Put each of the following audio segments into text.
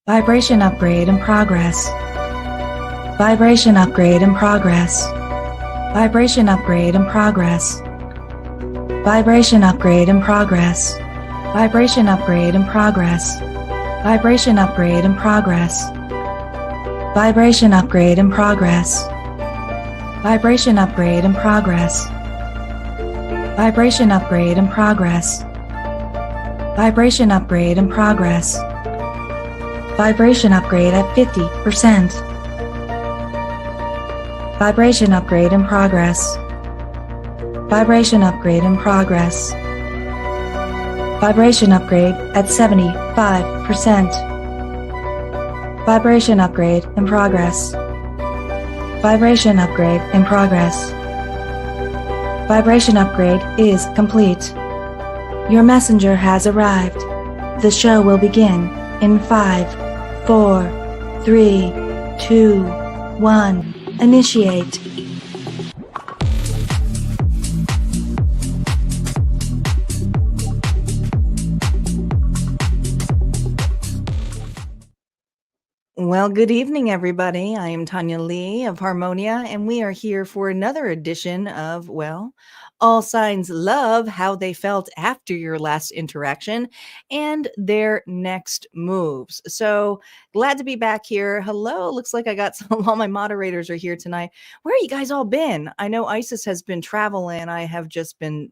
Vibration upgrade in progress. Vibration upgrade in progress. Vibration upgrade in progress. Vibration upgrade in progress. Vibration upgrade in progress. Vibration upgrade in progress. Vibration upgrade in progress. Vibration upgrade in progress. Vibration upgrade in progress. Vibration upgrade in progress. Vibration upgrade at 50%. Vibration upgrade in progress. Vibration upgrade in progress. Vibration upgrade at 75%. Vibration upgrade in progress. Vibration upgrade in progress. Vibration upgrade is complete. Your messenger has arrived. The show will begin in 5, 4, 3, 2, 1. Initiate. Well, good evening, everybody. I am Tanya Lee of Harmonia, and we are here for another edition of, well, all signs love how they felt after your last interaction and their next moves. So glad to be back here. Hello. Looks like I got all my moderators are here tonight. Where are you guys all been? I know Isis has been traveling. I have just been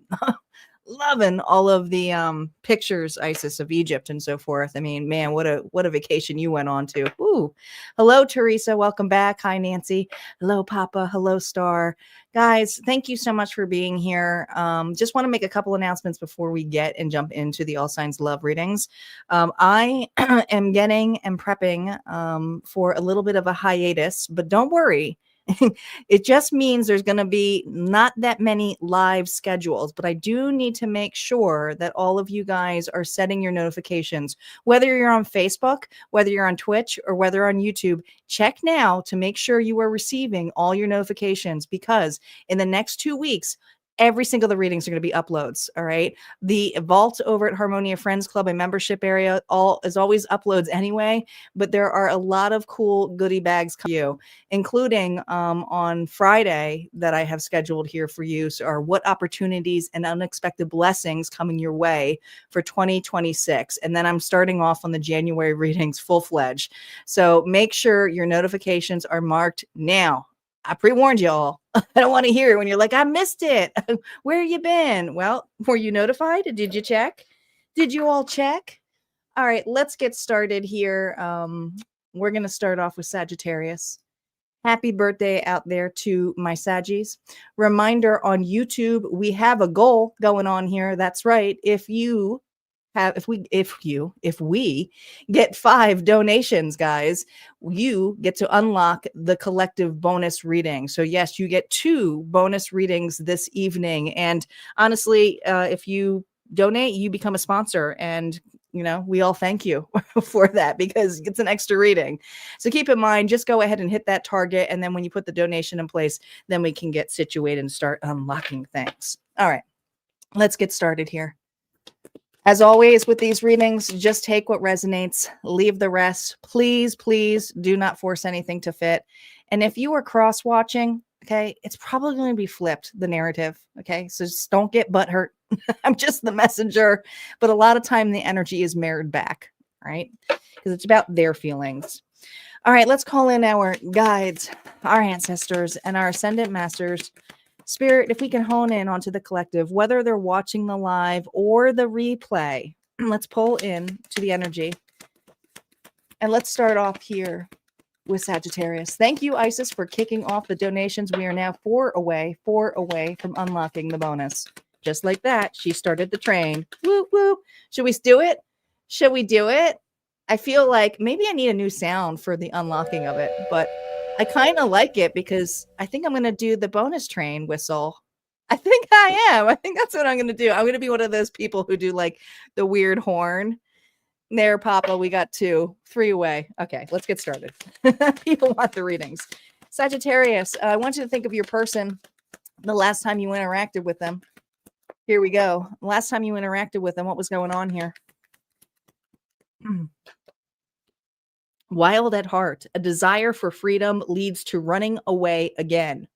loving all of the pictures, Isis, of Egypt and so forth. I mean, man, what a vacation you went on to. Ooh. Hello, Teresa. Welcome back. Hi, Nancy. Hello, Papa. Hello, Star. Guys, thank you so much for being here. Just want to make a couple announcements before we get and jump into the All Signs Love readings. I am getting and prepping for a little bit of a hiatus, but don't worry. It just means there's going to be not that many live schedules, but I do need to make sure that all of you guys are setting your notifications, whether you're on Facebook, whether you're on Twitch, or whether on YouTube. Check now to make sure you are receiving all your notifications, because in the next 2 weeks, every single of the readings are going to be uploads. All right. The vault over at Harmonia Friends Club, a membership area, is always uploads anyway, but there are a lot of cool goodie bags for you, including on Friday that I have scheduled here for you. So, are what opportunities and unexpected blessings coming your way for 2026. And then I'm starting off on the January readings full-fledged. So make sure your notifications are marked now. I pre-warned y'all. I don't want to hear it when you're like, I missed it. Where you been? Well, were you notified? Did you check? Did you all check? All right, let's get started here. We're going to start off with Sagittarius. Happy birthday out there to my Saggies. Reminder on YouTube, we have a goal going on here. That's right. If we get 5 donations, guys, you get to unlock the collective bonus reading. So yes, you get 2 bonus readings this evening. And honestly, if you donate, you become a sponsor, and we all thank you for that, because it's an extra reading. So keep in mind, just go ahead and hit that target. And then when you put the donation in place, then we can get situated and start unlocking things. All right, let's get started here. As always with these readings, just take what resonates, leave the rest. Please, please do not force anything to fit. And if you are cross-watching, okay, it's probably going to be flipped, the narrative, okay? So just don't get butthurt. I'm just the messenger. But a lot of time the energy is mirrored back, right? Because it's about their feelings. All right, let's call in our guides, our ancestors, and our ascendant masters. Spirit, if we can hone in onto the collective, whether they're watching the live or the replay, let's pull in to the energy. And let's start off here with Sagittarius. Thank you, Isis, for kicking off the donations. We are now 4 away from unlocking the bonus. Just like that, she started the train. Woo, woo. Should we do it? Should we do it? I feel like maybe I need a new sound for the unlocking of it, but I kind of like it because I think I'm going to do the bonus train whistle. I think I am. I think that's what I'm going to do. I'm going to be one of those people who do like the weird horn. There, Papa, we got 2, 3 away. Okay, let's get started. People want the readings. Sagittarius, I want you to think of your person the last time you interacted with them. Here we go. Last time you interacted with them, what was going on here? Wild at heart, a desire for freedom leads to running away again.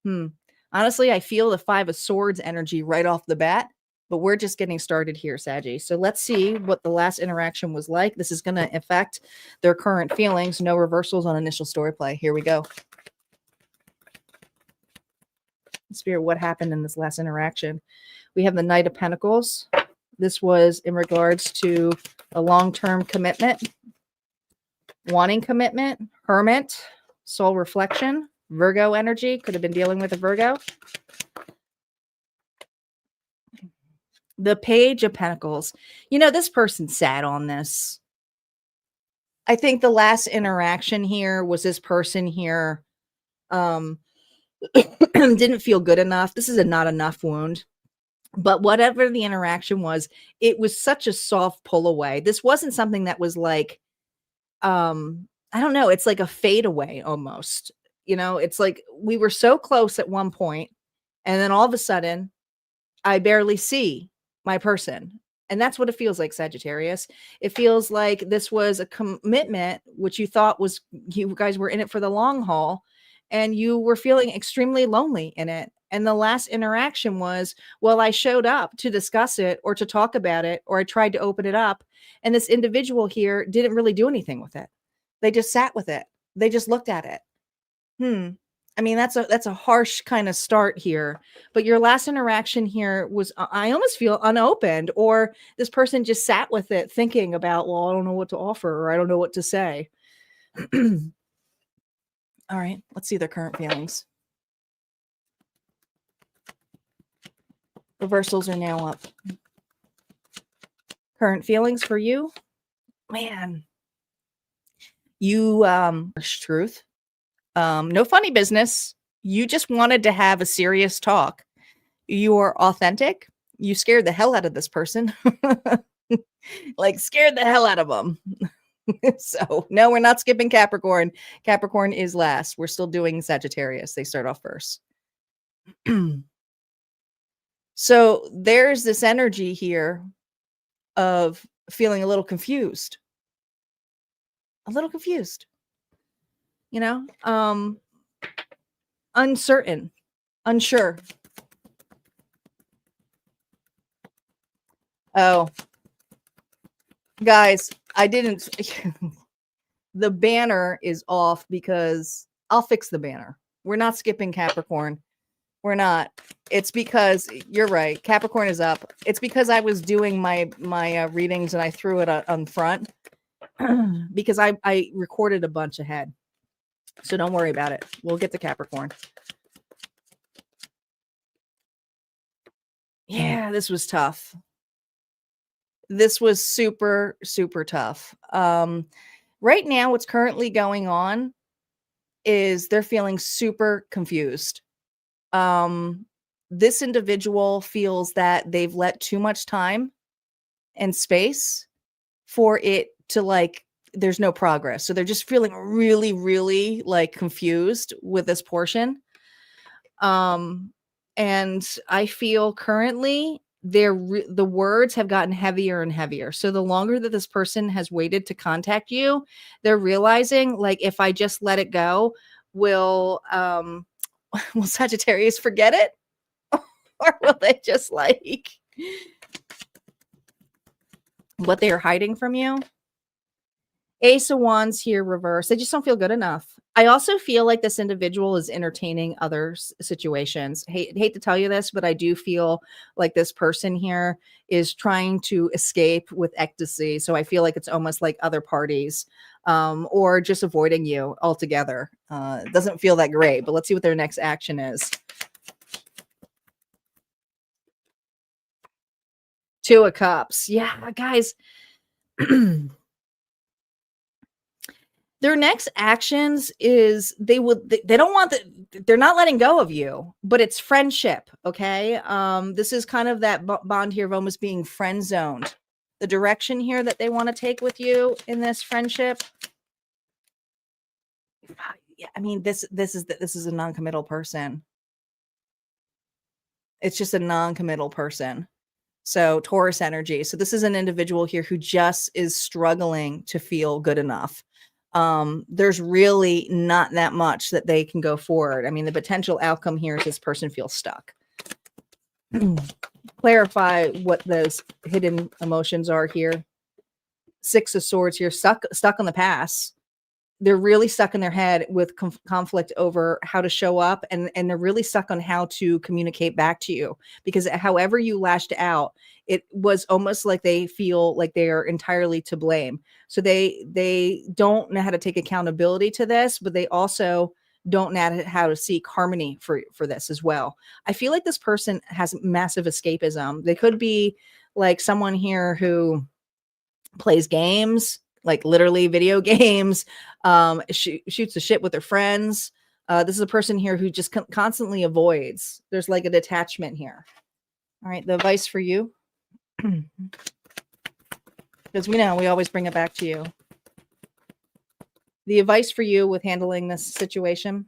Hmm. Honestly, I feel the Five of Swords energy right off the bat, but we're just getting started here, Saggy. So let's see what the last interaction was like. This is going to affect their current feelings. No reversals on initial story play. Here we go. Spirit, what happened in this last interaction? We have the Knight of Pentacles. This was in regards to a long-term commitment, wanting commitment, Hermit, soul reflection, Virgo energy. Could have been dealing with a Virgo. The Page of Pentacles. You know, this person sat on this. I think the last interaction here was this person here didn't feel good enough. This is a not enough wound. But whatever the interaction was, it was such a soft pull away. This wasn't something that was like, I don't know, it's like a fade away almost. You know, it's like we were so close at one point, and then all of a sudden, I barely see my person. And that's what it feels like, Sagittarius. It feels like this was a commitment, which you thought was, you guys were in it for the long haul, and you were feeling extremely lonely in it. And the last interaction was, well, I showed up to discuss it or to talk about it, or I tried to open it up. And this individual here didn't really do anything with it. They just sat with it. They just looked at it. I mean, that's a harsh kind of start here, but your last interaction here was, I almost feel unopened, or this person just sat with it thinking about, well, I don't know what to offer, or I don't know what to say. All right, let's see their current feelings. Reversals are now up. Current feelings for you? Man, you, truth. No funny business. You just wanted to have a serious talk. You're authentic. You scared the hell out of this person. Like scared the hell out of them. So no, we're not skipping Capricorn. Capricorn is last. We're still doing Sagittarius. They start off first. So there's this energy here of feeling a little confused. A little confused. You know, uncertain, unsure. Oh, guys, I didn't. The banner is off because I'll fix the banner. We're not skipping Capricorn. We're not. It's because you're right. Capricorn is up. It's because I was doing my readings and I threw it on front because I recorded a bunch ahead. So don't worry about it. We'll get to Capricorn. Yeah, this was tough. This was super, super tough. Right now, what's currently going on is they're feeling super confused. This individual feels that they've let too much time and space for it to, like, there's no progress. So they're just feeling really, really like confused with this portion. And I feel currently the words have gotten heavier and heavier. So the longer that this person has waited to contact you, they're realizing, like, if I just let it go, will Sagittarius forget it? Or will they just like what they are hiding from you? Ace of Wands here reverse. They just don't feel good enough. I also feel like this individual is entertaining other situations. Hate to tell you this, but I do feel like this person here is trying to escape with ecstasy. So I feel like it's almost like other parties, or just avoiding you altogether. It doesn't feel that great, but let's see what their next action is. Two of Cups. Yeah, guys. Their next actions is they don't want they're not letting go of you, but it's friendship. Okay. This is kind of that bond here of almost being friend zoned. The direction here that they want to take with you in this friendship. Yeah, I mean, this is a non-committal person. It's just a non-committal person. So Taurus energy. So this is an individual here who just is struggling to feel good enough. there's really not that much that they can go forward. I mean, the potential outcome here is this person feels stuck. Clarify what those hidden emotions are here. Six of Swords here, stuck on the past. They're really stuck in their head with conflict over how to show up, and they're really stuck on how to communicate back to you, because however you lashed out, it was almost like they feel like they are entirely to blame. So they don't know how to take accountability to this, but they also don't know how to seek harmony for this as well. I feel like this person has massive escapism. They could be like someone here who plays games, like literally video games, shoots the shit with their friends. This is a person here who just constantly avoids. There's like a detachment here. All right, the advice for you, because we know we always bring it back to you. The advice for you with handling this situation: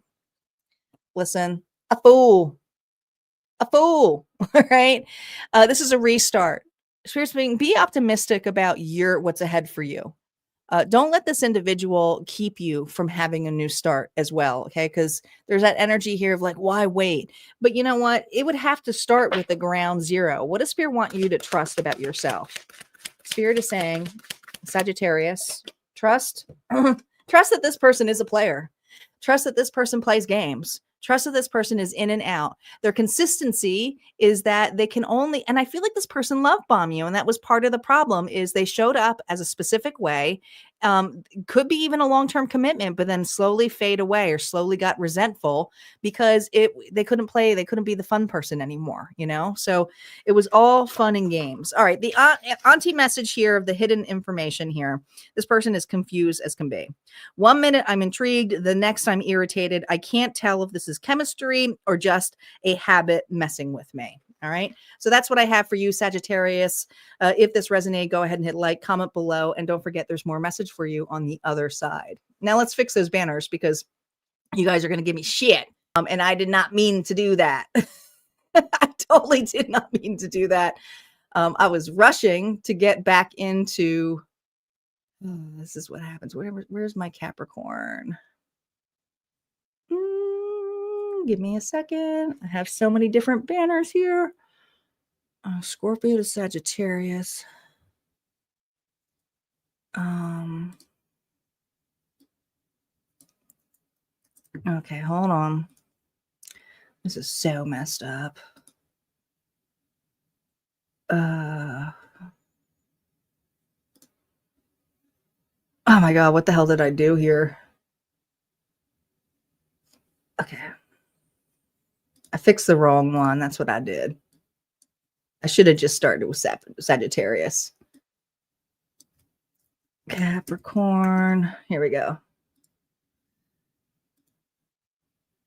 listen, a fool, all right? This is a restart. Spirit's being, be optimistic about what's ahead for you. Don't let this individual keep you from having a new start as well, okay? Because there's that energy here of like, why wait? But you know what? It would have to start with the ground zero. What does Spirit want you to trust about yourself? Spirit is saying, Sagittarius, trust. Trust that this person is a player. Trust that this person plays games. Trust that this person is in and out. Their consistency is that they can only, and I feel like this person love bomb you. And that was part of the problem, is they showed up as a specific way. Could be even a long-term commitment, but then slowly fade away or slowly got resentful because they couldn't play. They couldn't be the fun person anymore, you know? So it was all fun and games. All right. The auntie message here of the hidden information here. This person is confused as can be. 1 minute I'm intrigued. The next I'm irritated. I can't tell if this is chemistry or just a habit messing with me. All right. So that's what I have for you, Sagittarius. If this resonated, go ahead and hit like, comment below, and don't forget there's more message for you on the other side. Now let's fix those banners, because you guys are going to give me shit. And I did not mean to do that. I totally did not mean to do that. I was rushing to get back into, this is what happens. Where's my Capricorn? Give me a second. I have so many different banners here. Scorpio to Sagittarius. Okay, hold on. This is so messed up. Oh my God, what the hell did I do here? Okay. I fixed the wrong one. That's what I did. I should have just started with Sagittarius. Capricorn. Here we go.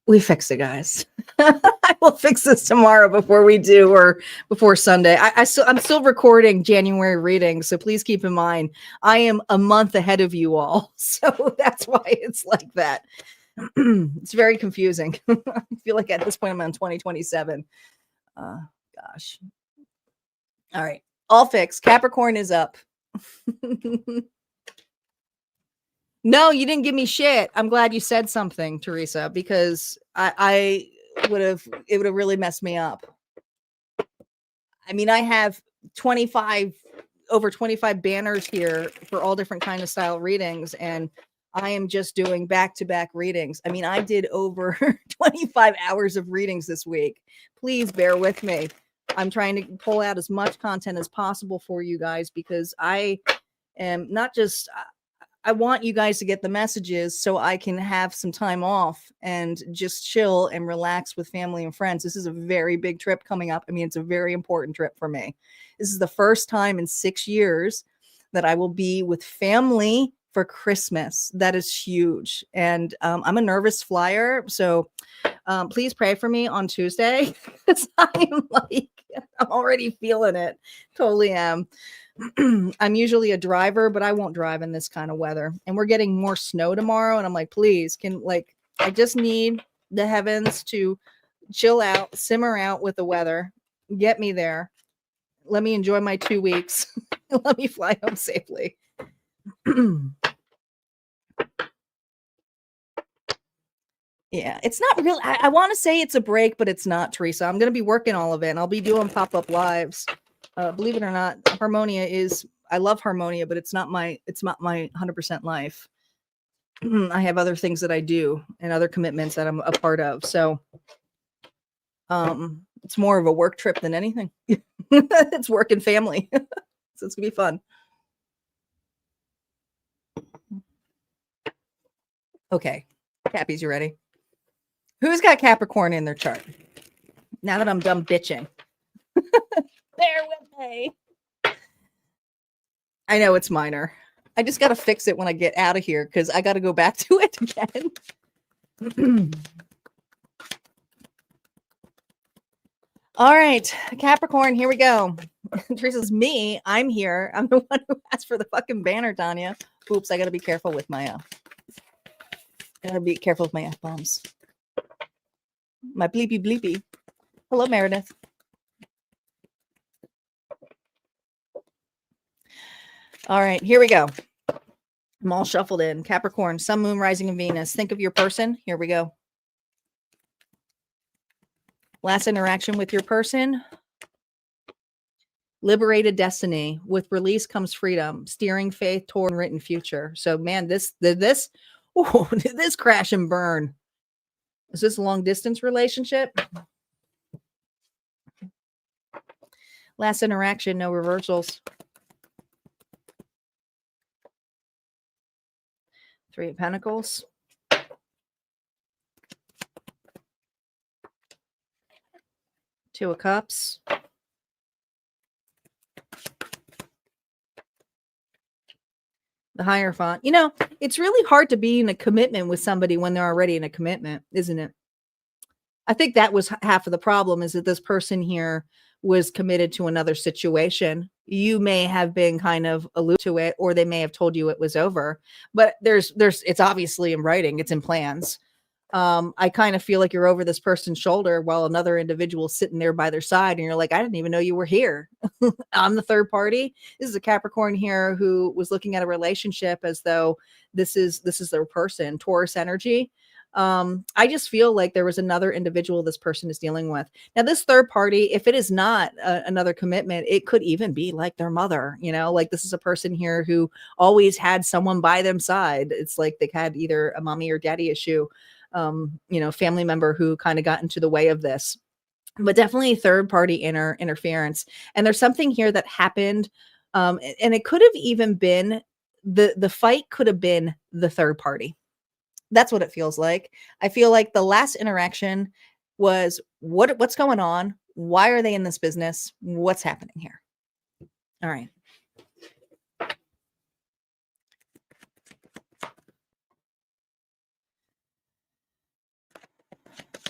We fixed it, guys. I will fix this tomorrow before we do, or before Sunday. I'm still recording January readings, so please keep in mind I am a month ahead of you all, so that's why it's like that. It's very confusing. I feel like at this point I'm on 2027. Gosh. All right, all fixed. Capricorn is up. No, you didn't give me shit. I'm glad you said something, Teresa, because it would have really messed me up. I mean, I have over 25 banners here for all different kind of style readings, and I am just doing back-to-back readings. I mean, I did over 25 hours of readings this week. Please bear with me. I'm trying to pull out as much content as possible for you guys, because I am not just, I want you guys to get the messages so I can have some time off and just chill and relax with family and friends. This is a very big trip coming up. I mean, it's a very important trip for me. This is the first time in 6 years that I will be with family for Christmas. That is huge. And I'm a nervous flyer. So please pray for me on Tuesday, because I'm already feeling it. Totally am. I'm usually a driver, but I won't drive in this kind of weather. And we're getting more snow tomorrow. And I'm like, please, I just need the heavens to chill out, simmer out with the weather. Get me there. Let me enjoy my 2 weeks. Let me fly home safely. Yeah, it's not real. I want to say it's a break, but it's not, Teresa. I'm going to be working all of it, and I'll be doing pop-up lives. Believe it or not, Harmonia is. I love Harmonia, but it's not my 100% life. I have other things that I do and other commitments that I'm a part of. So, it's more of a work trip than anything. It's work and family, so it's gonna be fun. Okay, Cappies, you ready? Who's got Capricorn in their chart? Now that I'm done bitching. Bear with me. I know it's minor. I just got to fix it when I get out of here because I got to go back to it again. All right, Capricorn, here we go. Teresa's me. I'm here. I'm the one who asked for the fucking banner, Tanya. Oops, I got to be careful with my F-bombs. My bleepy bleepy. Hello, Meredith. All right, here we go. I'm all shuffled in. Capricorn, Sun, Moon, Rising, and Venus. Think of your person. Here we go. Last interaction with your person. Liberated destiny. With release comes freedom. Steering faith toward written future. So, man, this crash and burn. Is this a long distance relationship? Last interaction, no reversals. 3 of Pentacles. Two of Cups. The Hierophant. You know, it's really hard to be in a commitment with somebody when they're already in a commitment, isn't it? I think that was half of the problem, is that this person here was committed to another situation. You may have been kind of alluded to it, or they may have told you it was over, but it's obviously in writing. It's in plans. I kind of feel like you're over this person's shoulder while another individual's sitting there by their side, and you're like, I didn't even know you were here. I'm the third party. This is a Capricorn here who was looking at a relationship as though this is their person. Taurus energy. I just feel like there was another individual this person is dealing with. Now, this third party, if it is not another commitment, it could even be like their mother, like this is a person here who always had someone by them side. It's like they had either a mommy or daddy issue, family member who kind of got into the way of this, but definitely third party interference. And there's something here that happened. And it could have even been the fight could have been the third party. That's what it feels like. I feel like the last interaction was what's going on? Why are they in this business? What's happening here? All right.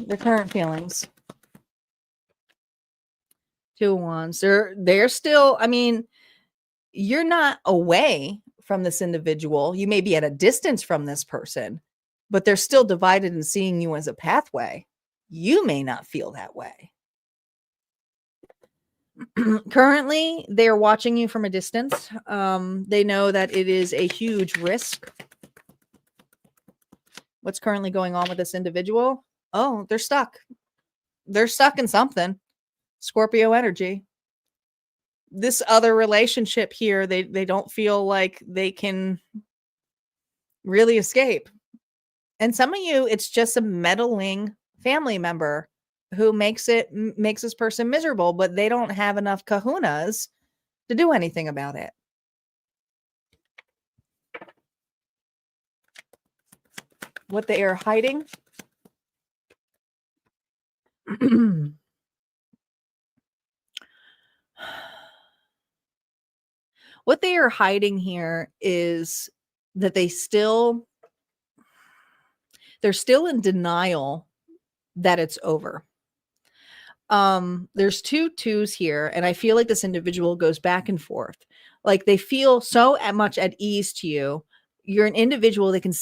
The current feelings. 2 of Wands. They're still, I mean, you're not away from this individual. You may be at a distance from this person, but they're still divided and seeing you as a pathway. You may not feel that way. Currently, they're watching you from a distance. They know that it is a huge risk. What's currently going on with this individual? Oh, they're stuck. They're stuck in something. Scorpio energy. This other relationship here, they don't feel like they can really escape. And some of you, it's just a meddling family member who makes this person miserable, but they don't have enough kahunas to do anything about it. What they are hiding. What they are hiding here is that they're still in denial that it's over. There's 2 twos here, and I feel like this individual goes back and forth. Like they feel so much at ease to you. You're an individual they can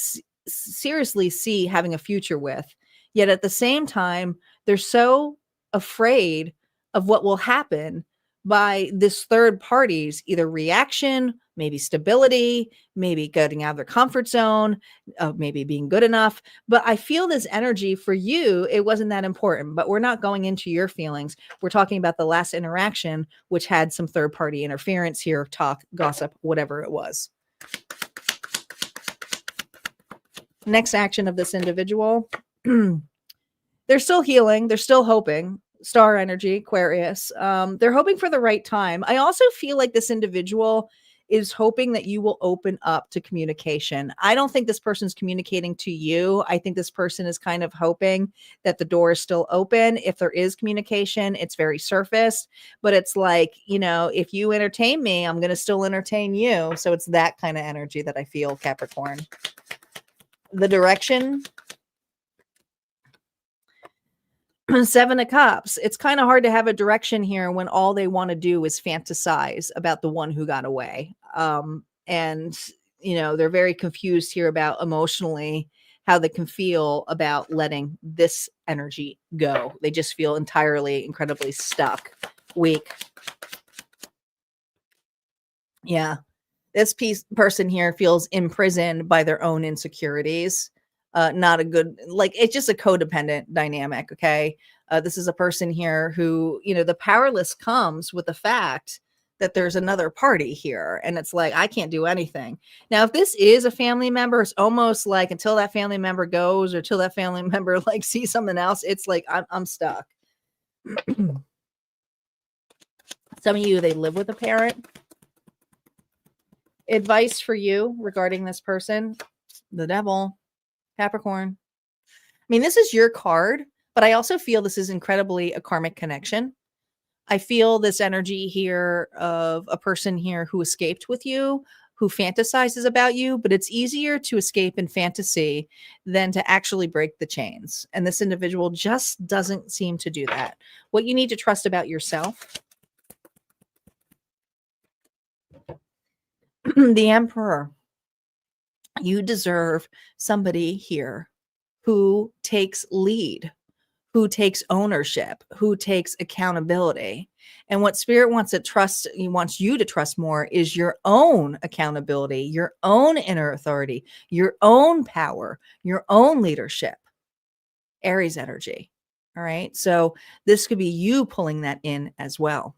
seriously see having a future with. Yet at the same time, they're so afraid of what will happen by this third party's either reaction, maybe stability, maybe getting out of their comfort zone, maybe being good enough. But I feel this energy for you, it wasn't that important, but we're not going into your feelings. We're talking about the last interaction, which had some third party interference here, talk, gossip, whatever it was. Next action of this individual. They're still healing. They're still hoping. Star energy, Aquarius. They're hoping for the right time. I also feel like this individual is hoping that you will open up to communication. I don't think this person's communicating to you. I think this person is kind of hoping that the door is still open. If there is communication, it's very surface, but it's like, you know, if you entertain me, I'm going to still entertain you. So it's that kind of energy that I feel, Capricorn. The direction. Seven of Cups. It's kind of hard to have a direction here when all they want to do is fantasize about the one who got away. And, you know, they're very confused here about emotionally how they can feel about letting this energy go. They just feel entirely, incredibly stuck, weak. Yeah. This person here feels imprisoned by their own insecurities. Not a good, like, it's just a codependent dynamic. Okay. This is a person here who, you know, the powerless comes with the fact that there's another party here. And it's like, I can't do anything. Now, if this is a family member, it's almost like until that family member goes or till that family member like sees something else, it's like, I'm stuck. Some of you, they live with a parent. Advice for you regarding this person, the devil. Capricorn. I mean, this is your card, but I also feel this is incredibly a karmic connection. I feel this energy here of a person here who escaped with you, who fantasizes about you, but it's easier to escape in fantasy than to actually break the chains. And this individual just doesn't seem to do that. What you need to trust about yourself. The Emperor. You deserve somebody here who takes lead, who takes ownership, who takes accountability. And what Spirit wants to trust, he wants you to trust more is your own accountability, your own inner authority, your own power, your own leadership. Aries energy. All right. So this could be you pulling that in as well.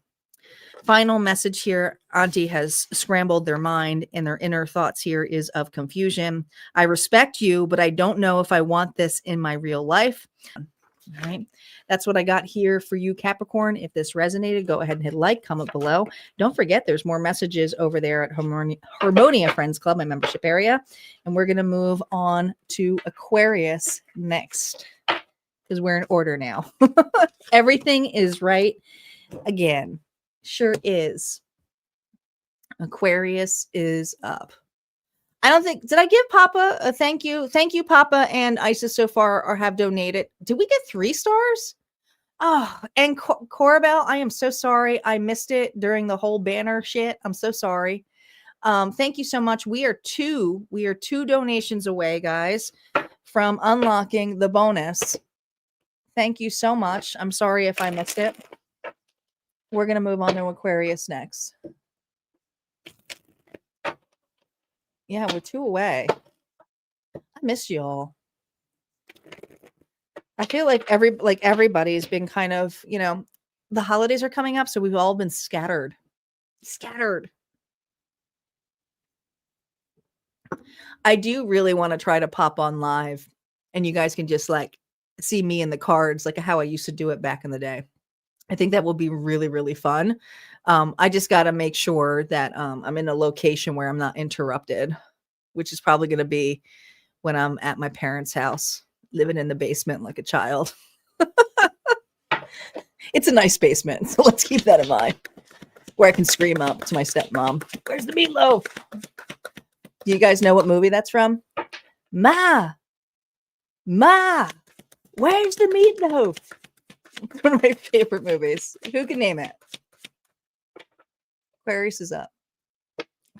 Final message here. Auntie has scrambled their mind and their inner thoughts here is of confusion. I respect you, but I don't know if I want this in my real life. All right. That's what I got here for you, Capricorn. If this resonated, go ahead and hit like, comment below. Don't forget, there's more messages over there at Harmonia Friends Club, my membership area. And we're going to move on to Aquarius next because we're in order now. Everything is right again. Sure is. Aquarius is up. I don't think, did I give Papa a thank you? Thank you, Papa and Isis so far or have donated. Did we get 3 stars? Oh, and Corabelle, I am so sorry. I missed it during the whole banner shit. I'm so sorry. Thank you so much. We are 2 donations away, guys, from unlocking the bonus. Thank you so much. I'm sorry if I missed it. We're going to move on to Aquarius next. Yeah, we're 2 away. I miss y'all. I feel like everybody's been kind of, you know, the holidays are coming up, so we've all been scattered. I do really want to try to pop on live and you guys can just like see me in the cards, like how I used to do it back in the day. I think that will be really, really fun. I just got to make sure that I'm in a location where I'm not interrupted, which is probably going to be when I'm at my parents' house, living in the basement like a child. It's a nice basement, so let's keep that in mind. Where I can scream up to my stepmom, "Where's the meatloaf?" Do you guys know what movie that's from? Ma, where's the meatloaf? One of my favorite movies. Who can name it? Aquarius is up.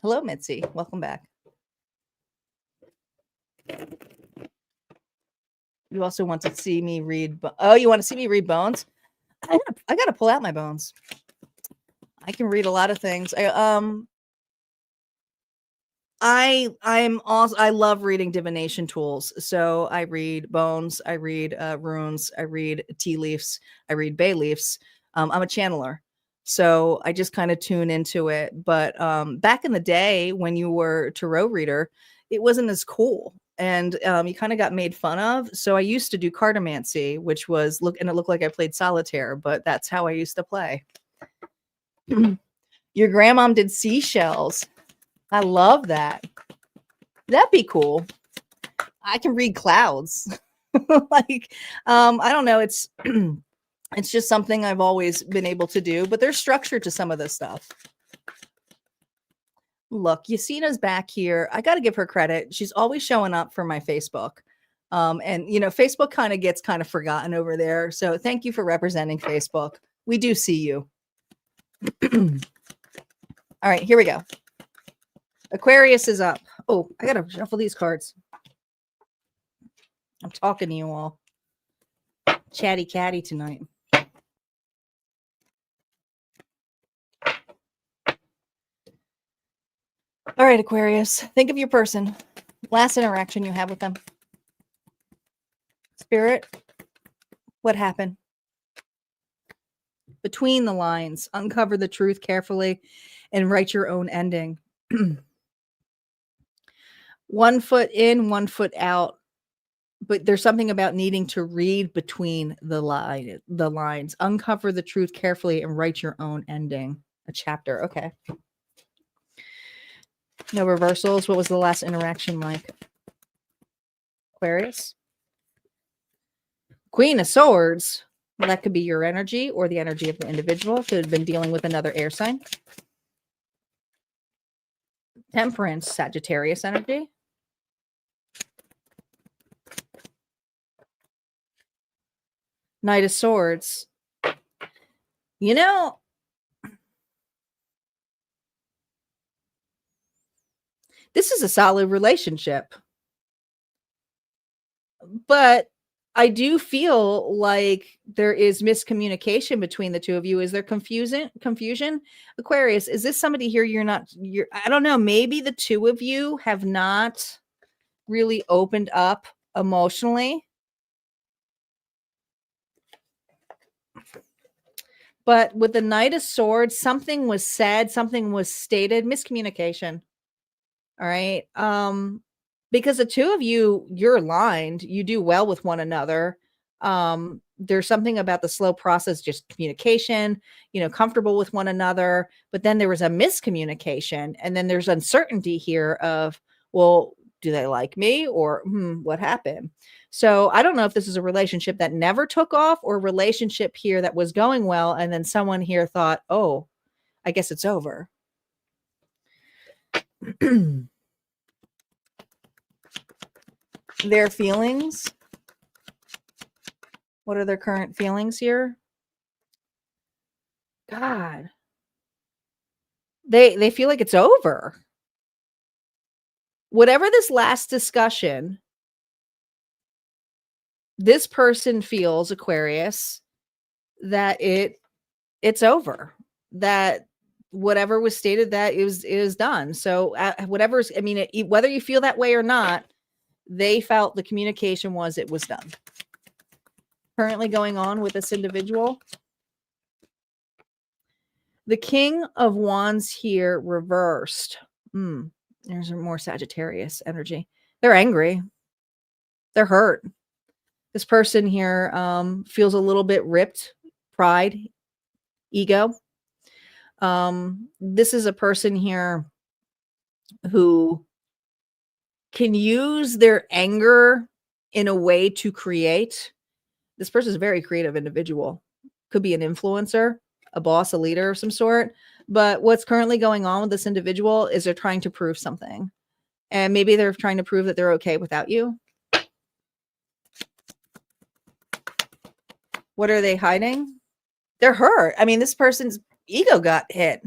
Hello, Mitzi. Welcome back. You also want to see me read. Oh, you want to see me read bones? I gotta pull out my bones. I can read a lot of things. I love reading divination tools. So I read bones, I read runes, I read tea leaves, I read bay leaves. I'm a channeler. So I just kind of tune into it. But back in the day when you were a tarot reader, it wasn't as cool. And you kind of got made fun of. So I used to do cartomancy, which was and it looked like I played solitaire, but that's how I used to play. Your grandmom did seashells. I love that. That'd be cool. I can read clouds. Like, I don't know. It's it's just something I've always been able to do, but there's structure to some of this stuff. Look, Yasina's back here. I got to give her credit. She's always showing up for my Facebook. And Facebook kind of gets kind of forgotten over there. So thank you for representing Facebook. We do see you. All right, here we go. Aquarius is up. Oh, I gotta shuffle these cards. I'm talking to you all. Chatty catty tonight. All right, Aquarius. Think of your person. Last interaction you have with them. Spirit, what happened? Between the lines, uncover the truth carefully and write your own ending. 1 foot in, 1 foot out. But there's something about needing to read between the lines. Uncover the truth carefully and write your own ending. A chapter. Okay. No reversals. What was the last interaction like? Aquarius. Queen of Swords. Well, that could be your energy or the energy of the individual. Could have been dealing with another air sign. Temperance. Sagittarius energy. Knight of Swords. This is a solid relationship. But I do feel like there is miscommunication between the two of you. Is there confusion? Aquarius, is this somebody here I don't know, maybe the two of you have not really opened up emotionally. But with the Knight of Swords, something was said, something was stated, miscommunication. All right. Because the two of you, you're aligned, you do well with one another. There's something about the slow process, just communication, comfortable with one another. But then there was a miscommunication, and then there's uncertainty here of, well, do they like me, or what happened? So I don't know if this is a relationship that never took off, or a relationship here that was going well, and then someone here thought, oh, I guess it's over. Their feelings. What are their current feelings here? God. They feel like it's over. Whatever this last discussion, this person feels, Aquarius, that it's over. That whatever was stated, that is done. So whatever's, whether you feel that way or not, they felt the communication was, it was done. Currently going on with this individual. The King of Wands here reversed. There's more Sagittarius energy. They're angry. They're hurt. This person here feels a little bit ripped. Pride, ego. This is a person here who can use their anger in a way to create. This person is a very creative individual. Could be an influencer, a boss, a leader of some sort. But what's currently going on with this individual is they're trying to prove something. And maybe they're trying to prove that they're okay without you. What are they hiding? They're hurt. This person's ego got hit.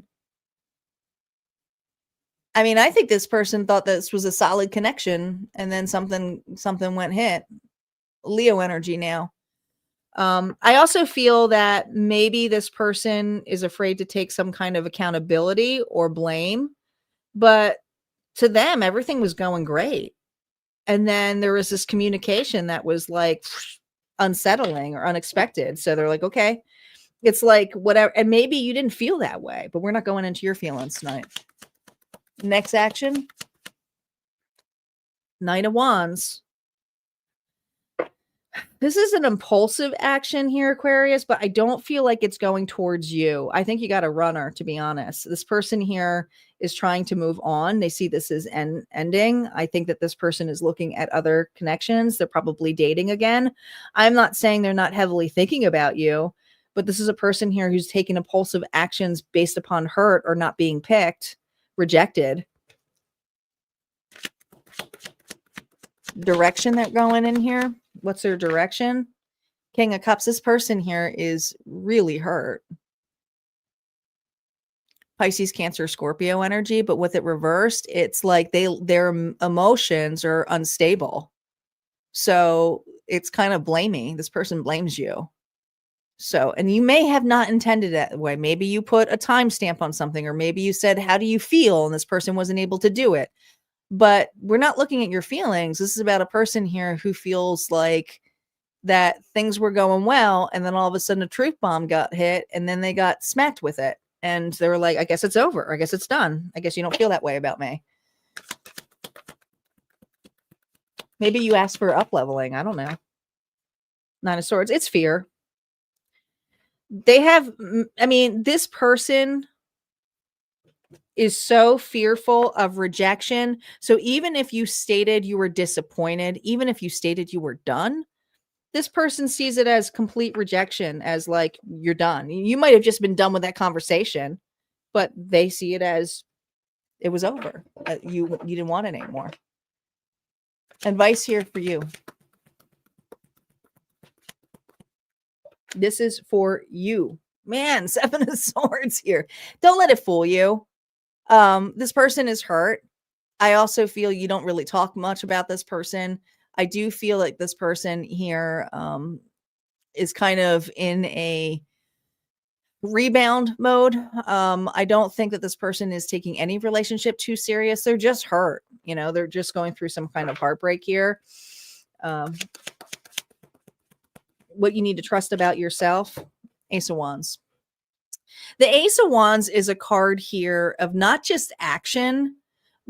I think this person thought this was a solid connection, and then something went hit. Leo energy now. I also feel that maybe this person is afraid to take some kind of accountability or blame, but to them, everything was going great. And then there was this communication that was like unsettling or unexpected. So they're like, okay, it's like whatever. And maybe you didn't feel that way, but we're not going into your feelings tonight. Next action. Knight of Wands. This is an impulsive action here, Aquarius, but I don't feel like it's going towards you. I think you got a runner, to be honest. This person here is trying to move on. They see this as ending. I think that this person is looking at other connections. They're probably dating again. I'm not saying they're not heavily thinking about you, but this is a person here who's taking impulsive actions based upon hurt or not being picked, rejected. Direction they're going in here. What's their direction? King of Cups. This person here is really hurt. Pisces, Cancer, Scorpio energy, but with it reversed, it's like their emotions are unstable. So it's kind of blaming. This person blames you. So, and you may have not intended it that way. Maybe you put a timestamp on something, or maybe you said, how do you feel? And this person wasn't able to do it. But we're not looking at your feelings. This is about a person here who feels like that things were going well, and then all of a sudden a truth bomb got hit, and then they got smacked with it. And they were like, I guess it's over. I guess it's done. I guess you don't feel that way about me. Maybe you asked for up-leveling. I don't know. Nine of Swords. It's fear. They have, I mean, this person is so fearful of rejection. So even if you stated you were disappointed, even if you stated you were done, this person sees it as complete rejection, as like, you're done. You might have just been done with that conversation, but they see it as it was over. You didn't want it anymore. Advice here for you. This is for you. Man, 7 of Swords here. Don't let it fool you. This person is hurt. I also feel you don't really talk much about this person. I do feel like this person here is kind of in a rebound mode. I don't think that this person is taking any relationship too serious. They're just hurt. You know, they're just going through some kind of heartbreak here. What you need to trust about yourself. Ace of Wands. The Ace of Wands is a card here of not just action,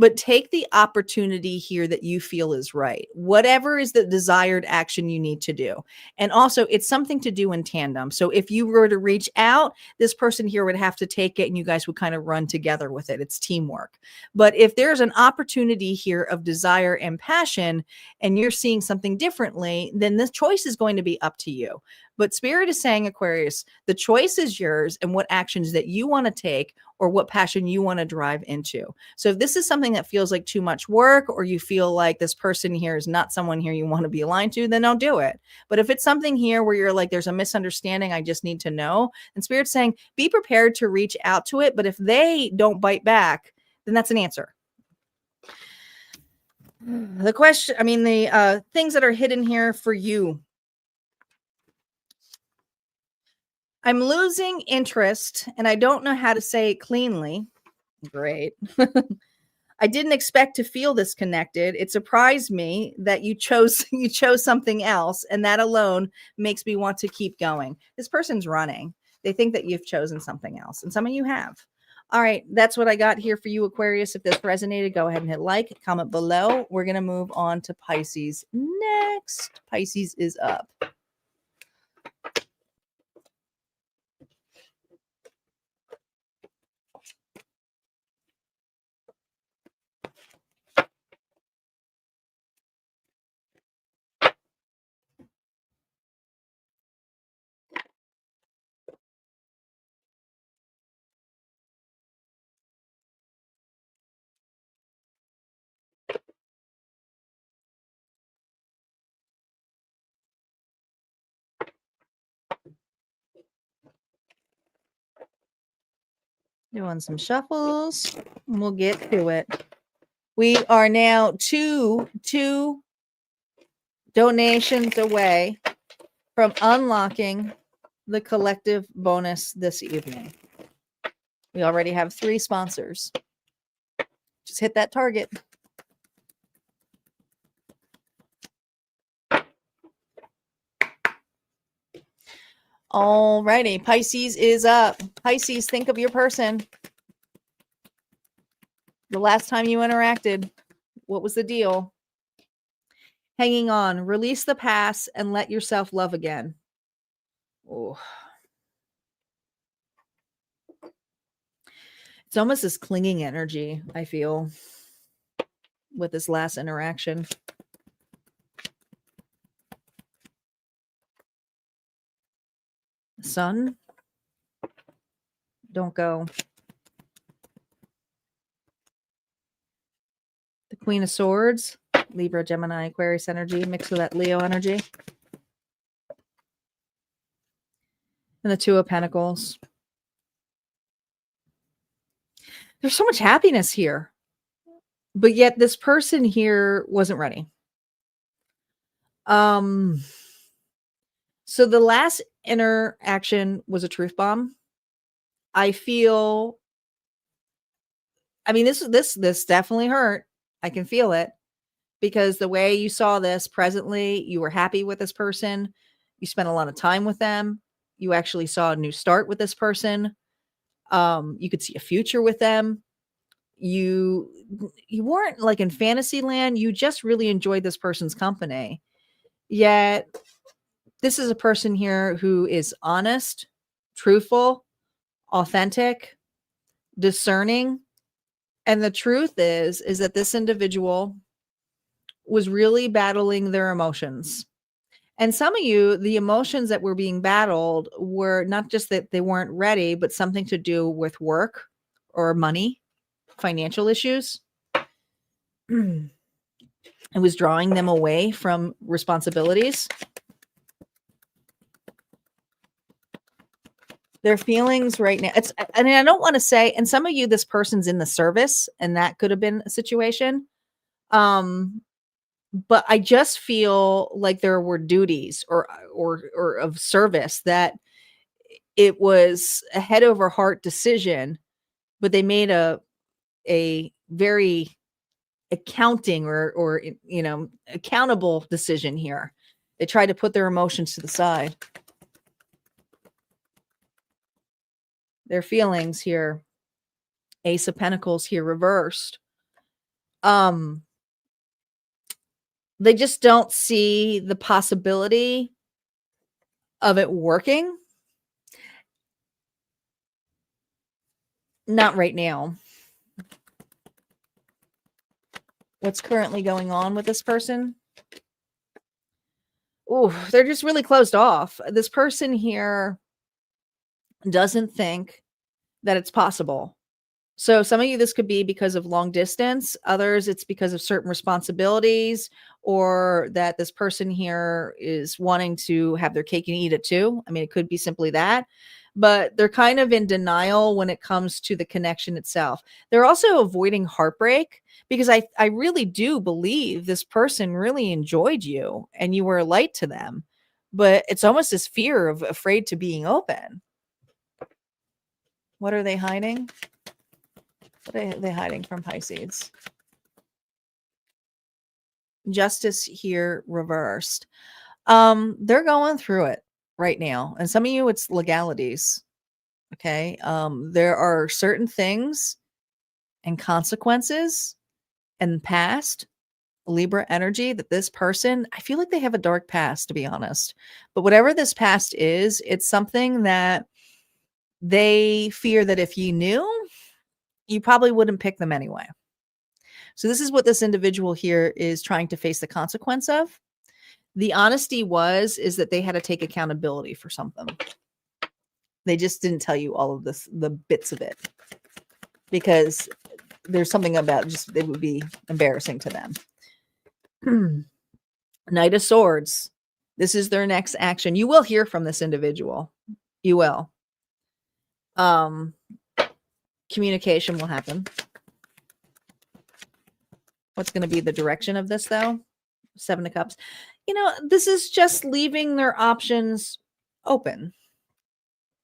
but take the opportunity here that you feel is right. Whatever is the desired action you need to do. And also, it's something to do in tandem. So if you were to reach out, this person here would have to take it and you guys would kind of run together with it. It's teamwork. But if there's an opportunity here of desire and passion, and you're seeing something differently, then the choice is going to be up to you. But Spirit is saying, Aquarius, the choice is yours and what actions that you want to take or what passion you want to drive into. So if this is something that feels like too much work, or you feel like this person here is not someone here you want to be aligned to, then don't do it. But if it's something here where you're like, there's a misunderstanding, I just need to know, and Spirit's saying, be prepared to reach out to it. But if they don't bite back, then that's an answer. The question, I mean, the things that are hidden here for you. I'm losing interest and I don't know how to say it cleanly. Great. I didn't expect to feel this connected. It surprised me that you chose something else, and that alone makes me want to keep going. This person's running. They think that you've chosen something else, and some of you have. All right, that's what I got here for you, Aquarius. If this resonated, go ahead and hit like, comment below. We're going to move on to Pisces next. Pisces is up. Doing some shuffles, and we'll get to it. We are now two donations away from unlocking the collective bonus this evening. We already have 3 sponsors. Just hit that target. All righty. Pisces is up. Pisces, think of your person. The last time you interacted, what was the deal? Hanging on. Release the past and let yourself love again. Oh. It's almost this clinging energy, I feel, with this last interaction. Sun, don't go. The Queen of Swords, Libra, Gemini, Aquarius energy mixed with that Leo energy. And the Two of Pentacles. There's so much happiness here. But yet this person here wasn't ready. So the last interaction was a truth bomb. I feel, I mean, this definitely hurt. I can feel it because the way you saw this presently, you were happy with this person. You spent a lot of time with them. You actually saw a new start with this person. You could see a future with them. You weren't like in fantasy land. You just really enjoyed this person's company. Yet this is a person here who is honest, truthful, authentic, discerning. And the truth is that this individual was really battling their emotions. And some of you, the emotions that were being battled were not just that they weren't ready, but something to do with work or money, financial issues. It was drawing them away from responsibilities. Their feelings right now, and I don't want to say, and some of you, this person's in the service, and that could have been a situation. But I just feel like there were duties or of service that it was a head over heart decision, but they made a very accounting or accountable decision here. They tried to put their emotions to the side. Their feelings here. Ace of Pentacles here reversed. They just don't see the possibility of it working. Not right now. What's currently going on with this person? Oh, they're just really closed off. This person here doesn't think that it's possible. So some of you, this could be because of long distance. Others, it's because of certain responsibilities, or that this person here is wanting to have their cake and eat it too. I mean, it could be simply that, but they're kind of in denial when it comes to the connection itself. They're also avoiding heartbreak because I really do believe this person really enjoyed you and you were a light to them, but it's almost this fear of afraid to being open. What are they hiding? What are they hiding from Pisces? Justice here reversed. They're going through it right now. And some of you, it's legalities. Okay. There are certain things and consequences and past Libra energy that this person, I feel like they have a dark past, to be honest. But whatever this past is, it's something that they fear that if you knew, you probably wouldn't pick them anyway. So this is what this individual here is trying to face the consequence of. The honesty is that they had to take accountability for something. They just didn't tell you all of this, the bits of it, because there's something about just, it would be embarrassing to them. Knight of Swords. This is their next action. You will hear from this individual. You will. Communication will happen. What's going to be the direction of this, though? Seven of Cups. You know, this is just leaving their options open.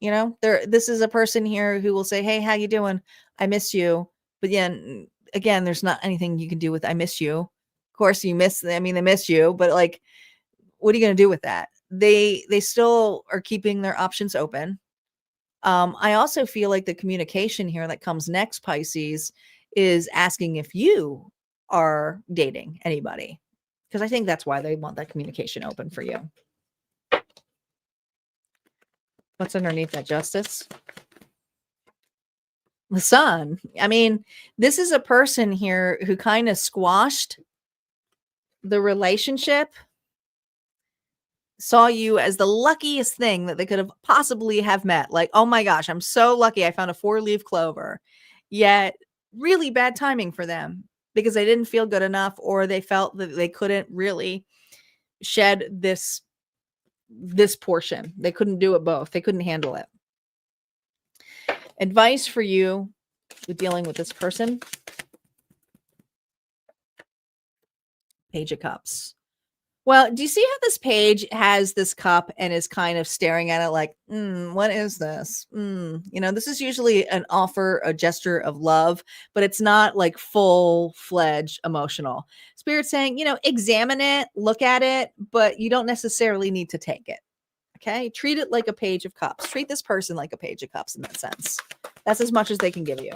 You know, this is a person here who will say, hey, how you doing? I miss you. But then again, there's not anything you can do with I miss you. Of course, they miss you, but like, what are you going to do with that? They still are keeping their options open. I also feel like the communication here that comes next, Pisces, is asking if you are dating anybody, because I think that's why they want that communication open for you. What's underneath that, Justice? The Sun. I mean, this is a person here who kind of squashed the relationship, saw you as the luckiest thing that they could have possibly have met. Like, oh my gosh, I'm so lucky I found a 4-leaf clover. Yet really bad timing for them because they didn't feel good enough, or they felt that they couldn't really shed this portion. They couldn't do it both. They couldn't handle it. Advice for you with dealing with this person. Page of Cups. Well, do you see how this page has this cup and is kind of staring at it like, what is this? This is usually an offer, a gesture of love, but it's not like full-fledged emotional. Spirit saying, examine it, look at it, but you don't necessarily need to take it. Okay? Treat it like a Page of Cups. Treat this person like a Page of Cups in that sense. That's as much as they can give you.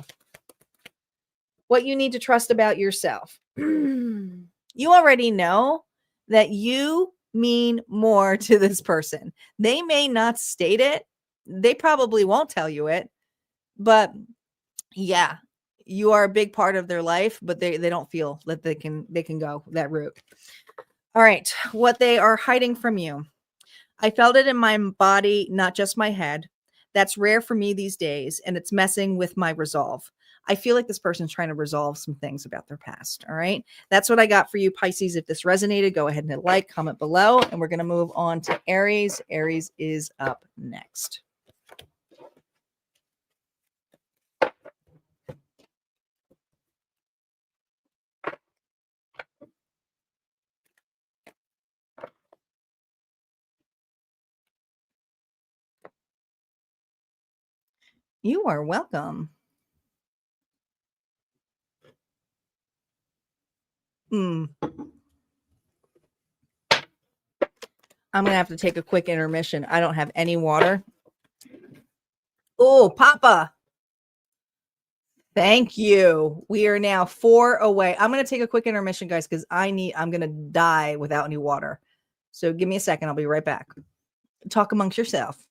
What you need to trust about yourself. You already know that you mean more to this person. They may not state it. They probably won't tell you it. But yeah, you are a big part of their life, but they don't feel that they can go that route. All right, what they are hiding from you. I felt it in my body, not just my head. That's rare for me these days, and it's messing with my resolve. I feel like this person's trying to resolve some things about their past. All right. That's what I got for you, Pisces. If this resonated, go ahead and hit like, comment below, and we're going to move on to Aries. Aries is up next. You are welcome. I'm going to have to take a quick intermission. I don't have any water. Oh, Papa. Thank you. We are now 4 away. I'm going to take a quick intermission, guys, because I'm going to die without any water. So give me a second. I'll be right back. Talk amongst yourself.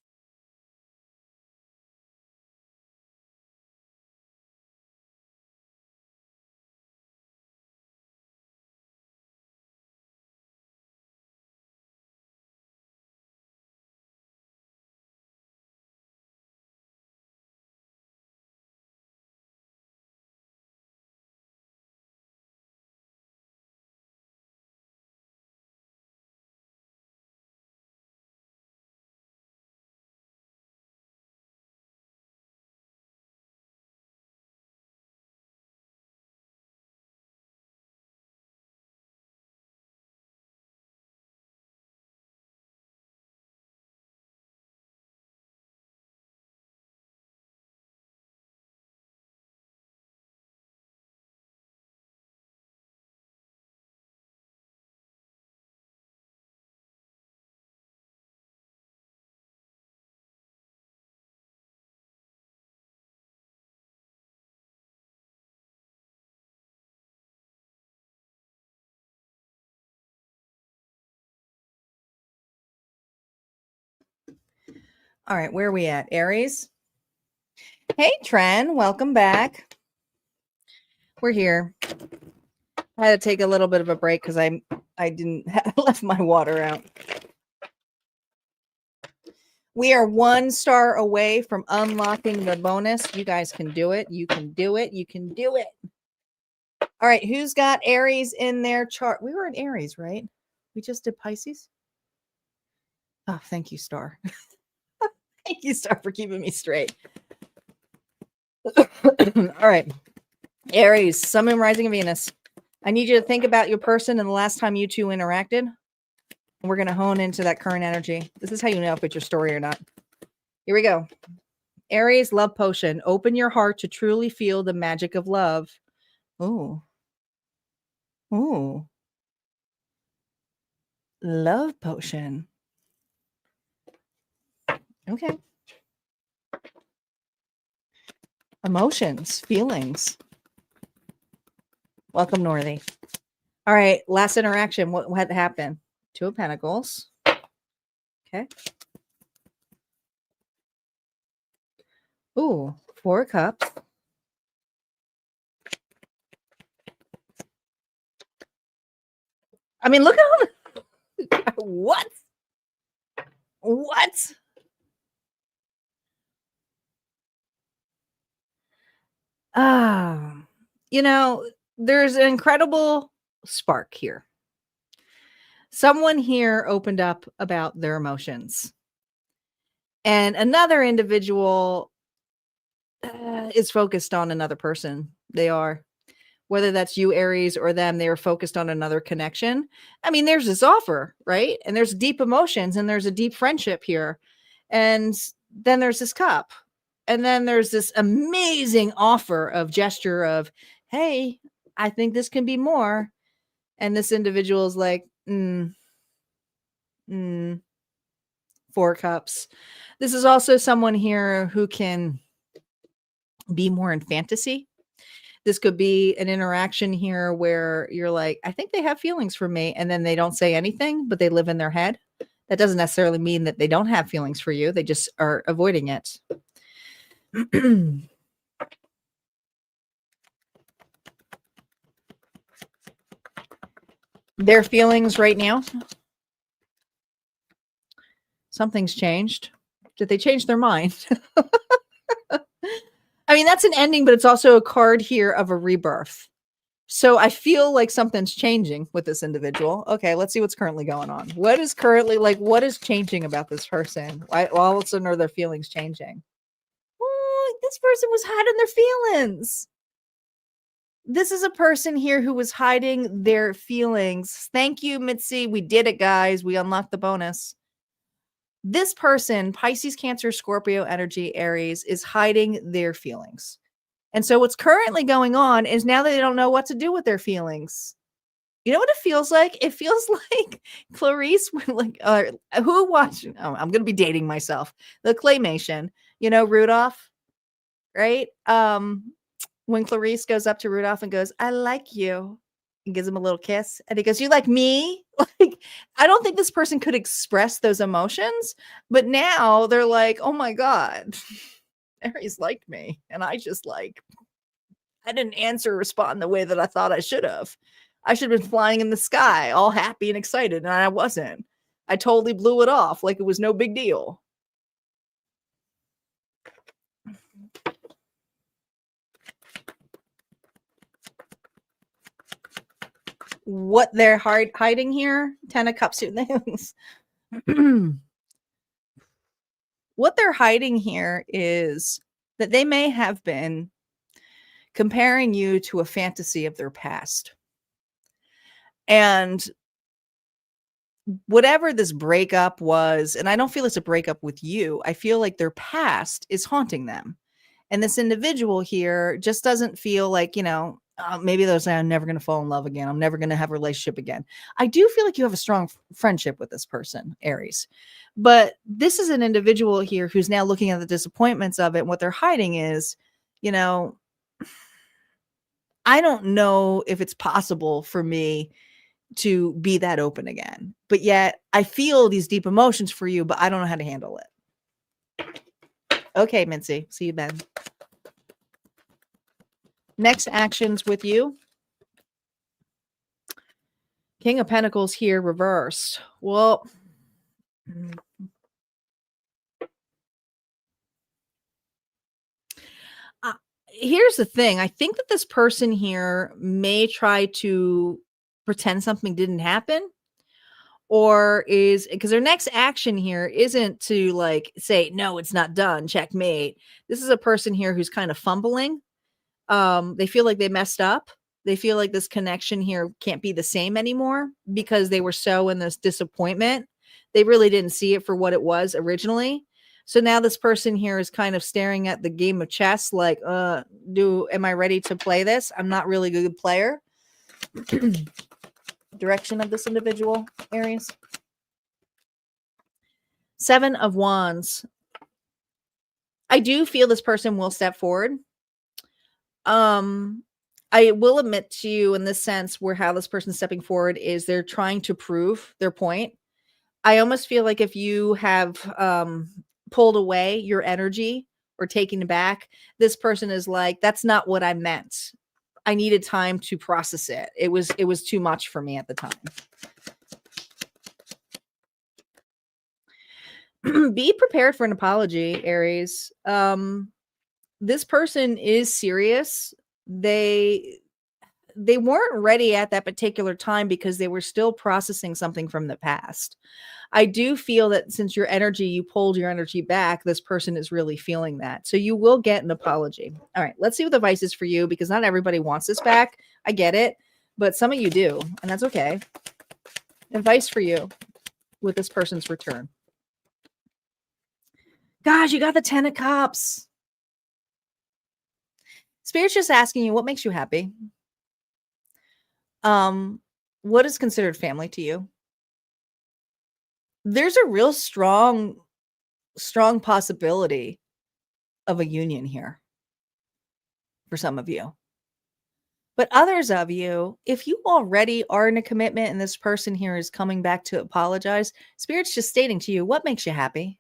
All right, where are we at? Aries? Hey, Tren, welcome back. We're here. I had to take a little bit of a break because I didn't left my water out. We are 1 star away from unlocking the bonus. You guys can do it. You can do it. You can do it. All right, who's got Aries in their chart? We were in Aries, right? We just did Pisces. Oh, thank you, Star. Thank you, Star, for keeping me straight. All right. Aries, Sun, Moon, Rising, Venus. I need you to think about your person and the last time you two interacted. And we're going to hone into that current energy. This is how you know if it's your story or not. Here we go. Aries, love potion. Open your heart to truly feel the magic of love. Ooh. Ooh. Love potion. Okay. Emotions, feelings. Welcome, Northy. All right, last interaction. What happened? Two of Pentacles. Okay. Ooh, Four of Cups. I mean, look at all what? What? Ah, there's an incredible spark here. Someone here opened up about their emotions. And another individual is focused on another person. They are. Whether that's you, Aries, or them, they are focused on another connection. I mean, there's this offer, right? And there's deep emotions and there's a deep friendship here. And then there's this cup. And then there's this amazing offer of gesture of, hey, I think this can be more. And this individual is like, Four Cups. This is also someone here who can be more in fantasy. This could be an interaction here where you're like, I think they have feelings for me. And then they don't say anything, but they live in their head. That doesn't necessarily mean that they don't have feelings for you. They just are avoiding it. Their feelings right now. Something's changed. Did they change their mind? I mean, that's an ending, but it's also a card here of a rebirth. So I feel like something's changing with this individual. Okay, let's see what's currently going on. What is changing about this person? Why all of a sudden are their feelings changing? Oh, this person was hiding their feelings. This is a person here who was hiding their feelings. Thank you, Mitzi. We did it, guys. We unlocked the bonus. This person, Pisces, Cancer, Scorpio energy, Aries, is hiding their feelings. And so what's currently going on is now they don't know what to do with their feelings. You know what it feels like? It feels like Clarice, who watched, I'm going to be dating myself. The claymation, Rudolph, right? When Clarice goes up to Rudolph and goes, I like you, and gives him a little kiss. And he goes, you like me? Like, I don't think this person could express those emotions, but now they're like, oh my God, Aries liked me. And I didn't answer or respond the way that I thought I should have. I should have been flying in the sky, all happy and excited. And I wasn't. I totally blew it off like it was no big deal. What they're hiding here, 10 of Cups. What they're hiding here is that they may have been comparing you to a fantasy of their past. And whatever this breakup was, and I don't feel it's a breakup with you, I feel like their past is haunting them. And this individual here just doesn't feel like, maybe they'll say, I'm never going to fall in love again. I'm never going to have a relationship again. I do feel like you have a strong friendship with this person, Aries. But this is an individual here who's now looking at the disappointments of it. And what they're hiding is, I don't know if it's possible for me to be that open again. But yet I feel these deep emotions for you, but I don't know how to handle it. Okay, Mincy. See you, Ben. Next actions with you. King of Pentacles here reversed. Well, here's the thing. I think that this person here may try to pretend something didn't happen, or is because their next action here isn't to say, no, it's not done, checkmate. This is a person here who's kind of fumbling. They feel like they messed up. They feel like this connection here can't be the same anymore because they were so in this disappointment. They really didn't see it for what it was originally. So now this person here is kind of staring at the game of chess like, am I ready to play this? I'm not really a good player. Direction of this individual, Aries. 7 of Wands. I do feel this person will step forward. I will admit to you in this sense where how this person's stepping forward is they're trying to prove their point. I almost feel like if you have pulled away your energy or taken it back, this person is like, that's not what I meant. I needed time to process it. It was too much for me at the time. Be prepared for an apology, Aries. This person is serious. They weren't ready at that particular time because they were still processing something from the past. I do feel that since you pulled your energy back, this person is really feeling that. So you will get an apology. All right, let's see what the advice is for you, because not everybody wants this back. I get it, but some of you do, and that's okay. Advice for you with this person's return. Gosh, you got the 10 of Cups. Spirit's just asking you, what makes you happy? What is considered family to you? There's a real strong possibility of a union here for some of you. But others of you, if you already are in a commitment and this person here is coming back to apologize, Spirit's just stating to you, what makes you happy?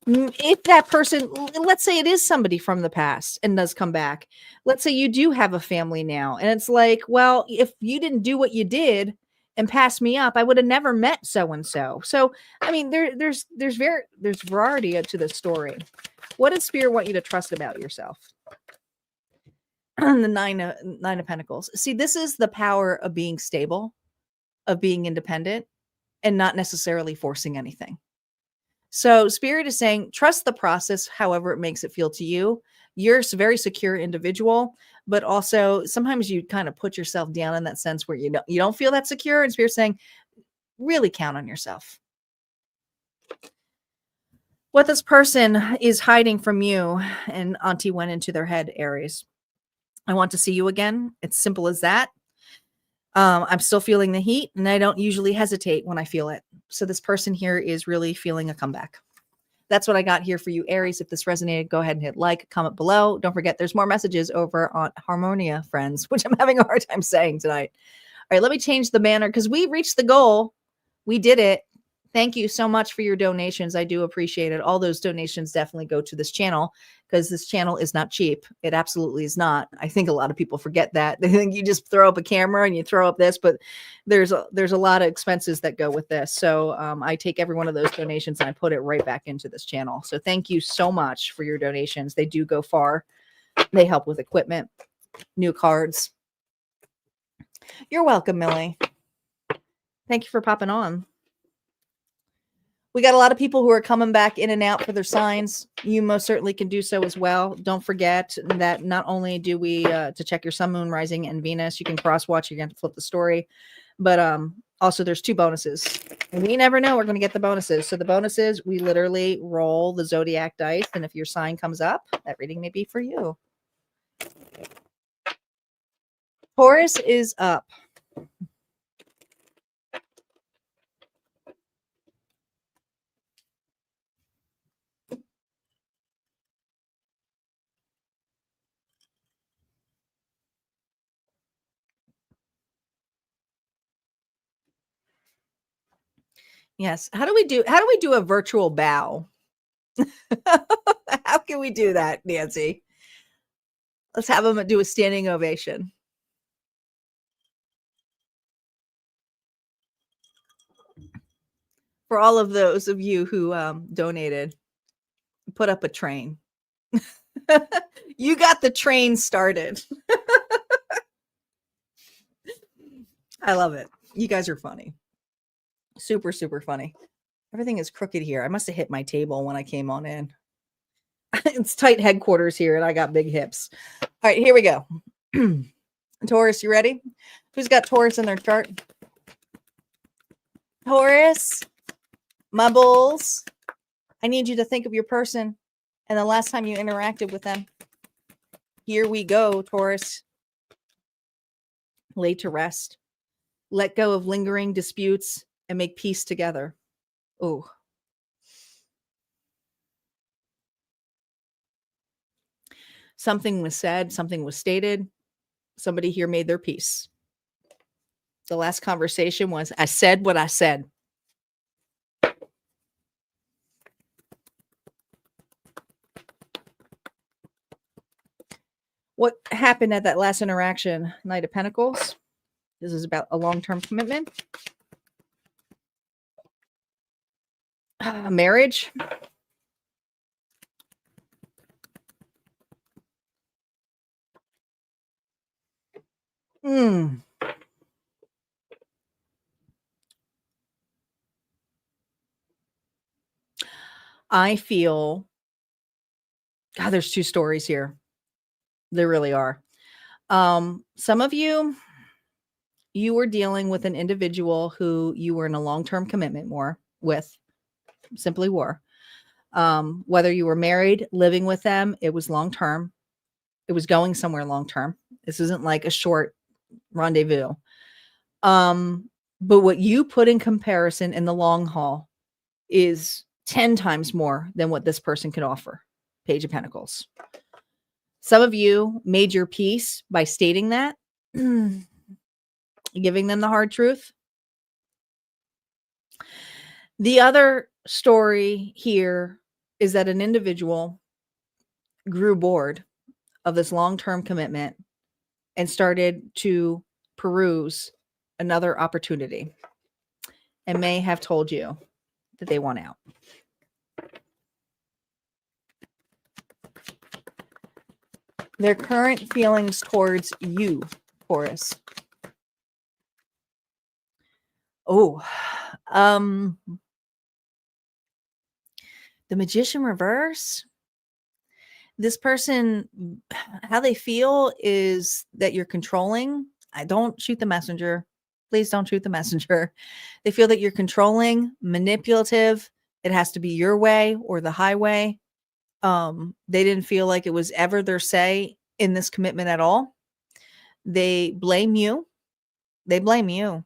If that person, let's say it is somebody from the past and does come back, let's say you do have a family now, and it's like, well, if you didn't do what you did and pass me up, I would have never met so-and-so. So, I mean, there's variety to the story. What does Spirit want you to trust about yourself? The nine of Pentacles. See, this is the power of being stable, of being independent, and not necessarily forcing anything. So Spirit is saying, trust the process, however it makes it feel to you. You're a very secure individual, but also sometimes you kind of put yourself down in that sense where you don't feel that secure. And Spirit's saying, really count on yourself. What this person is hiding from you, and Auntie went into their head, Aries. I want to see you again. It's simple as that. I'm still feeling the heat, and I don't usually hesitate when I feel it. So this person here is really feeling a comeback. That's what I got here for you, Aries. If this resonated, go ahead and hit like, comment below. Don't forget, there's more messages over on Harmonia, friends, which I'm having a hard time saying tonight. All right, let me change the banner because we reached the goal. We did it. Thank you so much for your donations. I do appreciate it. All those donations definitely go to this channel because this channel is not cheap. It absolutely is not. I think a lot of people forget that. They think you just throw up a camera and you throw up this, but there's a lot of expenses that go with this. So I take every one of those donations and I put it right back into this channel. So thank you so much for your donations. They do go far. They help with equipment, new cards. You're welcome, Millie. Thank you for popping on. We got a lot of people who are coming back in and out for their signs. You most certainly can do so as well. Don't forget that not only do we to check your sun, moon, rising, and Venus, you can cross watch. You're going to flip the story, but also there's 2 bonuses. And we never know we're going to get the bonuses. So the bonuses, we literally roll the zodiac dice, and if your sign comes up, that reading may be for you. Taurus is up. Yes. How do we do a virtual bow? How can we do that, Nancy? Let's have them do a standing ovation. For all of those of you who donated, put up a train. You got the train started. I love it. You guys are funny. Super, super funny. Everything is crooked here. I must have hit my table when I came on in. It's tight headquarters here, and I got big hips. All right, here we go. Taurus, you ready? Who's got Taurus in their chart? Taurus, my bulls, I need you to think of your person and the last time you interacted with them. Here we go, Taurus. Lay to rest. Let go of lingering disputes and make peace together. Oh. Something was said, something was stated. Somebody here made their peace. The last conversation was, I said what I said. What happened at that last interaction? Knight of Pentacles. This is about a long-term commitment. Marriage. I feel, God, there's two stories here. There really are. Some of you were dealing with an individual who you were in a long-term commitment with, simply were. Whether you were married, living with them, it was long-term. It was going somewhere long-term. This isn't like a short rendezvous. But what you put in comparison in the long haul is 10 times more than what this person could offer. Page of Pentacles. Some of you made your peace by stating that, giving them the hard truth. The other story here is that an individual grew bored of this long-term commitment and started to peruse another opportunity and may have told you that they want out. Their current feelings towards you, Taurus. Oh, the Magician reverse. This person, how they feel is that you're controlling. I don't shoot the messenger. Please don't shoot the messenger. They feel that you're controlling, manipulative. It has to be your way or the highway. They didn't feel like it was ever their say in this commitment at all. They blame you. They blame you.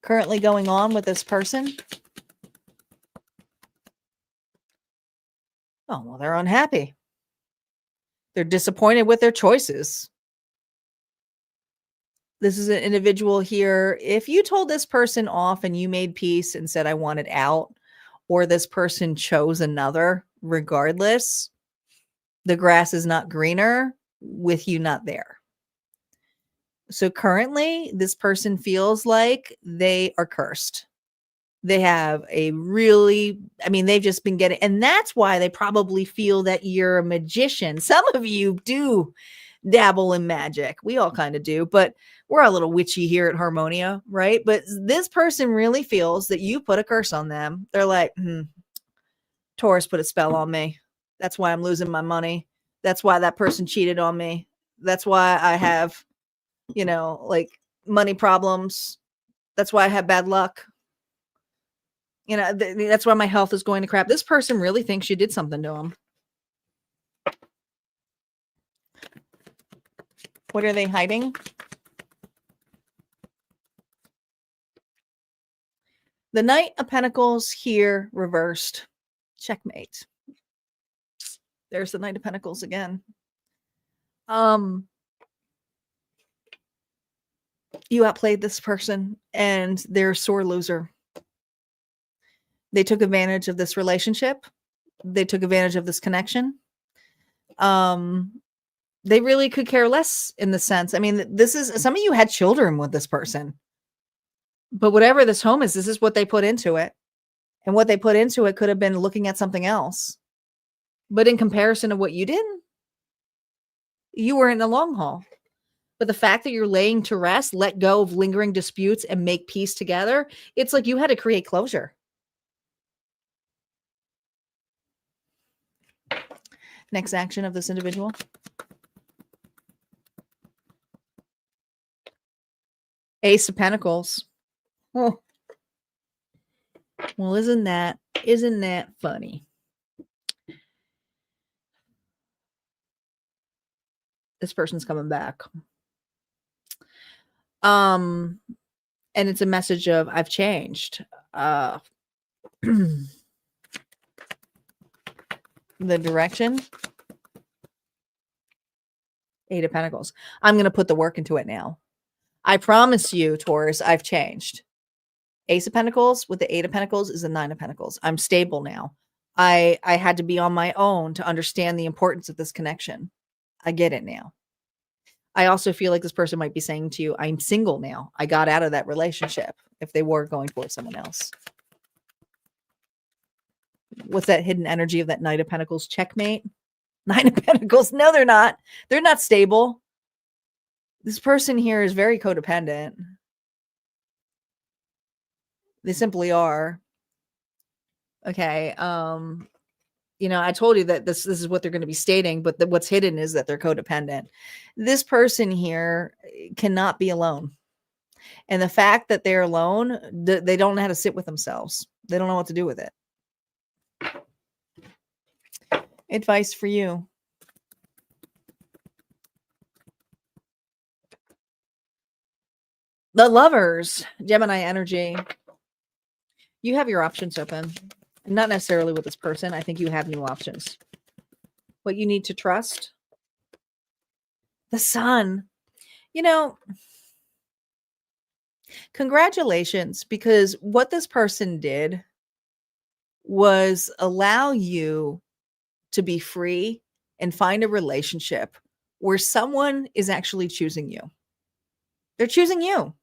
Currently going on with this person. Oh, well, they're unhappy. They're disappointed with their choices. This is an individual here. If you told this person off and you made peace and said, I wanted out, or this person chose another, regardless, the grass is not greener with you not there. So currently, this person feels like they are cursed. They have they've just been getting, and that's why they probably feel that you're a magician. Some of you do dabble in magic. We all kind of do, but we're a little witchy here at Harmonia, right? But this person really feels that you put a curse on them. They're like, Taurus put a spell on me. That's why I'm losing my money. That's why that person cheated on me. That's why I have, money problems. That's why I have bad luck. That's why my health is going to crap. This person really thinks you did something to them. What are they hiding? The Knight of Pentacles here reversed. Checkmate. There's the Knight of Pentacles again. You outplayed this person and they're a sore loser. They took advantage of this relationship. They took advantage of this connection. They really could care less in the sense. I mean, this is, some of you had children with this person. But whatever this home is, this is what they put into it. And what they put into it could have been looking at something else. But in comparison to what you did, you were in the long haul. But the fact that you're laying to rest, let go of lingering disputes and make peace together, it's like you had to create closure. Next action of this individual. Ace of Pentacles. Oh, well, isn't that funny? This person's coming back. And it's a message of I've changed. The direction. 8 of Pentacles. I'm going to put the work into it now. I promise you, Taurus, I've changed. Ace of Pentacles with the 8 of Pentacles is the 9 of Pentacles. I'm stable now. I had to be on my own to understand the importance of this connection. I get it now. I also feel like this person might be saying to you, I'm single now. I got out of that relationship if they were going for someone else. What's that hidden energy of that Knight of Pentacles? Checkmate. 9 of Pentacles. No, they're not. They're not stable. This person here is very codependent. They simply are. Okay. You know, I told you that this is what they're going to be stating, but what's hidden is that they're codependent. This person here cannot be alone. And the fact that they're alone, they don't know how to sit with themselves. They don't know what to do with it. Advice for you. The Lovers, Gemini energy. You have your options open. Not necessarily with this person. I think you have new options. What you need to trust. The Sun. You know, congratulations, because what this person did was allow you to be free and find a relationship where someone is actually choosing you. They're choosing you.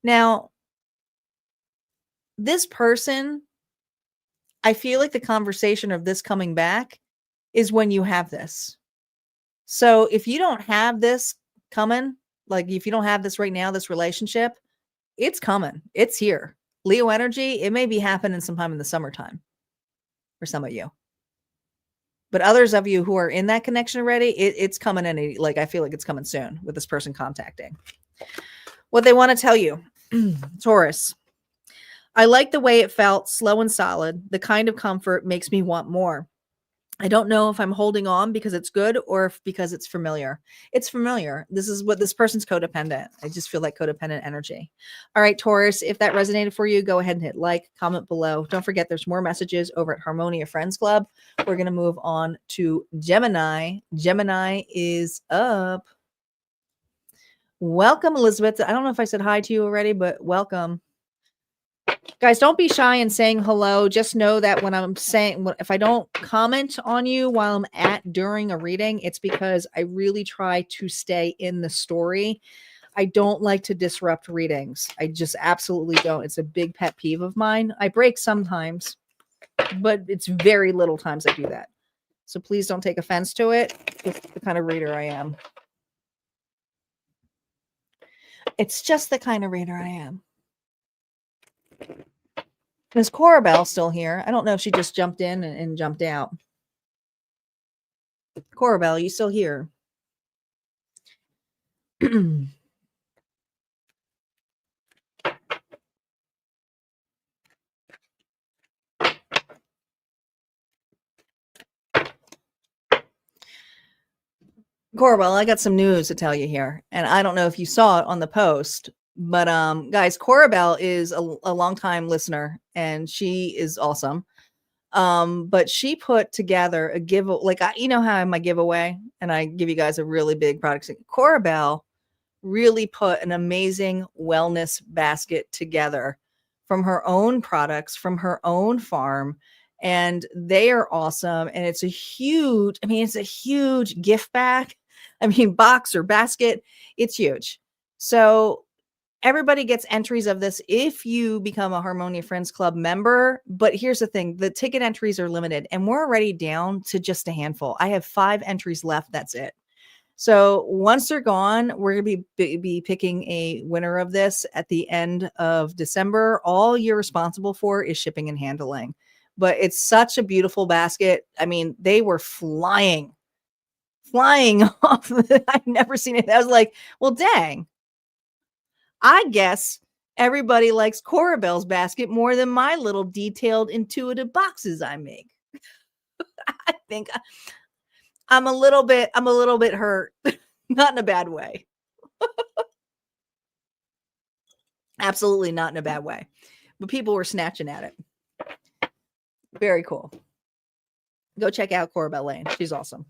Now, this person, I feel like the conversation of this coming back is when you have this. So if you don't have this coming, like if you don't have this right now, this relationship, it's coming. It's here. Leo energy, it may be happening sometime in the summertime for some of you. But others of you who are in that connection already, it's coming in. Like, I feel like it's coming soon with this person contacting. What they want to tell you, Taurus. I like the way it felt, slow and solid. The kind of comfort makes me want more. I don't know if I'm holding on because it's good or if because it's familiar. It's familiar. This is what this person's codependent. I just feel like codependent energy. All right, Taurus, if that resonated for you, go ahead and hit like, comment below. Don't forget there's more messages over at Harmonia Friends Club. We're going to move on to Gemini. Gemini is up. Welcome, Elizabeth. I don't know if I said hi to you already, but welcome. Guys, don't be shy in saying hello. Just know that when I'm saying, if I don't comment on you while I'm during a reading, it's because I really try to stay in the story. I don't like to disrupt readings. I just absolutely don't. It's a big pet peeve of mine. I break sometimes, but it's very little times I do that. So please don't take offense to it. It's the kind of reader I am. It's just the kind of reader I am. Is Corabelle still here? I don't know if she just jumped in and jumped out. Corabelle, you still here? Corabelle, I got some news to tell you here. And I don't know if you saw it on the post, but guys, Corabelle is a longtime listener and she is awesome. But she put together a giveaway, like you know how I have my giveaway and I give you guys a really big product. Corabelle really put an amazing wellness basket together from her own products, from her own farm. And they are awesome. And it's a huge, it's a huge gift bag. Box or basket. It's huge. So everybody gets entries of this if you become a Harmonia Friends Club member. But here's the thing. The ticket entries are limited and we're already down to just a handful. I have 5 entries left. That's it. So once they're gone, we're going to be picking a winner of this at the end of December. All you're responsible for is shipping and handling. But it's such a beautiful basket. They were flying off. I've never seen it. I was like, well, dang. I guess everybody likes Cora Belle's basket more than my little detailed, intuitive boxes I make. I think I'm a little bit hurt, not in a bad way. Absolutely not in a bad way. But people were snatching at it. Very cool. Go check out Cora Belle Lane. She's awesome.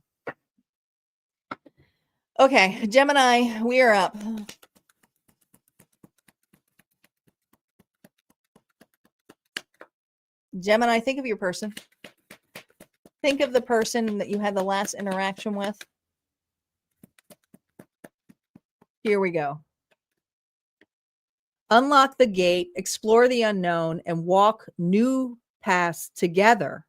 Okay, Gemini, we are up. Gemini, think of your person. Think of the person that you had the last interaction with. Here we go. Unlock the gate, explore the unknown, and walk new paths together.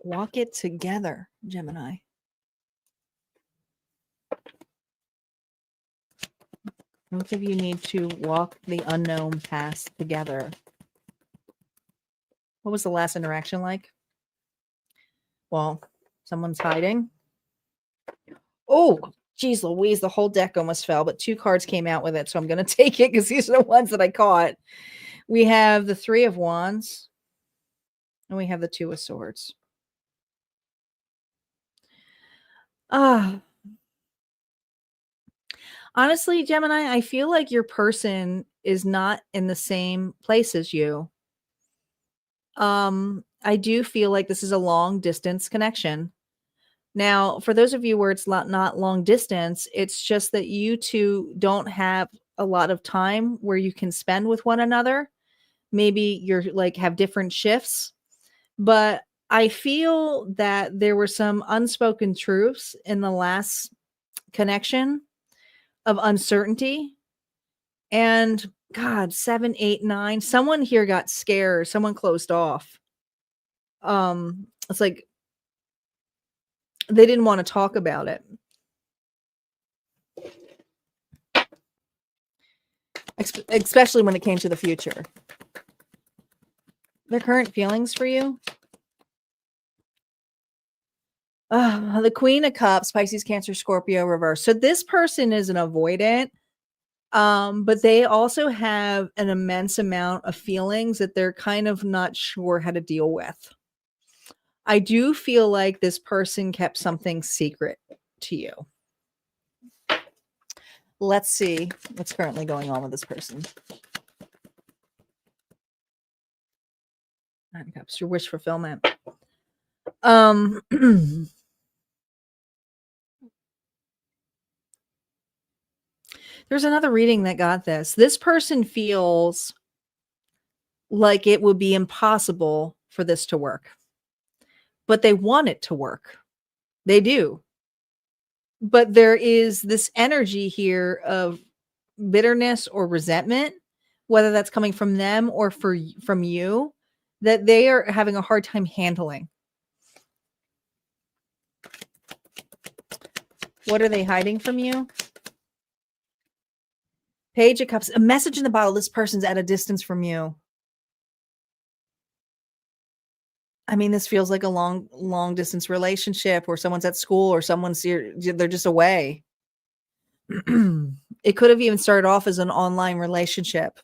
Walk it together, Gemini. Both of you need to walk the unknown paths together. What was the last interaction like? Well, someone's hiding. Oh, geez Louise, the whole deck almost fell, but 2 cards came out with it, so I'm going to take it because these are the ones that I caught. We have the 3 of Wands, and we have the 2 of Swords. Honestly, Gemini, I feel like your person is not in the same place as you. I do feel like this is a long distance connection. Now, for those of you where it's not long distance, it's just that you two don't have a lot of time where you can spend with one another. Maybe you're like have different shifts, but I feel that there were some unspoken truths in the last connection of uncertainty. And God, 7, 8, 9, someone here got scared. Someone closed off. It's like they didn't want to talk about it. Especially when it came to the future. Their current feelings for you. The Queen of Cups, Pisces, Cancer, Scorpio, reverse. So this person is an avoidant, but they also have an immense amount of feelings that they're kind of not sure how to deal with. I do feel like this person kept something secret to you. Let's see what's currently going on with this person. 9 of Cups, your wish fulfillment. There's another reading that got this. This person feels like it would be impossible for this to work, but they want it to work. They do. But there is this energy here of bitterness or resentment, whether that's coming from them or from you, that they are having a hard time handling. What are they hiding from you? Page of Cups, a message in the bottle. This person's at a distance from you. I mean, this feels like a long distance relationship, or someone's at school, or someone's here, they're just away. It could have even started off as an online relationship.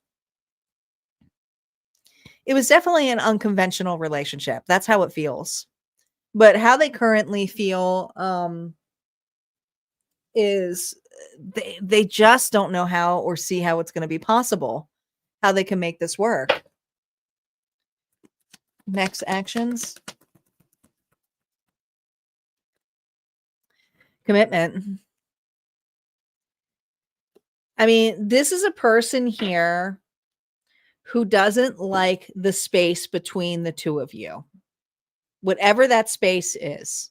It was definitely an unconventional relationship. That's how it feels. But how they currently feel is they just don't know how or see how it's going to be possible, how they can make this work. Next actions. Commitment. I mean, this is a person here who doesn't like the space between the two of you. Whatever that space is.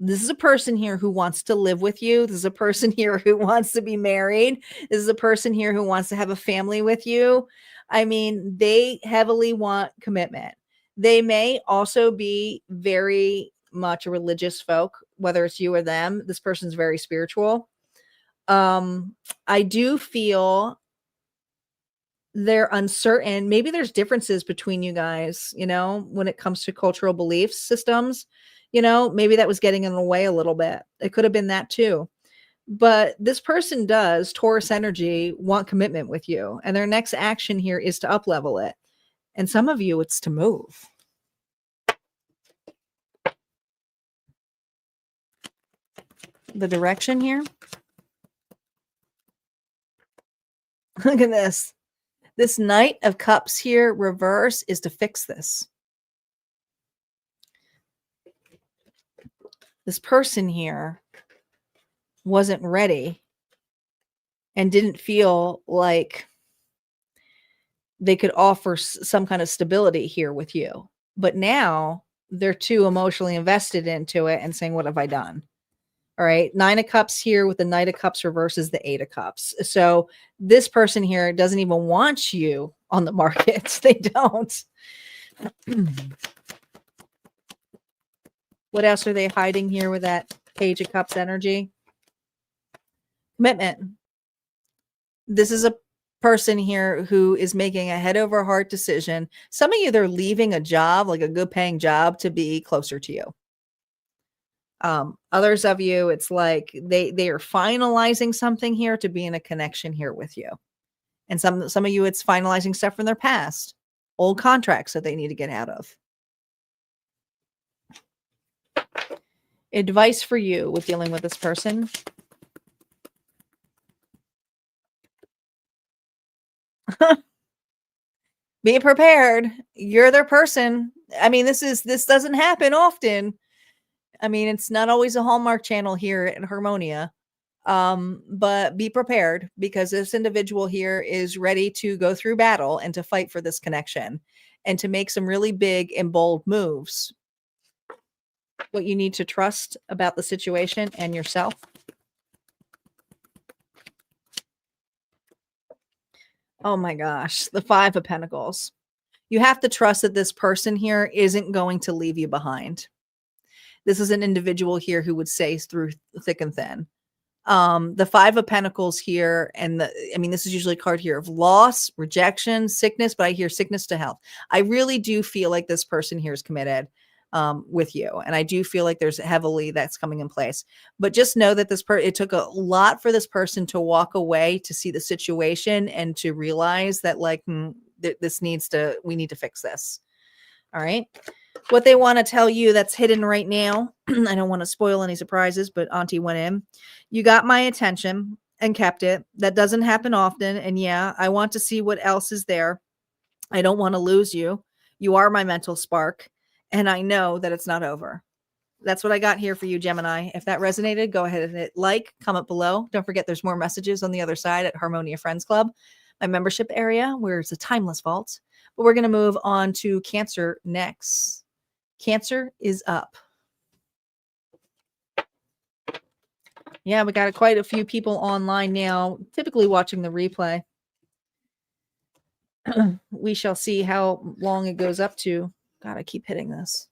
This is a person here who wants to live with you. This is a person here who wants to be married. This is a person here who wants to have a family with you. I mean, they heavily want commitment. They may also be very much a religious folk, whether it's you or them. This person's very spiritual. I do feel They're uncertain. Maybe there's differences between you guys, you know, when it comes to cultural belief systems. You know, maybe that was getting in the way a little bit. It could have been that too. But this person does, Taurus energy, want commitment with you. And their next action here is to up level it. And some of you, it's to move. The direction here. Look at this. This Knight of Cups here, reverse, is to fix this. This person here wasn't ready and didn't feel like they could offer some kind of stability here with you. But now they're too emotionally invested into it and saying, what have I done? All right. 9 of Cups here with the Knight of Cups reverses the 8 of Cups. So this person here doesn't even want you on the market. They don't. What else are they hiding here with that Page of Cups energy? Commitment. This is a person here who is making a head over heart decision. Some of you, they're leaving a job, like a good paying job, to be closer to you. Others of you, it's like they are finalizing something here to be in a connection here with you. And some of you, it's finalizing stuff from their past, old contracts that they need to get out of. Advice for you with dealing with this person. Be prepared. You're their person. I mean, this doesn't happen often. I mean, it's not always a Hallmark channel here at Harmonia. But be prepared, because this individual here is ready to go through battle and to fight for this connection and to make some really big and bold moves. What you need to trust about the situation and yourself. Oh my gosh, the 5 of Pentacles. You have to trust that this person here isn't going to leave you behind. This is an individual here who would say through thick and thin. The 5 of Pentacles here, and this is usually a card here of loss, rejection, sickness, but I hear sickness to health. I really do feel like this person here is committed with you, and I do feel like there's heavily that's coming in place. But just know that it took a lot for this person to walk away, to see the situation and to realize that we need to fix this. All right. What they want to tell you that's hidden right now. I don't want to spoil any surprises, but Auntie went in. You got my attention and kept it. That doesn't happen often. And yeah, I want to see what else is there. I don't want to lose you. You are my mental spark. And I know that it's not over. That's what I got here for you, Gemini. If that resonated, go ahead and hit like, comment below. Don't forget there's more messages on the other side at Harmonia Friends Club, my membership area, where it's a timeless vault. But we're going to move on to Cancer next. Cancer is up. Yeah, we got quite a few people online now, typically watching the replay. We shall see how long it goes up to. God, I keep hitting this.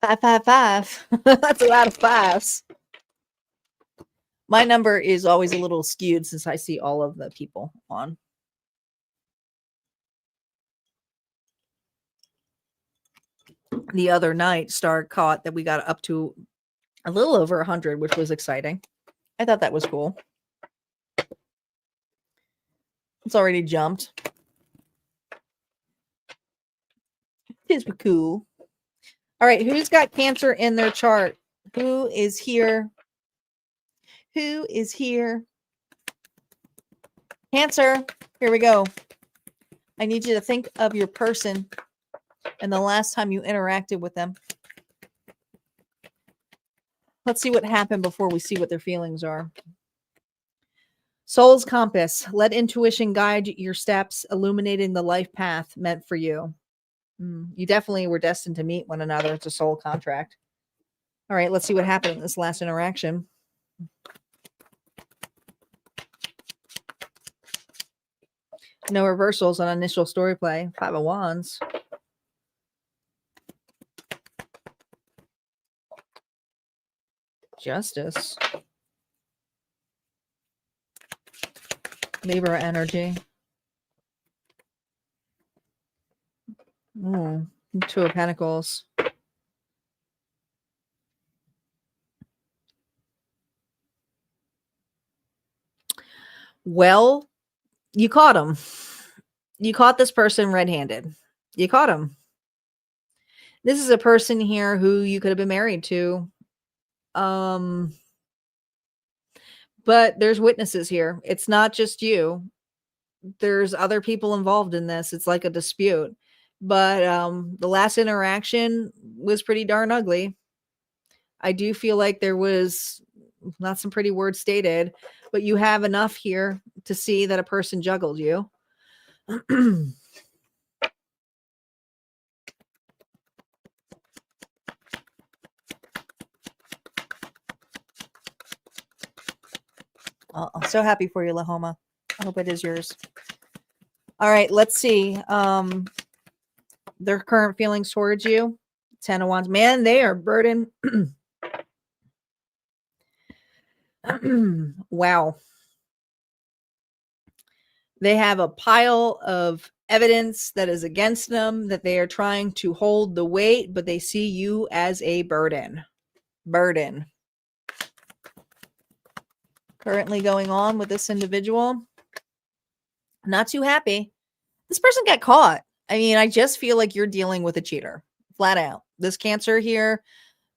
Five. That's a lot of fives. My number is always a little skewed since I see all of the people on. The other night, Star caught that we got up to a little over 100, which was exciting. I thought that was cool. It's already jumped. It's cool. All right, who's got Cancer in their chart? Who is here? Who is here? Cancer, here we go. I need you to think of your person and the last time you interacted with them. Let's see what happened before we see what their feelings are. Soul's compass. Let intuition guide your steps, illuminating the life path meant for you. You definitely were destined to meet one another. It's a soul contract. All right, let's see what happened in this last interaction. No reversals on initial story play. 5 of Wands. Justice. Libra energy. Ooh, 2 of Pentacles. Well, you caught him. You caught this person red-handed. You caught him. This is a person here who you could have been married to. But there's witnesses here. It's not just you. There's other people involved in this. It's like a dispute. But the last interaction was pretty darn ugly. I do feel like there was not some pretty words stated, but you have enough here to see that a person juggled you. I'm so happy for you, Lahoma. I hope it is yours. All right, let's see. Their current feelings towards you. 10 of Wands. Man, they are burdened. Wow. They have a pile of evidence that is against them, that they are trying to hold the weight, but they see you as a burden. Burden. Currently going on with this individual. Not too happy. This person got caught. I mean, I just feel like you're dealing with a cheater. Flat out. This Cancer here,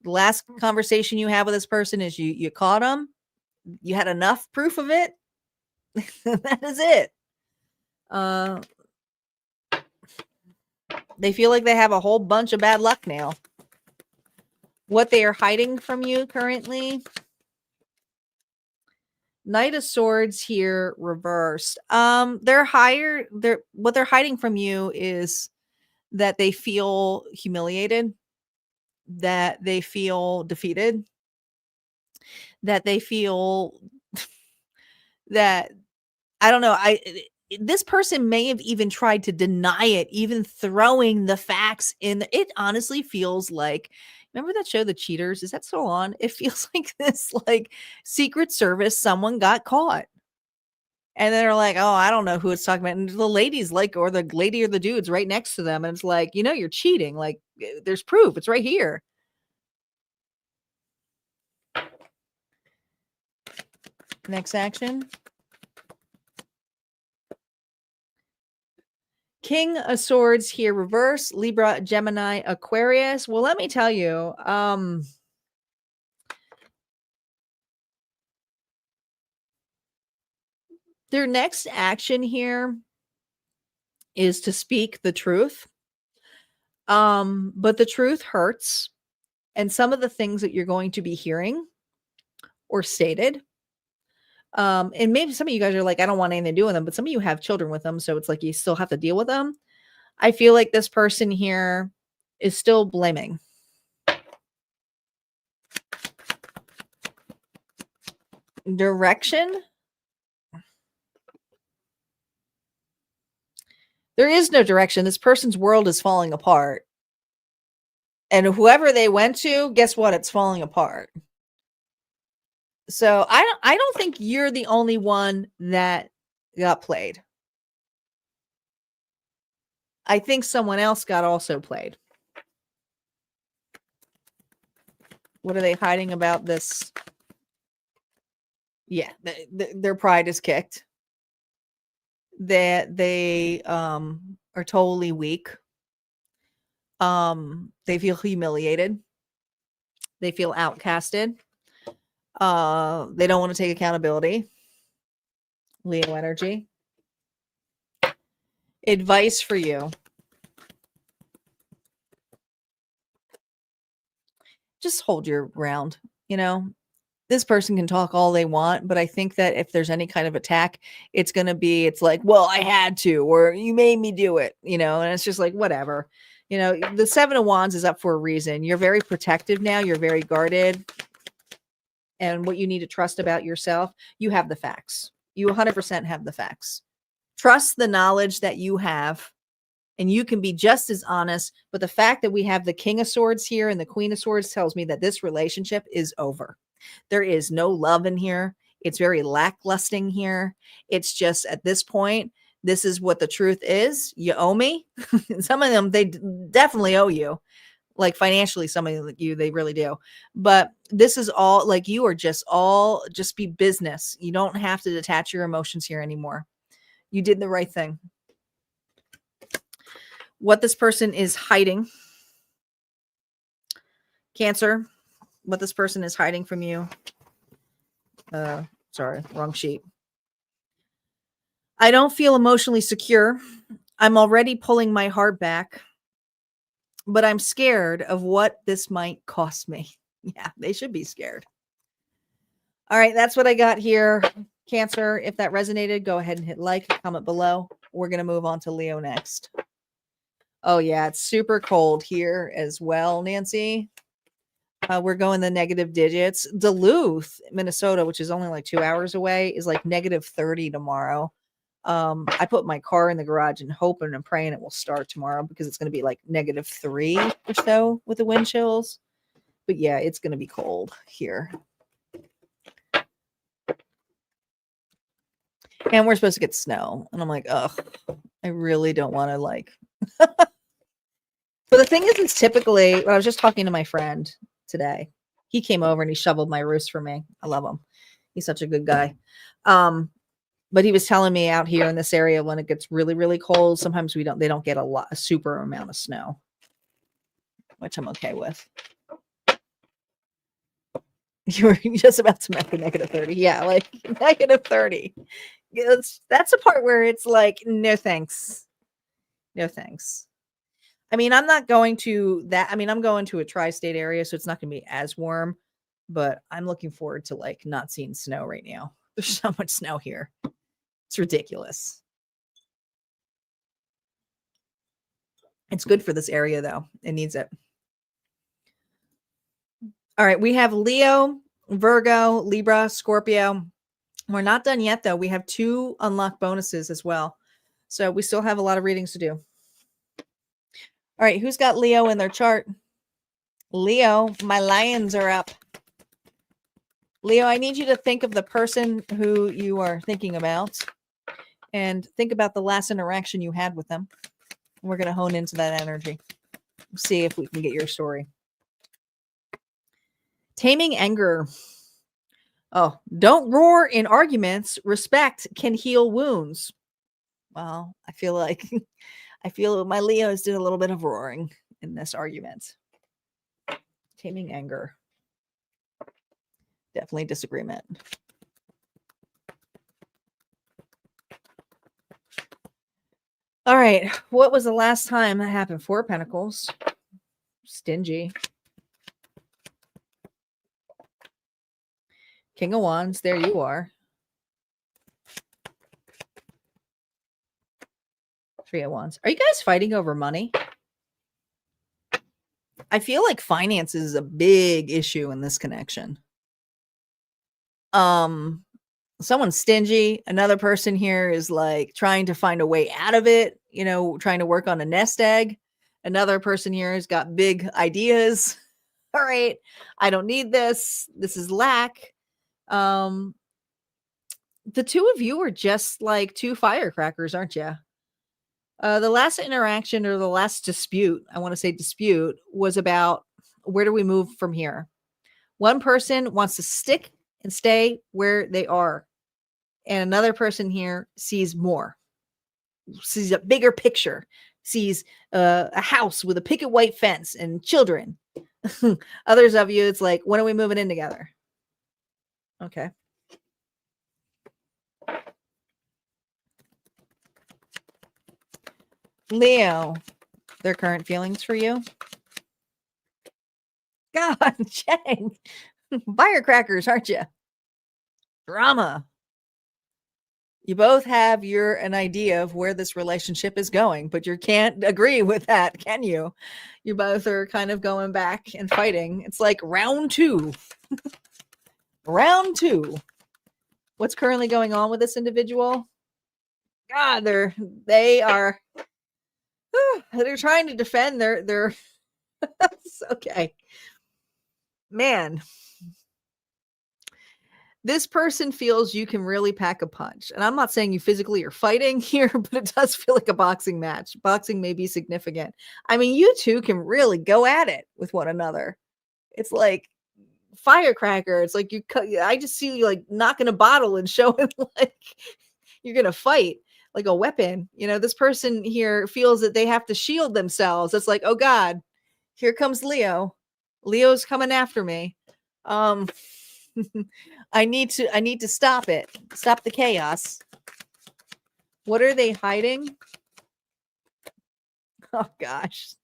the last conversation you have with this person is you caught them. You had enough proof of it. That is it. They feel like they have a whole bunch of bad luck now. What they are hiding from you currently. Knight of Swords here reversed. What they're hiding from you is that they feel humiliated, that they feel defeated, that they feel that, I don't know, this person may have even tried to deny it, even throwing the facts in. It honestly feels like, remember that show, The Cheaters? Is that still on? It feels like this, like, Secret Service, someone got caught. And they're like, oh, I don't know who it's talking about. And the lady's like, or the lady or the dude's right next to them. And it's like, you're cheating. Like, there's proof. It's right here. Next action. King of Swords here, reverse. Libra, Gemini, Aquarius. Well, let me tell you, their next action here is to speak the truth. But the truth hurts. And some of the things that you're going to be hearing or stated, and maybe some of you guys are like, I don't want anything to do with them, but some of you have children with them, so it's like you still have to deal with them. I feel like this person here is still blaming. Direction. There is no direction. This person's world is falling apart. And whoever they went to, guess what? It's falling apart. So I don't think you're the only one that got played. I think someone else got also played. What are they hiding about this? Yeah, their pride is kicked. That they are totally weak. They feel humiliated. They feel outcasted. They don't want to take accountability. Leo energy. Advice for you. Just hold your ground. This person can talk all they want, but I think that if there's any kind of attack, it's like, well, I had to, or you made me do it, and it's just like, whatever. The 7 of Wands is up for a reason. You're very protective now. You're very guarded. And what you need to trust about yourself, you have the facts. You 100% have the facts. Trust the knowledge that you have, and you can be just as honest. But the fact that we have the King of Swords here and the Queen of Swords tells me that this relationship is over. There is no love in here. It's very lacklusting here. It's just at this point, this is what the truth is. You owe me. Some of them, they definitely owe you. Like financially, some of you, they really do. But this is all like you are just be business. You don't have to detach your emotions here anymore. You did the right thing. What this person is hiding. Cancer, what this person is hiding from you. Sorry, wrong sheet. I don't feel emotionally secure. I'm already pulling my heart back, but I'm scared of what this might cost me. Yeah, they should be scared. All right, that's what I got here. Cancer, if that resonated, go ahead and hit like, comment below. We're going to move on to Leo next. Oh, yeah, it's super cold here as well, Nancy. We're going the negative digits. Duluth, Minnesota, which is only like 2 hours away, is like -30 tomorrow. I put my car in the garage and hoping and praying it will start tomorrow because it's going to be like -3 or so with the wind chills. But yeah, it's going to be cold here. And we're supposed to get snow. And I'm like, ugh, I really don't want to like. But the thing is, it's typically, I was just talking to my friend today. He came over and he shoveled my roofs for me. I love him. He's such a good guy. But he was telling me out here in this area, when it gets really, really cold, sometimes they don't get a super amount of snow, which I'm okay with. You were just about to make a -30. Yeah, like -30. That's the part where it's like, no thanks. No thanks. I mean, I'm not going to that. I mean, I'm going to a tri-state area, so it's not going to be as warm, but I'm looking forward to like not seeing snow right now. There's so much snow here. It's ridiculous. It's good for this area, though. It needs it. All right, we have Leo, Virgo, Libra, Scorpio. We're not done yet, though. We have 2 unlocked bonuses as well. So we still have a lot of readings to do. All right, who's got Leo in their chart? Leo, my lions are up. Leo, I need you to think of the person who you are thinking about and think about the last interaction you had with them. We're going to hone into that energy. See if we can get your story. Taming anger. Oh, don't roar in arguments. Respect can heal wounds. Well, I feel like my Leos did a little bit of roaring in this argument. Taming anger. Definitely disagreement. All right. What was the last time that happened? 4 of Pentacles. Stingy. King of Wands. There you are. 3 of Wands. Are you guys fighting over money? I feel like finance is a big issue in this connection. Someone's stingy. Another person here is like trying to find a way out of it, trying to work on a nest egg. Another person here has got big ideas. All right, I don't need this. This is lack. The 2 of you are just like 2 firecrackers, aren't you? The last interaction or the last dispute, I want to say dispute, was about where do we move from here? One person wants to stick and stay where they are. And another person here sees more, sees a bigger picture, sees a house with a picket white fence and children. Others of you, it's like, when are we moving in together? Okay. Leo, their current feelings for you. God, Chang. Firecrackers, aren't you? Drama. You both have an idea of where this relationship is going, but you can't agree with that, can you? You both are kind of going back and fighting. It's like round 2. Round 2. What's currently going on with this individual? God, they are they're trying to defend their okay. Man, this person feels you can really pack a punch. And I'm not saying you physically are fighting here, but it does feel like a boxing match. Boxing may be significant. I mean, you two can really go at it with one another. It's like firecracker. It's like I just see you like knocking a bottle and showing like you're going to fight like a weapon. You know, this person here feels that they have to shield themselves. It's like, oh God, here comes Leo. Leo's coming after me. Um, I need to stop it. Stop the chaos. What are they hiding? Oh gosh.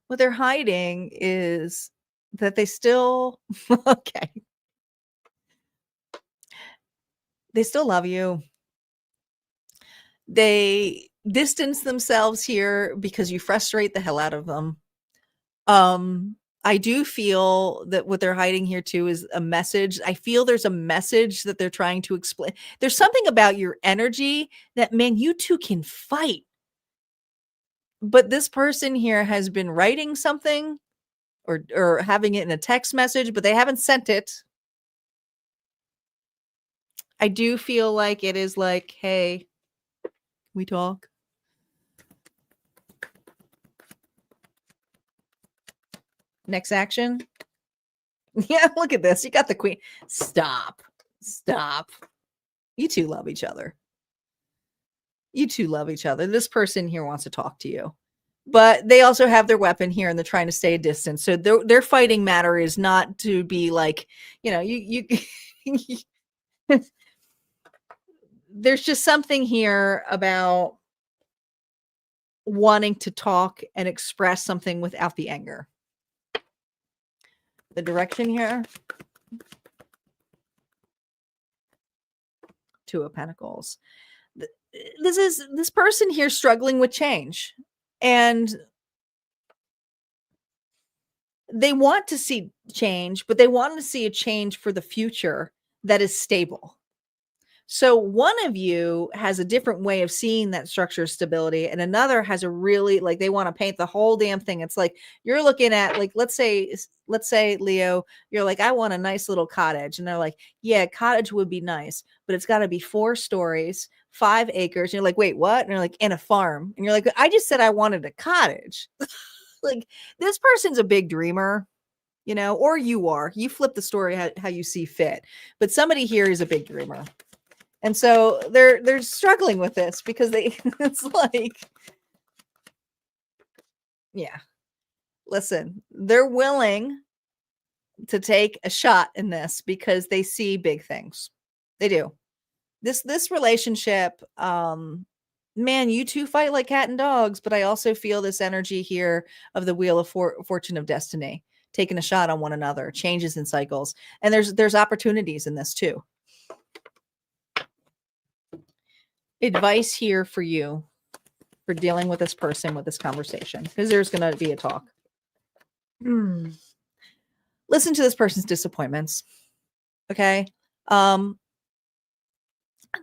What they're hiding is that they still okay. They still love you. They distance themselves here because you frustrate the hell out of them. I do feel that what they're hiding here too is a message. I feel there's a message that they're trying to explain. There's something about your energy that, man, you two can fight. But this person here has been writing something or having it in a text message, but they haven't sent it. I do feel like it is like, hey, we talk. Next action. Yeah, look at this. You got the queen. Stop. You two love each other. This person here wants to talk to you. But they also have their weapon here and they're trying to stay a distance. So their fighting matter is not to be like, you know, you there's just something here about wanting to talk and express something without the anger. The direction here. Two of Pentacles. This person here struggling with change, and they want to see change, but they want to see a change for the future that is stable. So one of you has a different way of seeing that structure of stability, and another has a really like they want to paint the whole damn thing. It's like you're looking at like let's say Leo, you're like I want a nice little cottage, and they're like, yeah, cottage would be nice, but it's got to be 4 stories, 5 acres. And you're like, wait, what? And you're like, in a farm, and you're like, I just said I wanted a cottage. Like this person's a big dreamer. You know, or you flip the story how you see fit, but somebody here is a big dreamer. And so they're struggling with this because they it's like yeah. Listen, they're willing to take a shot in this because they see big things. They do. This relationship man, you two fight like cat and dogs, but I also feel this energy here of the wheel of fortune of destiny, taking a shot on one another, changes in cycles. And there's opportunities in this too. Advice here for you for dealing with this person with this conversation, because there's going to be a talk. Listen to this person's disappointments. Okay.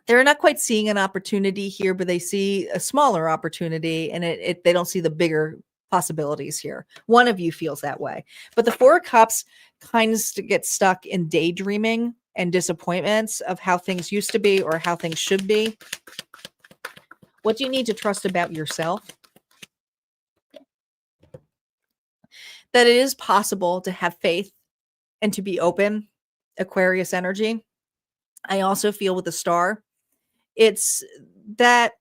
They're not quite seeing an opportunity here, but they see a smaller opportunity, and they don't see the bigger possibilities here. One of you feels that way, but the 4 of Cups kind of get stuck in daydreaming and disappointments of how things used to be or how things should be. What do you need to trust about yourself? That it is possible to have faith and to be open. Aquarius energy. I also feel with the star, it's that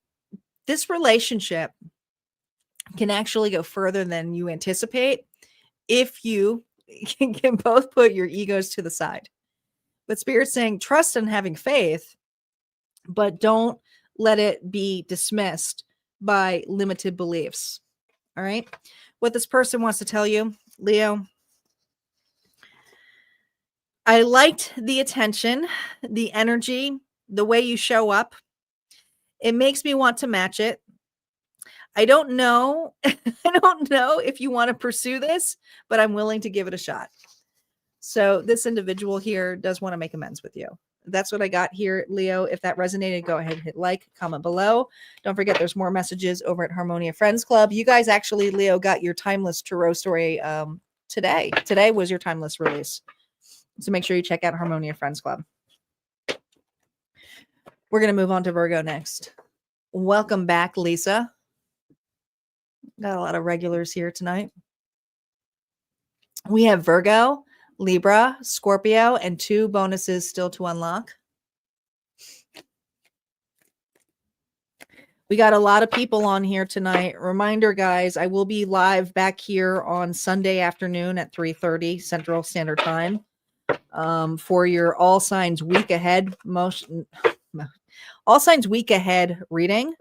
this relationship can actually go further than you anticipate if you can both put your egos to the side. But Spirit's saying trust and having faith, but don't let it be dismissed by limited beliefs. All right. What this person wants to tell you, Leo, I liked the attention, the energy, the way you show up. It makes me want to match it. I don't know. I don't know if you want to pursue this, but I'm willing to give it a shot. So this individual here does want to make amends with you. That's what I got here, Leo. If that resonated, go ahead and hit like, comment below. Don't forget there's more messages over at Harmonia Friends Club. You guys actually, Leo, got your timeless tarot story today. Today was your timeless release. So make sure you check out Harmonia Friends Club. We're going to move on to Virgo next. Welcome back, Lisa. Got a lot of regulars here tonight. We have Virgo, Libra, Scorpio, and 2 bonuses still to unlock. We got a lot of people on here tonight. Reminder, guys, I will be live back here on Sunday afternoon at 3:30 Central Standard Time for your All Signs Week Ahead All Signs Week Ahead reading.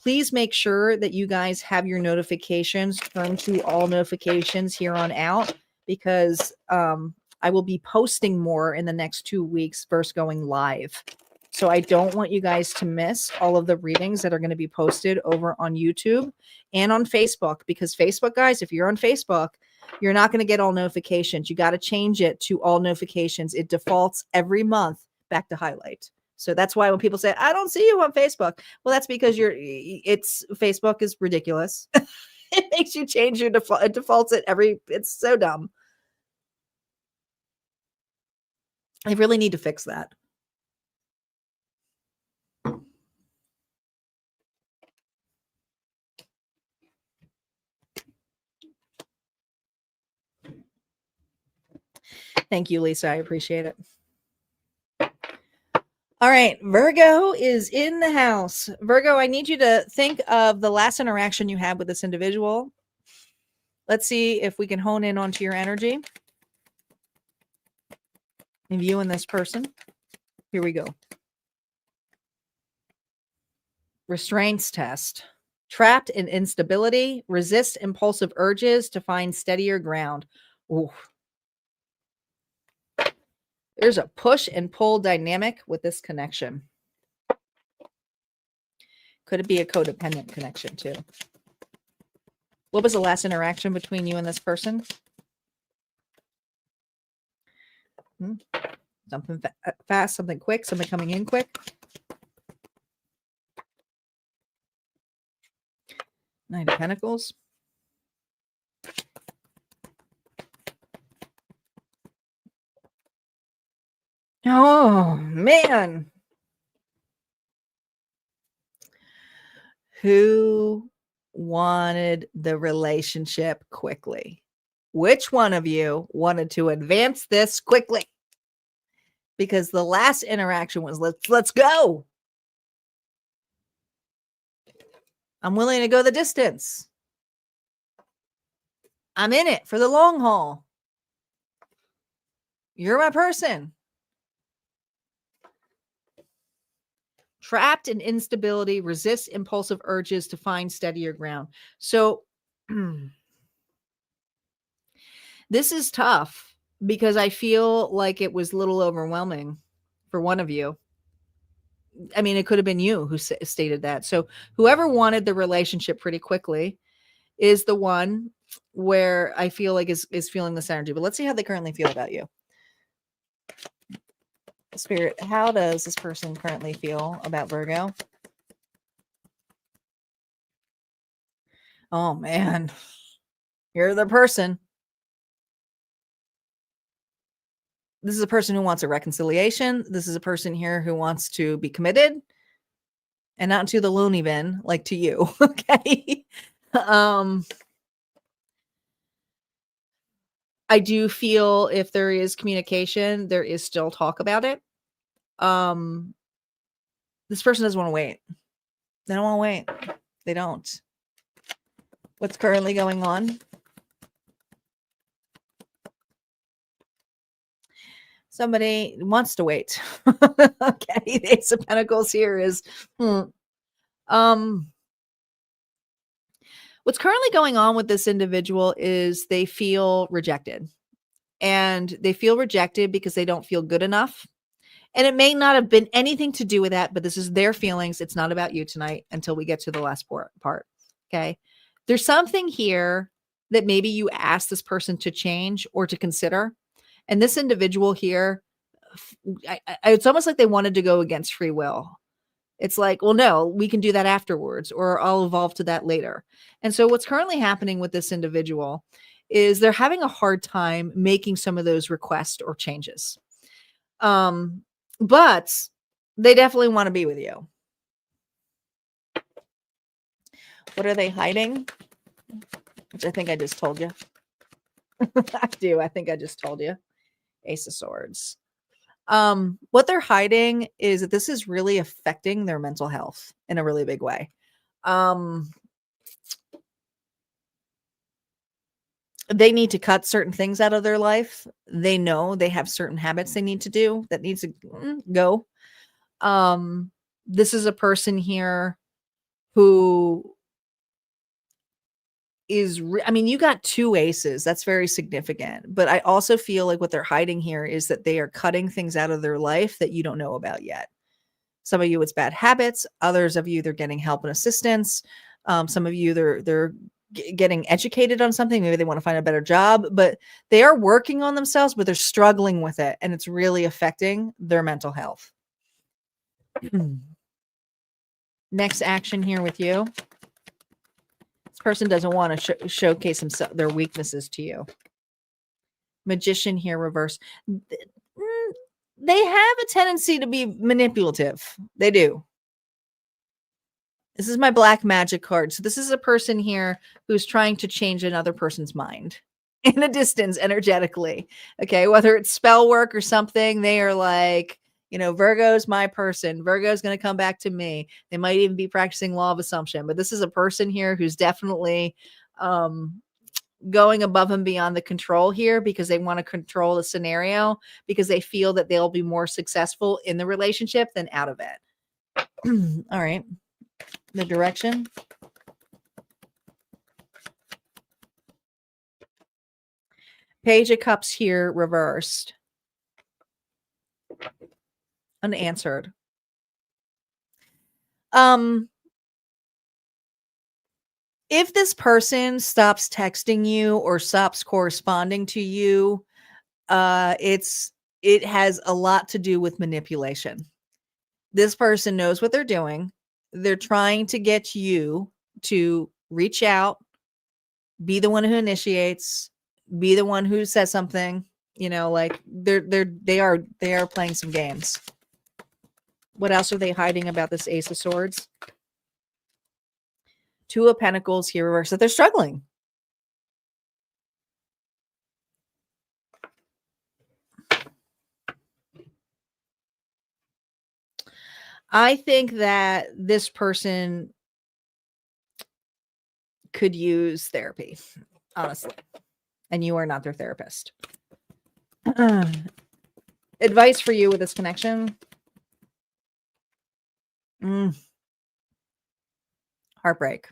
Please make sure that you guys have your notifications turned to all notifications here on out, because I will be posting more in the next 2 weeks versus going live. So I don't want you guys to miss all of the readings that are going to be posted over on YouTube and on Facebook, because Facebook, guys, if you're on Facebook, you're not going to get all notifications. You got to change it to all notifications. It defaults every month back to highlight. So that's why when people say, I don't see you on Facebook. Well, that's because Facebook is ridiculous. It makes you change your default. It defaults it it's so dumb. I really need to fix that. Thank you, Lisa. I appreciate it. All right. Virgo is in the house. Virgo, I need you to think of the last interaction you had with this individual. Let's see if we can hone in onto your energy and you and this person. Here we go. Restraints test. Trapped in instability, resist impulsive urges to find steadier ground. Ooh. There's a push and pull dynamic with this connection. Could it be a codependent connection too? What was the last interaction between you and this person? Something fast, something quick, something coming in quick. Knight of Pentacles. Oh, man. Who wanted the relationship quickly? Which one of you wanted to advance this quickly? Because the last interaction was let's go. I'm willing to go the distance. I'm in it for the long haul. You're my person. Trapped in instability, resist impulsive urges to find steadier ground. So this is tough because I feel like it was a little overwhelming for one of you. I mean, it could have been you who stated that. So whoever wanted the relationship pretty quickly is the one where I feel like is feeling this energy. But let's see how they currently feel about you. Spirit, how does this person currently feel about Virgo? Oh, man. You're the person. This is a person who wants a reconciliation. This is a person here who wants to be committed and not to the loony bin, like to you. Okay. I do feel if there is communication, there is still talk about it. This person doesn't want to wait. They don't want to wait. They don't. What's currently going on? Somebody wants to wait. Okay. The Ace of Pentacles here is, what's currently going on with this individual is they feel rejected. And they feel rejected because they don't feel good enough. And it may not have been anything to do with that, but this is their feelings. It's not about you tonight until we get to the last part. Okay. There's something here that maybe you asked this person to change or to consider. And this individual here it's almost like they wanted to go against free will. It's like, well, no, we can do that afterwards, or I'll evolve to that later. And so what's currently happening with this individual is they're having a hard time making some of those requests or changes. But they definitely want to be with you. What are they hiding? Which I think I just told you. I think I just told you. Ace of Swords. What they're hiding is that this is really affecting their mental health in a really big way. They need to cut certain things out of their life. They know they have certain habits they need to do that needs to go. This is a person here who is, I mean, you got 2 aces. That's very significant. But I also feel like what they're hiding here is that they are cutting things out of their life that you don't know about yet. Some of you, it's bad habits. Others of you, they're getting help and assistance. Some of you, they're getting educated on something. Maybe they want to find a better job, but they are working on themselves, but they're struggling with it. And it's really affecting their mental health. Next action here with you. This person doesn't want to showcase their weaknesses to you. Magician here, reverse. They have a tendency to be manipulative. They do. This is my black magic card. So this is a person here who's trying to change another person's mind in a distance energetically. Okay. Whether it's spell work or something, they are like, Virgo's my person. Virgo's going to come back to me. They might even be practicing law of assumption, but this is a person here who's definitely going above and beyond the control here because they want to control the scenario because they feel that they'll be more successful in the relationship than out of it. All right. The direction. Page of Cups here reversed. Unanswered. If this person stops texting you or stops corresponding to you, it has a lot to do with manipulation. This person knows what they're doing. They're trying to get you to reach out, be the one who initiates, be the one who says something, like they are playing some games. What else are they hiding about this Ace of Swords? 2 of Pentacles here reversed, that they're struggling. I think that this person could use therapy, honestly, and you are not their therapist. Advice for you with this connection. Heartbreak.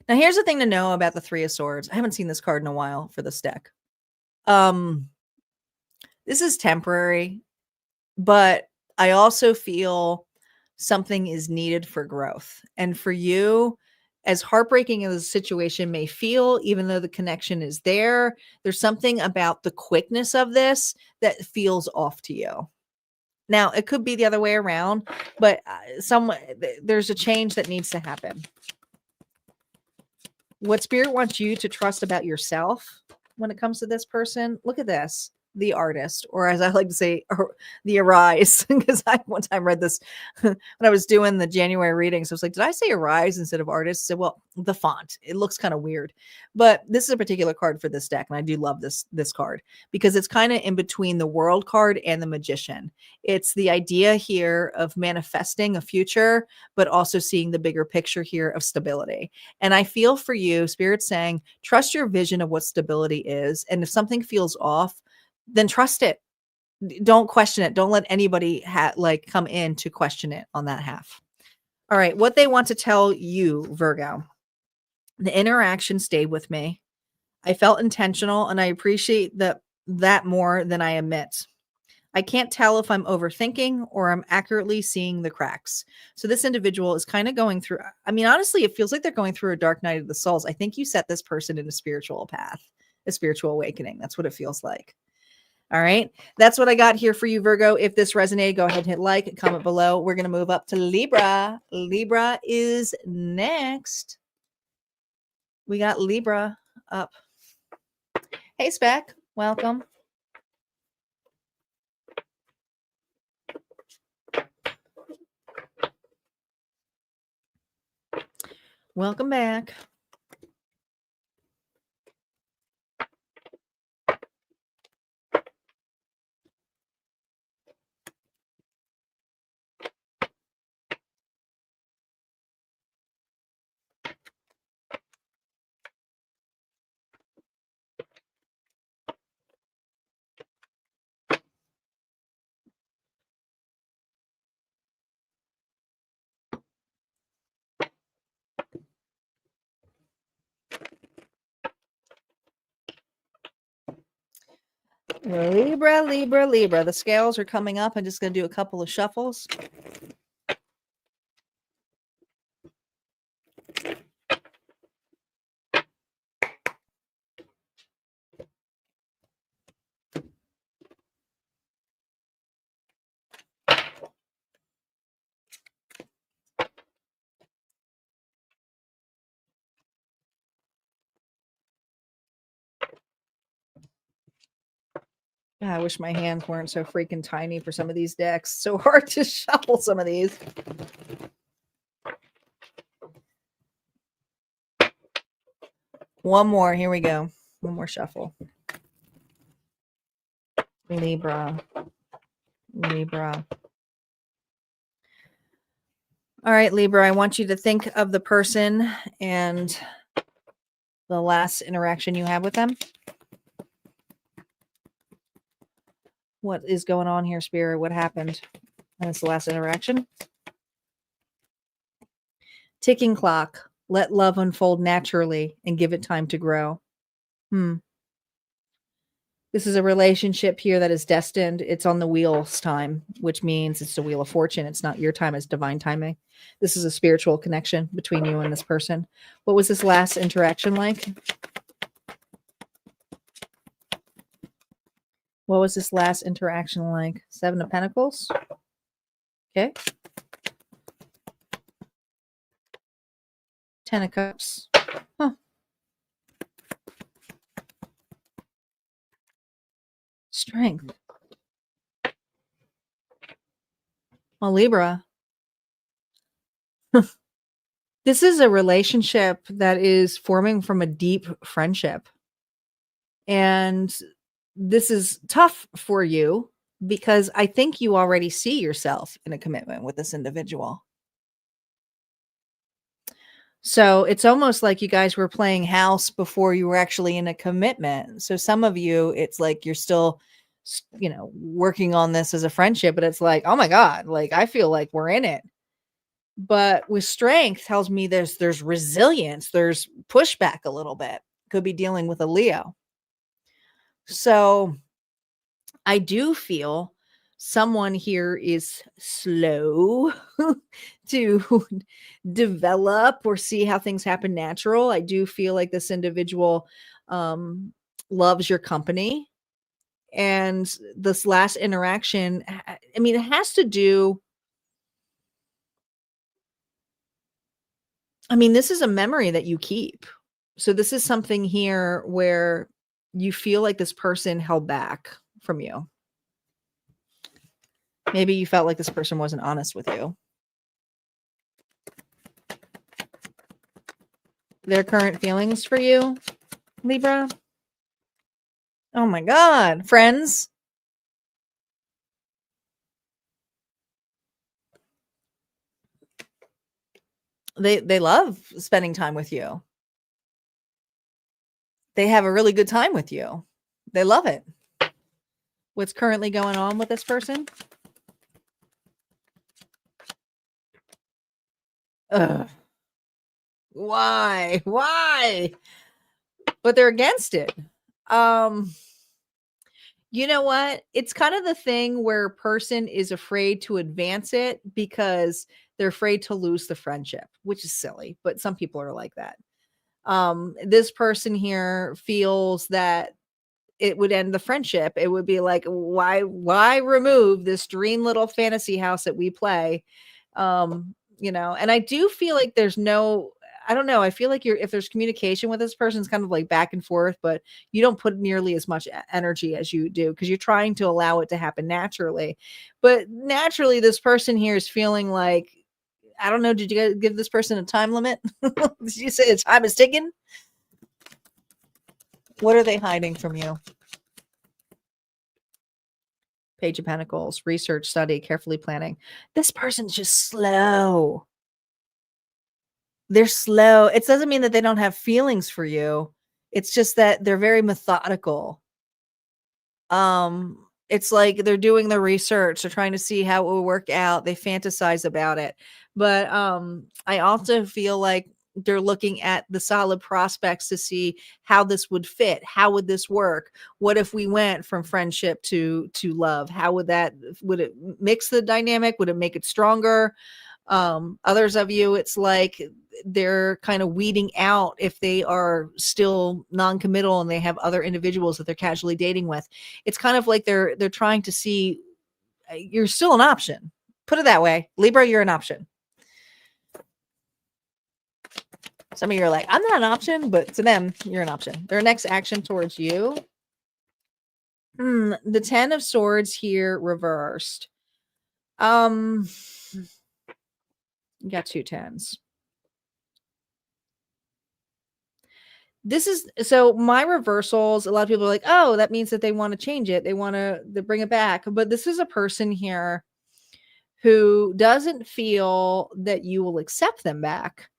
Now, here's the thing to know about the 3 of Swords. I haven't seen this card in a while for this deck. This is temporary, but I also feel something is needed for growth. And for you, as heartbreaking as the situation may feel, even though the connection is there, there's something about the quickness of this that feels off to you. Now, it could be the other way around, but there's a change that needs to happen. What Spirit wants you to trust about yourself when it comes to this person, look at this. The artist, or as I like to say, the Aries, because I one time read this when I was doing the January readings. I was like, did I say Arise instead of artist? So, well, the font, it looks kind of weird, but this is a particular card for this deck. And I do love this card because it's kind of in between the World card and the Magician. It's the idea here of manifesting a future, but also seeing the bigger picture here of stability. And I feel for you, Spirit's saying, trust your vision of what stability is. And if something feels off, then trust it. Don't question it. Don't let anybody come in to question it on that half. All right. What they want to tell you, Virgo. The interaction stayed with me. I felt intentional and I appreciate that more than I admit. I can't tell if I'm overthinking or I'm accurately seeing the cracks. So this individual is kind of going through, I mean, honestly, it feels like they're going through a dark night of the souls. I think you set this person in a spiritual path, a spiritual awakening. That's what it feels like. All right. That's what I got here for you, Virgo. If this resonated, go ahead and hit like, comment below. We're going to move up to Libra. Libra is next. We got Libra up. Hey, Spec. Welcome. Welcome back. Libra, Libra, Libra. The scales are coming up. I'm just going to do a couple of shuffles. God, I wish my hands weren't so freaking tiny for some of these decks. So hard to shuffle some of these. One more. Here we go. One more shuffle. Libra. Libra. All right, Libra, I want you to think of the person and the last interaction you had with them. What is going on here, Spirit? What happened? And it's the last interaction. Ticking clock. Let love unfold naturally and give it time to grow. This is a relationship here that is destined. It's on the wheel's time, which means it's the wheel of fortune. It's not your time, it's divine timing. This is a spiritual connection between you and this person. What was this last interaction like? What was this last interaction like? 7 of Pentacles. Okay. 10 of Cups. Huh. Strength. Well, Libra. This is a relationship that is forming from a deep friendship. And this is tough for you because I think you already see yourself in a commitment with this individual. So it's almost like you guys were playing house before you were actually in a commitment. So some of you, it's like you're still, working on this as a friendship, but it's like, oh my God, like I feel like we're in it. But with strength tells me there's resilience, there's pushback a little bit. Could be dealing with a Leo. So I do feel someone here is slow to develop or see how things happen natural. I do feel like this individual loves your company. And this last interaction, I mean, it has to do, I mean, this is a memory that you keep. So this is something here where you feel like this person held back from you. Maybe you felt like this person wasn't honest with you. Their current feelings for you, Libra? Oh my God, friends. They love spending time with you. They have a really good time with you. They love it. What's currently going on with this person? Ugh. Why? But they're against it. You know what? It's kind of the thing where a person is afraid to advance it because they're afraid to lose the friendship, which is silly, but some people are like that. This person here feels that it would end the friendship. It would be like, why remove this dream little fantasy house that we play? And I do feel like I don't know. I feel like if there's communication with this person, it's kind of like back and forth, but you don't put nearly as much energy as you do because you're trying to allow it to happen naturally. But naturally, this person here is feeling like, I don't know. Did you guys give this person a time limit? Did you say the time is ticking? What are they hiding from you? Page of Pentacles, research, study, carefully planning. This person's just slow. They're slow. It doesn't mean that they don't have feelings for you. It's just that they're very methodical. It's like they're doing the research. They're trying to see how it will work out. They fantasize about it. But I also feel like they're looking at the solid prospects to see how this would fit. How would this work? What if we went from friendship to love? How would it mix the dynamic? Would it make it stronger? Others of you, it's like they're kind of weeding out if they are still non-committal and they have other individuals that they're casually dating with. It's kind of like they're trying to see you're still an option. Put it that way. Libra, you're an option. Some of you are like, I'm not an option, but to them, you're an option. Their next action towards you. The 10 of Swords here reversed. You got 2 10s. This is so my reversals. A lot of people are like, oh, that means that they want to change it. They want to bring it back. But this is a person here who doesn't feel that you will accept them back.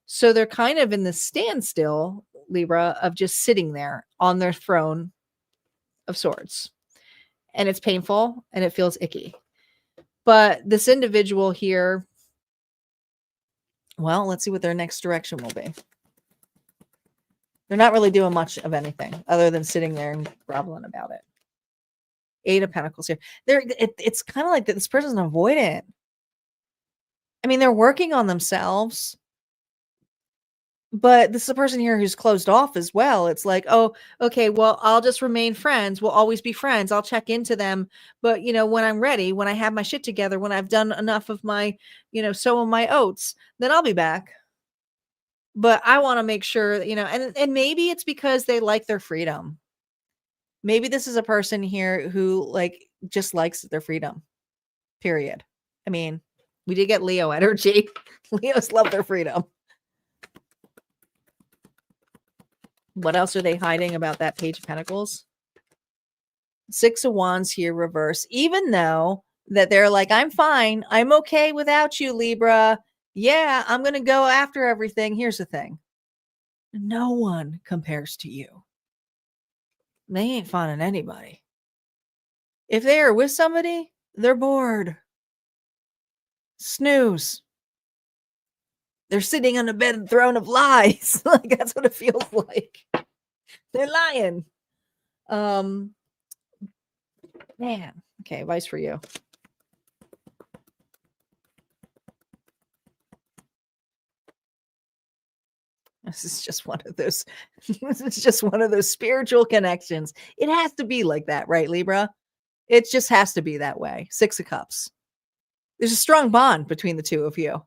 So they're kind of in the standstill, Libra, of just sitting there on their throne of swords. And it's painful and it feels icky. But this individual here, well, let's see what their next direction will be. They're not really doing much of anything other than sitting there and groveling about it. 8 of Pentacles here. It's kind of like that this person's avoidant. I mean, they're working on themselves. But this is a person here who's closed off as well. It's like, oh, okay, well, I'll just remain friends. We'll always be friends. I'll check into them. But, when I'm ready, when I have my shit together, when I've done enough of my, sowing my oats, then I'll be back. But I want to make sure, and maybe it's because they like their freedom. Maybe this is a person here who just likes their freedom, period. I mean, we did get Leo energy. Leos love their freedom. What else are they hiding about that Page of Pentacles? 6 of Wands here reverse. Even though that they're like, I'm fine. I'm okay without you, Libra. Yeah, I'm going to go after everything. Here's the thing. No one compares to you. They ain't finding anybody. If they are with somebody, they're bored. Snooze. They're sitting on a bed throne of lies. That's what it feels like. They're lying. Man. Okay, advice for you. This is just one of those. This is just one of those spiritual connections. It has to be like that, right, Libra? It just has to be that way. 6 of Cups. There's a strong bond between the two of you.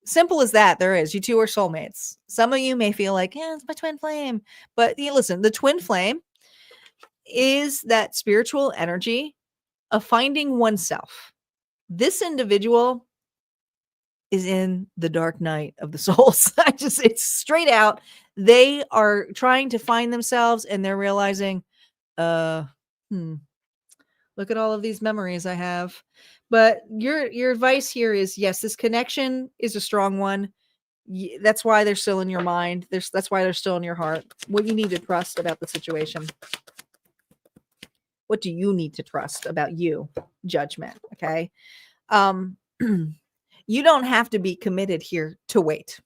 Simple as that. There is. You two are soulmates. Some of you may feel like, yeah, it's my twin flame. But listen, the twin flame is that spiritual energy of finding oneself. This individual is in the dark night of the souls. It's straight out. They are trying to find themselves and they're realizing, look at all of these memories I have. But your advice here is, yes, this connection is a strong one. That's why they're still in your mind. That's why they're still in your heart. What you need to trust about the situation. What do you need to trust about you? Judgment. Okay. You don't have to be committed here to wait.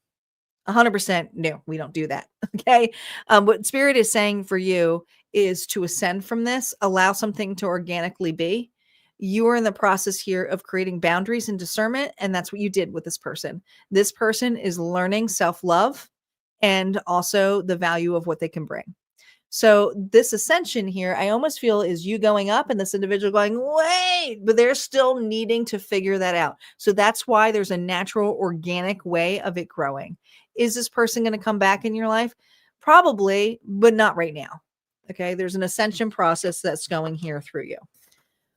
100%. No, we don't do that. Okay. What Spirit is saying for you is to ascend from this, allow something to organically be. You are in the process here of creating boundaries and discernment. And that's what you did with this person. This person is learning self-love and also the value of what they can bring. So this ascension here, I almost feel is you going up and this individual going, wait, but they're still needing to figure that out. So that's why there's a natural, organic way of it growing. Is this person going to come back in your life? Probably, but not right now. Okay. There's an ascension process that's going here through you.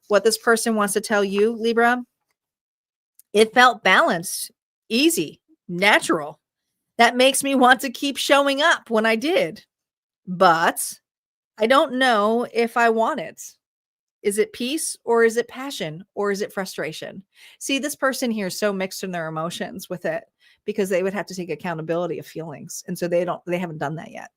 What this person wants to tell you, Libra, it felt balanced, easy, natural. That makes me want to keep showing up when I did. But I don't know if I want it. Is it peace or is it passion or is it frustration? See, this person here is so mixed in their emotions with it because they would have to take accountability of feelings. And so they haven't done that yet.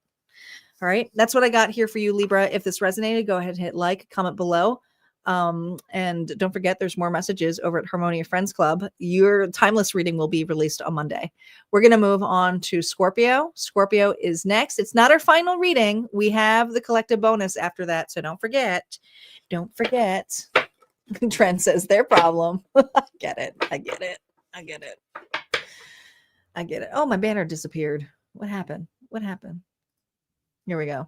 All right. That's what I got here for you, Libra. If this resonated, go ahead and hit like, comment below. And don't forget, there's more messages over at Harmonia Friends Club. Your timeless reading will be released on Monday. We're going to move on to Scorpio. Scorpio is next. It's not our final reading. We have the collective bonus after that. So don't forget. Don't forget. Trent says their problem. I get it. I get it. I get it. I get it. Oh, my banner disappeared. What happened? What happened? Here we go.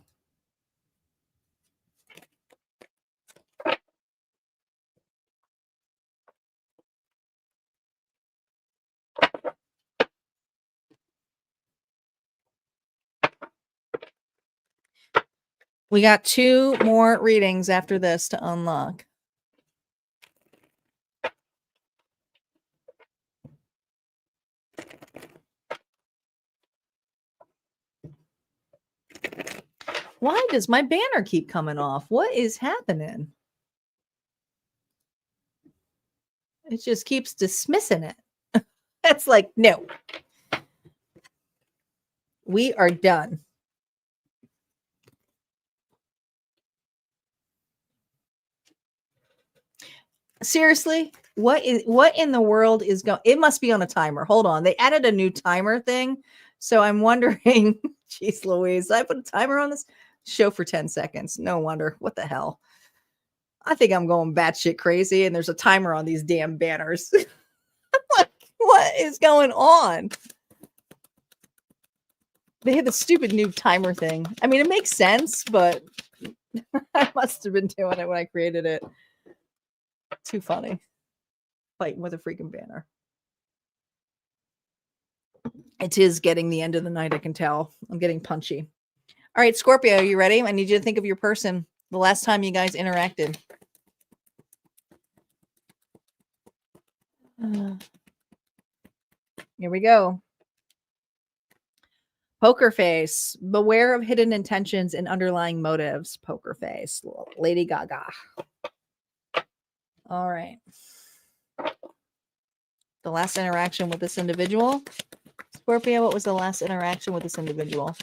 We got 2 more readings after this to unlock. Why does my banner keep coming off? What is happening? It just keeps dismissing it. It's like, no. We are done. Seriously, what in the world is going? It must be on a timer. Hold on. They added a new timer thing. So I'm wondering, geez Louise, I put a timer on this show for 10 seconds. No wonder. What the hell? I think I'm going batshit crazy and there's a timer on these damn banners. What is going on? They had the stupid new timer thing. I mean, it makes sense, but I must have been doing it when I created it. Too funny. Fighting with a freaking banner. It is getting the end of the night, I can tell. I'm getting punchy. All right, Scorpio, are you ready? I need you to think of your person the last time you guys interacted. Here we go. Poker face. Beware of hidden intentions and underlying motives. Poker face. Lady Gaga. All right. The last interaction with this individual. Scorpio, what was the last interaction with this individual?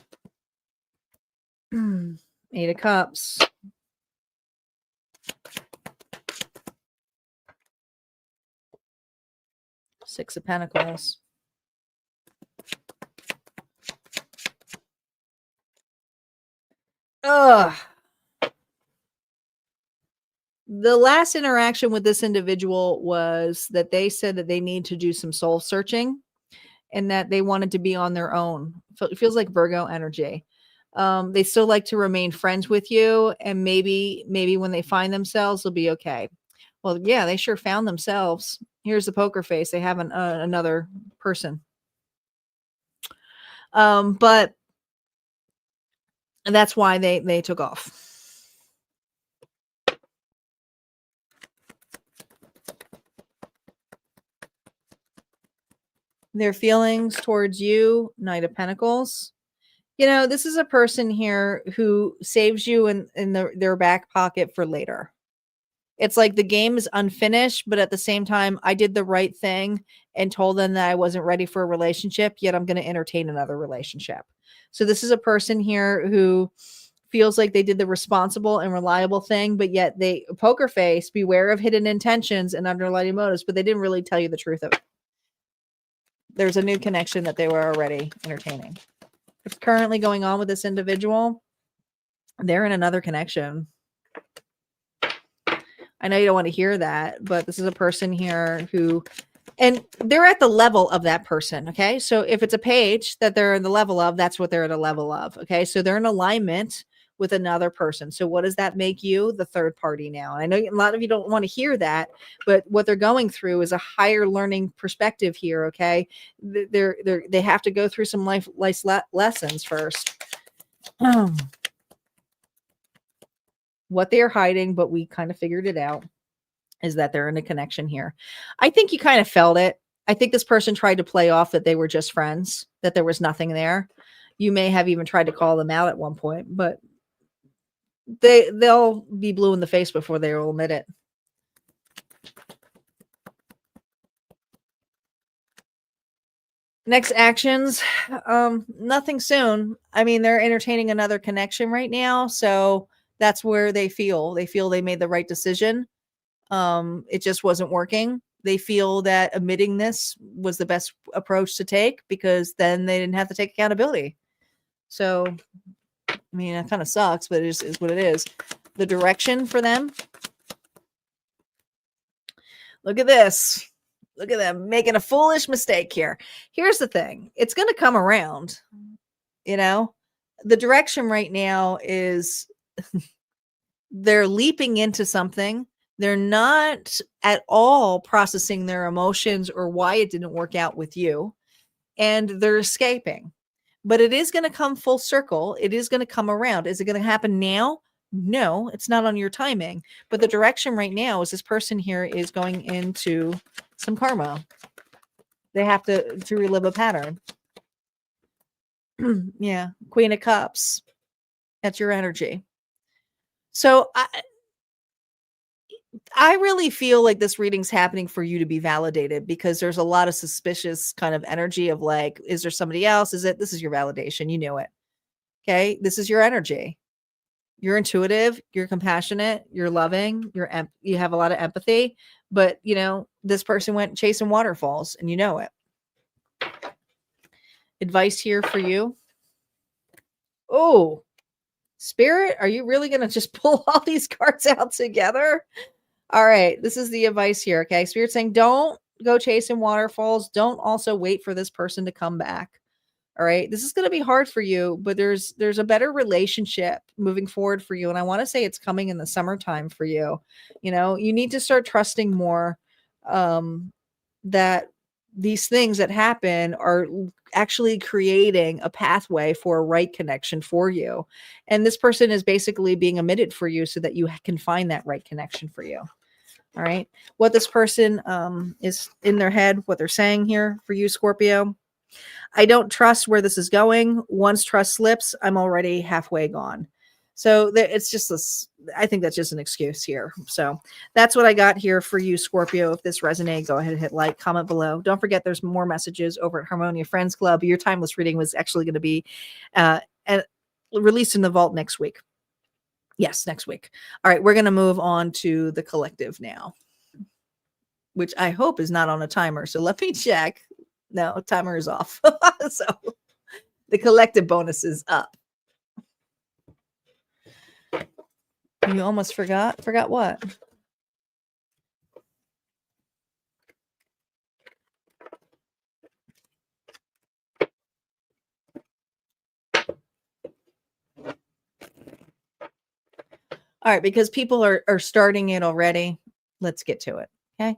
8 of Cups. Six of Pentacles. Ugh. The last interaction with this individual was that they said that they need to do some soul searching and that they wanted to be on their own. It feels like Virgo energy. They still like to remain friends with you, and maybe when they find themselves, they'll be okay. Well, yeah, they sure found themselves. Here's the poker face. They have another person. But that's why they took off. Their feelings towards you, Knight of Pentacles. You know, this is a person here who saves you in their back pocket for later. It's like the game is unfinished, but at the same time, I did the right thing and told them that I wasn't ready for a relationship, yet I'm going to entertain another relationship. So this is a person here who feels like they did the responsible and reliable thing, but yet poker face, beware of hidden intentions and underlying motives, but they didn't really tell you the truth of it. There's a new connection that they were already entertaining. What's currently going on with this individual? They're in another connection. I know you don't want to hear that, but this is a person here who, and they're at the level of that person. Okay. So if it's a page that they're in the level of, that's what they're at a level of. Okay. So they're in alignment with another person. So what does that make you? The third party now. I know a lot of you don't want to hear that, but what they're going through is a higher learning perspective here. Okay. They have to go through some life lessons first. What they're hiding, but we kind of figured it out, is that they're in a connection here. I think you kind of felt it. I think this person tried to play off that they were just friends, that there was nothing there. You may have even tried to call them out at one point, but they'll be blue in the face before they will admit it. Next actions, nothing soon. I mean, they're entertaining another connection right now, so that's where they feel they made the right decision. It just wasn't working. They feel that admitting this was the best approach to take, because then they didn't have to take accountability. So, I mean, it kind of sucks, but it is what it is. The direction for them. Look at this. Look at them making a foolish mistake here. Here's the thing. It's going to come around, you know? The direction right now is they're leaping into something. They're not at all processing their emotions or why it didn't work out with you. And they're escaping. But it is going to come full circle. It is going to come around. Is it going to happen now? No, it's not on your timing. But the direction right now is this person here is going into some karma. They have to relive a pattern. Yeah. Queen of Cups. That's your energy. So I really feel like this reading's happening for you to be validated, because there's a lot of suspicious kind of energy of like, is there somebody else? This is your validation. You knew it. Okay. This is your energy. You're intuitive, you're compassionate, you're loving, you have a lot of empathy, but this person went chasing waterfalls and you know it. Advice here for you. Oh, Spirit, are you really going to just pull all these cards out together? All right, this is the advice here, okay? Spirit saying don't go chasing waterfalls. Don't also wait for this person to come back. All right, this is going to be hard for you, but there's a better relationship moving forward for you. And I want to say it's coming in the summertime for you. You need to start trusting more that these things that happen are actually creating a pathway for a right connection for you. And this person is basically being omitted for you so that you can find that right connection for you. All right. What this person is in their head, what they're saying here for you, Scorpio. I don't trust where this is going. Once trust slips, I'm already halfway gone. So it's just this. I think that's just an excuse here. So that's what I got here for you, Scorpio. If this resonates, go ahead and hit like, comment below. Don't forget, there's more messages over at Harmonia Friends Club. Your timeless reading was actually going to be released in the vault next week. Yes, next week. All right, we're going to move on to the collective now, which I hope is not on a timer. So let me check. No, timer is off. So the collective bonus is up. You almost forgot? Forgot what? All right, because people are starting it already. Let's get to it. Okay.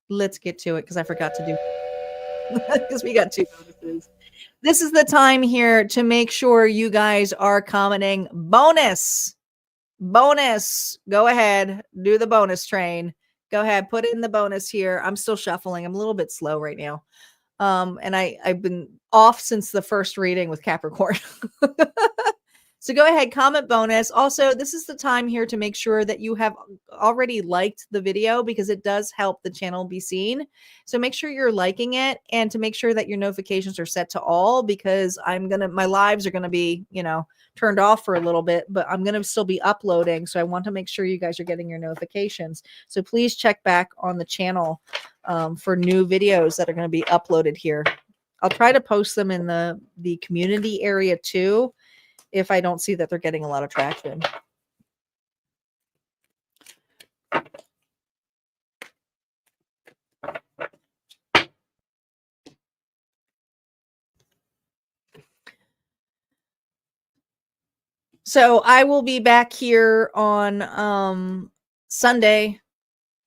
Let's get to it, because I forgot to do because we got 2 bonuses. This is the time here to make sure you guys are commenting bonus. Go ahead, do the bonus train. Go ahead, put in the bonus here. I'm still shuffling. I'm a little bit slow right now. And I've been off since the first reading with Capricorn. So go ahead, comment bonus. Also, this is the time here to make sure that you have already liked the video, because it does help the channel be seen. So make sure you're liking it, and to make sure that your notifications are set to all, because my lives are going to be, turned off for a little bit, but I'm going to still be uploading. So I want to make sure you guys are getting your notifications. So please check back on the channel for new videos that are going to be uploaded here. I'll try to post them in the community area too, if I don't see that they're getting a lot of traction. So I will be back here on Sunday.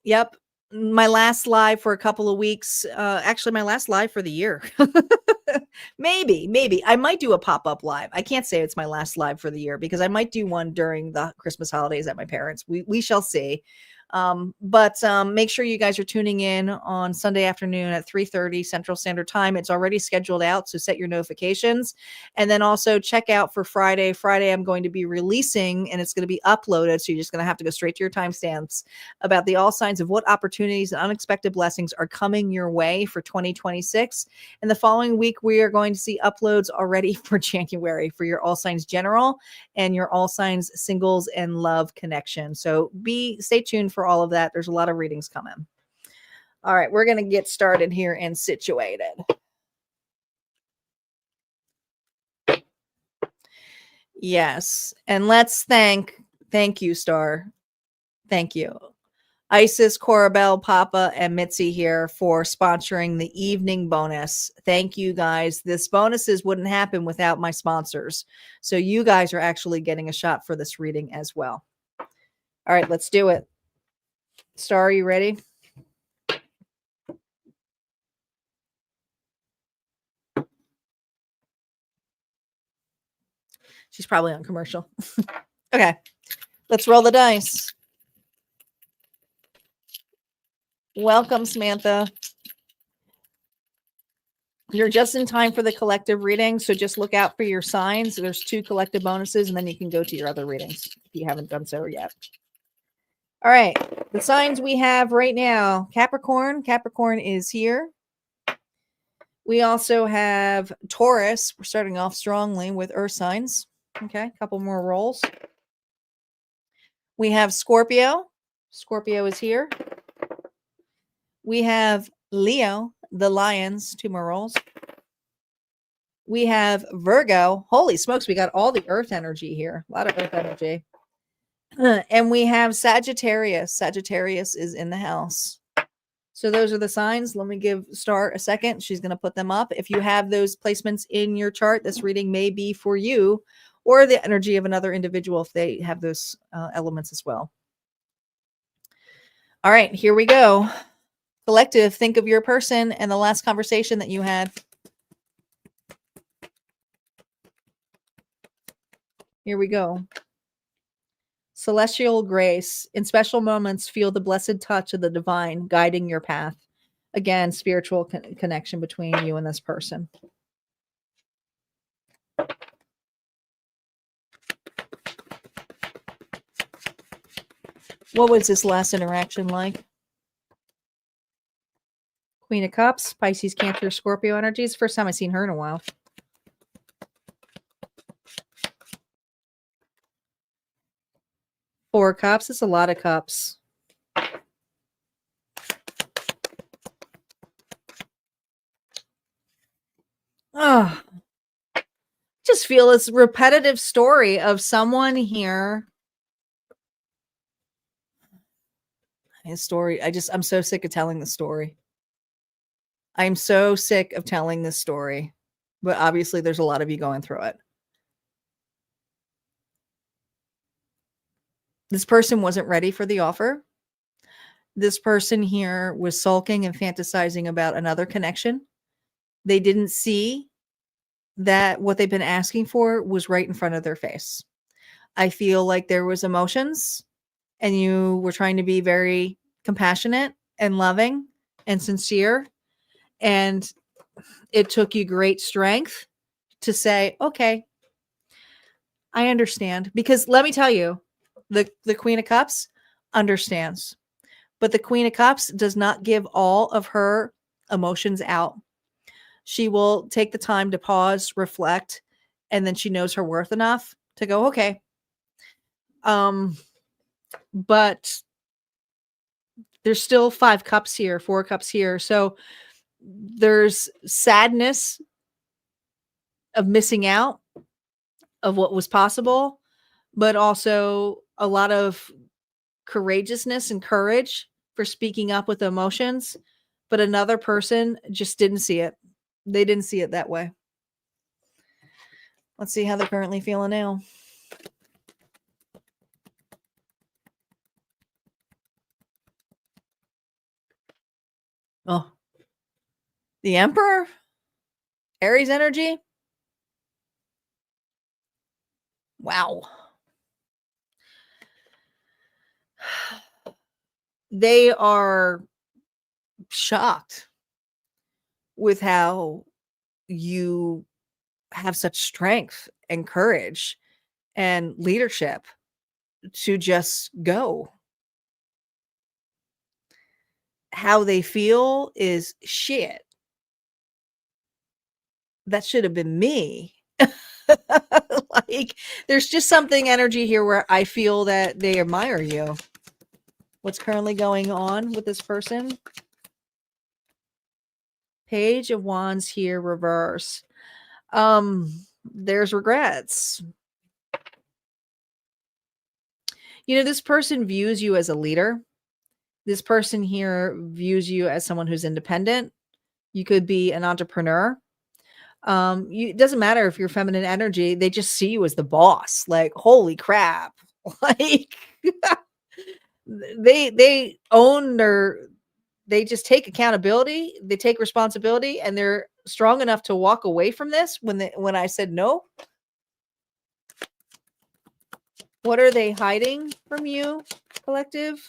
Yep. My last live for a couple of weeks. Actually, my last live for the year. Maybe. I might do a pop-up live. I can't say it's my last live for the year because I might do one during the Christmas holidays at my parents'. We shall see. But make sure you guys are tuning in on Sunday afternoon at 3:30 Central Standard Time. It's already scheduled out, so set your notifications. And then also check out for Friday. Friday, I'm going to be releasing, and it's going to be uploaded, so you're just going to have to go straight to your timestamps about the all signs of what opportunities and unexpected blessings are coming your way for 2026. And the following week, we are going to see uploads already for January for your all signs general and your all signs singles and love connection. So stay tuned for all of that. There's a lot of readings coming. All right, we're going to get started here and situated. Yes. And let's thank you, Star. Thank you. Isis, Corabelle, Papa, and Mitzi here for sponsoring the evening bonus. Thank you guys. This bonuses wouldn't happen without my sponsors. So you guys are actually getting a shot for this reading as well. All right, let's do it. Star, are you ready? She's probably on commercial. Okay, let's roll the dice. Welcome, Samantha. You're just in time for the collective reading, so just look out for your signs. There's 2 collective bonuses, and then you can go to your other readings if you haven't done so yet. All right, the signs we have right now. Capricorn. Capricorn is here. We also have Taurus. We're starting off strongly with earth signs. Okay, a couple more rolls. We have Scorpio. Scorpio is here. We have Leo, the lions, 2 more rolls. We have Virgo. Holy smokes, we got all the earth energy here. A lot of earth energy. And we have Sagittarius. Sagittarius is in the house. So those are the signs. Let me give Star a second. She's going to put them up. If you have those placements in your chart, this reading may be for you or the energy of another individual if they have those elements as well. All right, here we go. Collective, think of your person and the last conversation that you had. Here we go. Celestial grace. In special moments, feel the blessed touch of the divine guiding your path. Again, spiritual connection between you and this person. What was this last interaction like? Queen of Cups, Pisces, Cancer, Scorpio energies. First time I've seen her in a while. Four of Cups. It's a lot of cups. Oh, just feel this repetitive story of someone here. His story. I'm so sick of telling the story. I'm so sick of telling this story, but obviously there's a lot of you going through it. This person wasn't ready for the offer. This person here was sulking and fantasizing about another connection. They didn't see that what they've been asking for was right in front of their face. I feel like there was emotions and you were trying to be very compassionate and loving and sincere. And it took you great strength to say, okay, I understand. Because let me tell you, the Queen of Cups understands. But the Queen of Cups does not give all of her emotions out. She will take the time to pause, reflect, and then she knows her worth enough to go, okay. But there's still 5 cups here, 4 cups here. So there's sadness of missing out of what was possible, but also a lot of courageousness and courage for speaking up with emotions. But another person just didn't see it. They didn't see it that way. Let's see how they're currently feeling now. The Emperor, Aries energy. Wow. They are shocked with how you have such strength and courage and leadership to just go. How they feel is shit. That should have been me. Like, there's just something energy here where I feel that they admire you. What's currently going on with this person? Page of Wands here, reverse. There's regrets. You know, this person views you as a leader. This person here views you as someone who's independent. You could be an entrepreneur. It doesn't matter if you're feminine energy, they just see you as the boss. Like, holy crap. Like, they own they just take accountability, they take responsibility, and they're strong enough to walk away from this when I said no. What are they hiding from you, collective?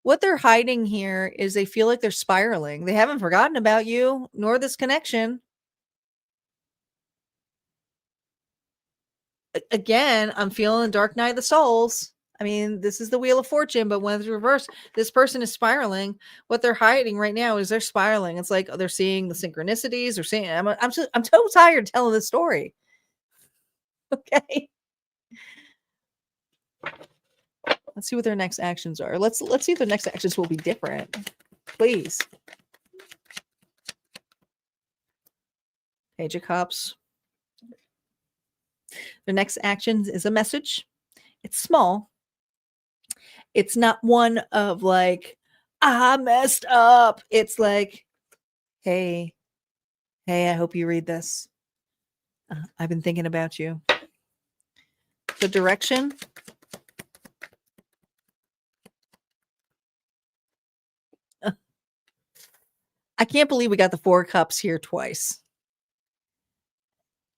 What they're hiding here is they feel like they're spiraling. They haven't forgotten about you nor this connection. Again, I'm feeling Dark Night of the Souls. I mean, this is the Wheel of Fortune, but when it's reversed, this person is spiraling. What they're hiding right now is they're spiraling. It's like they're seeing the synchronicities. They're seeing. I'm so tired telling this story. Okay. Let's see what their next actions are. Let's see if their next actions will be different. Please. Page of Cups. Their next action is a message. It's small. It's not one of like, I messed up. It's like, hey, I hope you read this. I've been thinking about you. The direction. I can't believe we got the 4 cups here twice.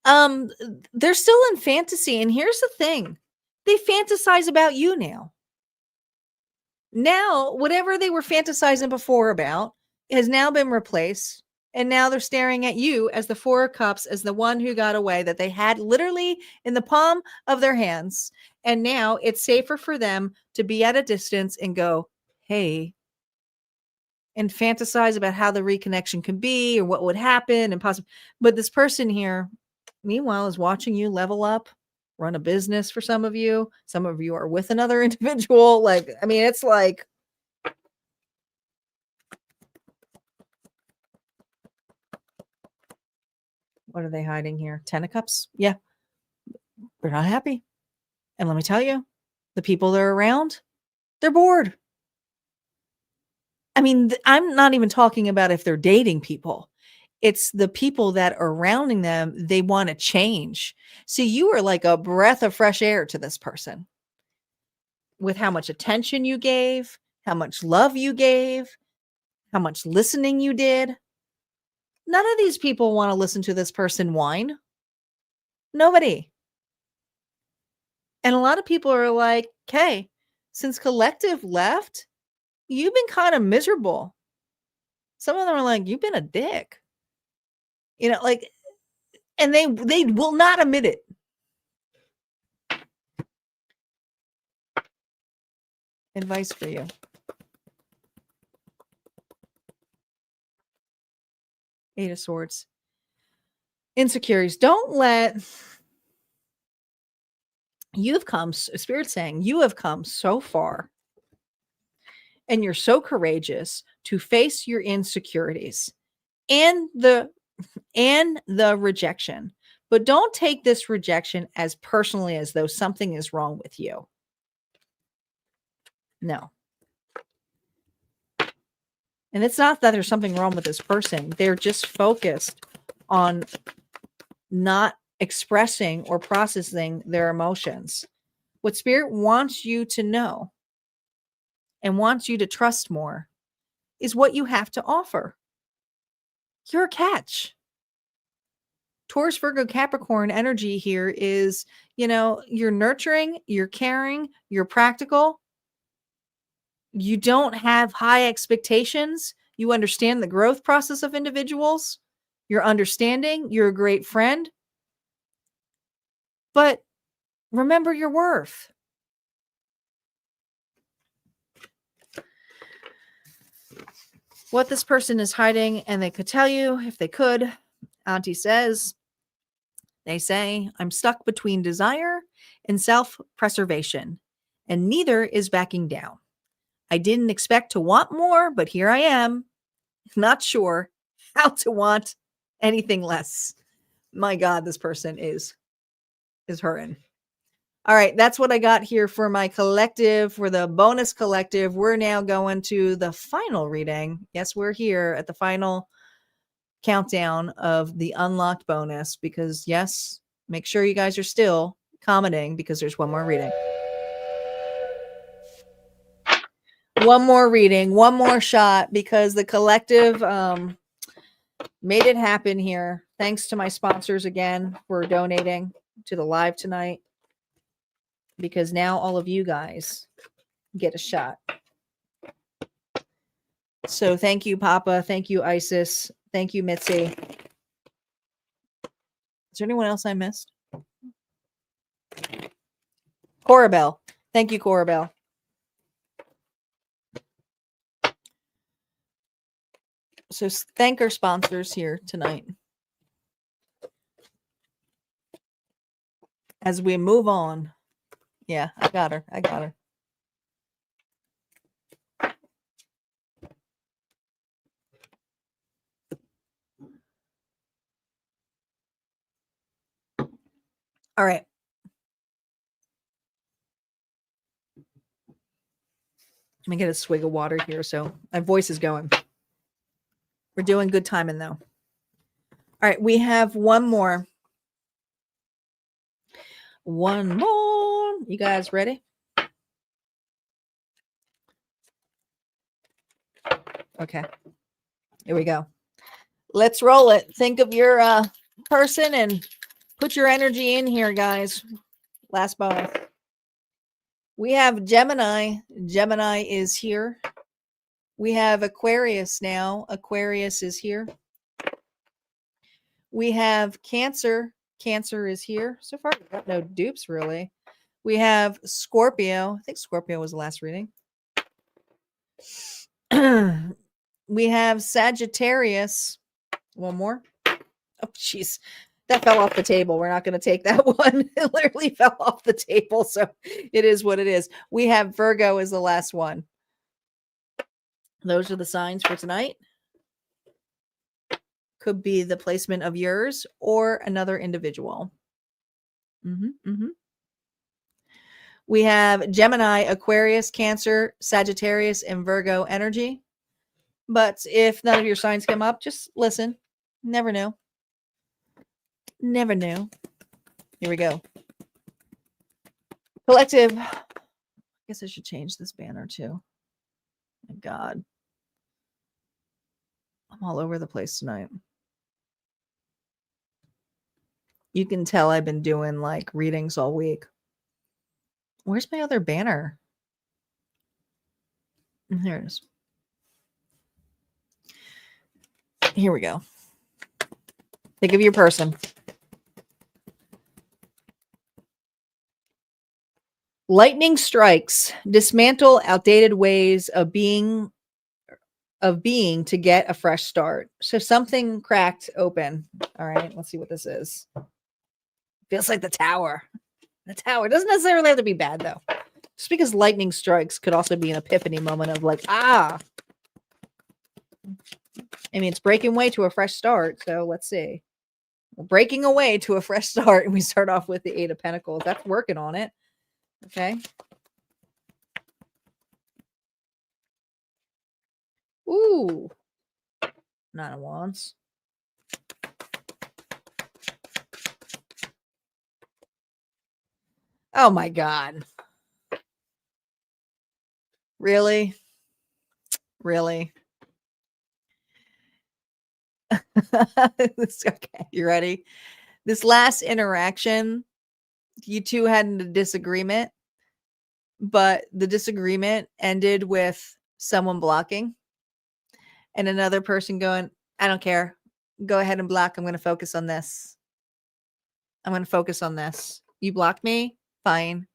They're still in fantasy, and here's the thing. They fantasize about you now. Now, whatever they were fantasizing before about has now been replaced, and now they're staring at you as the 4 cups, as the one who got away, that they had literally in the palm of their hands. And now it's safer for them to be at a distance and go, hey, and fantasize about how the reconnection could be or what would happen and possibly. But this person here, meanwhile, is watching you level up, run a business for some of you. Some of you are with another individual. Like, I mean, it's like, what are they hiding here? 10 of Cups. Yeah. They're not happy. And let me tell you, the people they're around, they're bored. I mean, I'm not even talking about if they're dating people. It's the people that are surrounding them. They want to change. So you are like a breath of fresh air to this person with how much attention you gave, how much love you gave, how much listening you did. None of these people want to listen to this person whine. Nobody. And a lot of people are like, okay, since collective left, you've been kind of miserable. Some of them are like, you've been a dick. You know, like, and they will not admit it. Advice for you. 8 of Swords. Insecurities. Don't let, you've come, Spirit's saying, you have come so far and you're so courageous to face your insecurities and the rejection. But don't take this rejection as personally as though something is wrong with you. No. And it's not that there's something wrong with this person. They're just focused on not expressing or processing their emotions. What Spirit wants you to know and wants you to trust more is what you have to offer. You're a catch. Taurus, Virgo, Capricorn energy here is, you're nurturing, you're caring, you're practical. You don't have high expectations. You understand the growth process of individuals. You're understanding. You're a great friend. But remember your worth. What this person is hiding, and they could tell you if they could. Auntie says, they say, I'm stuck between desire and self-preservation, and neither is backing down. I didn't expect to want more, but here I am, not sure how to want anything less. My God, this person is hurting. All right, that's what I got here for my collective, for the bonus collective. We're now going to the final reading. Yes, we're here at the final countdown of the unlocked bonus because, yes, make sure you guys are still commenting because there's one more reading. One more reading, one more shot because the collective made it happen here. Thanks to my sponsors again for donating to the live tonight because now all of you guys get a shot. So thank you, Papa. Thank you, Isis. Thank you, Mitzi. Is there anyone else I missed? Corabelle. Thank you, Corabelle. So thank our sponsors here tonight. As we move on. Yeah, I got her. All right. Let me get a swig of water here so my voice is going. We're doing good timing though. All right, we have one more. One more. You guys ready? Okay. Here we go. Let's roll it. Think of your person and put your energy in here, guys. Last bonus. We have Gemini. Gemini is here. We have Aquarius now. Aquarius is here. We have Cancer. Cancer is here. So far, we've got no dupes, really. We have Scorpio. I think Scorpio was the last reading. We have Sagittarius. One more. Oh, jeez. That fell off the table. We're not going to take that one. It literally fell off the table. So it is what it is. We have Virgo as the last one. Those are the signs for tonight. Could be the placement of yours or another individual. We have Gemini, Aquarius, Cancer, Sagittarius, and Virgo energy. But if none of your signs come up, just listen. Never know. Never know. Here we go. Collective. I guess I should change this banner too. My God. I'm all over the place tonight. You can tell I've been doing like readings all week. Where's my other banner? Here it is. Here we go. Think of your person. Lightning strikes. Dismantle outdated ways of being to get a fresh start. So something cracked open. All right, let's see what this is. Feels like the tower. The tower doesn't necessarily have to be bad though. Just because lightning strikes could also be an epiphany moment of like, I mean, it's breaking away to a fresh start. So let's see. We're breaking away to a fresh start. And we start off with the 8 of Pentacles. That's working on it. Okay. Ooh. 9 of Wands. Oh my God. Really? Really? Okay, you ready? This last interaction, you two had a disagreement, but the disagreement ended with someone blocking and another person going, I don't care. Go ahead and block. I'm going to focus on this. I'm going to focus on this. You blocked me? Fine.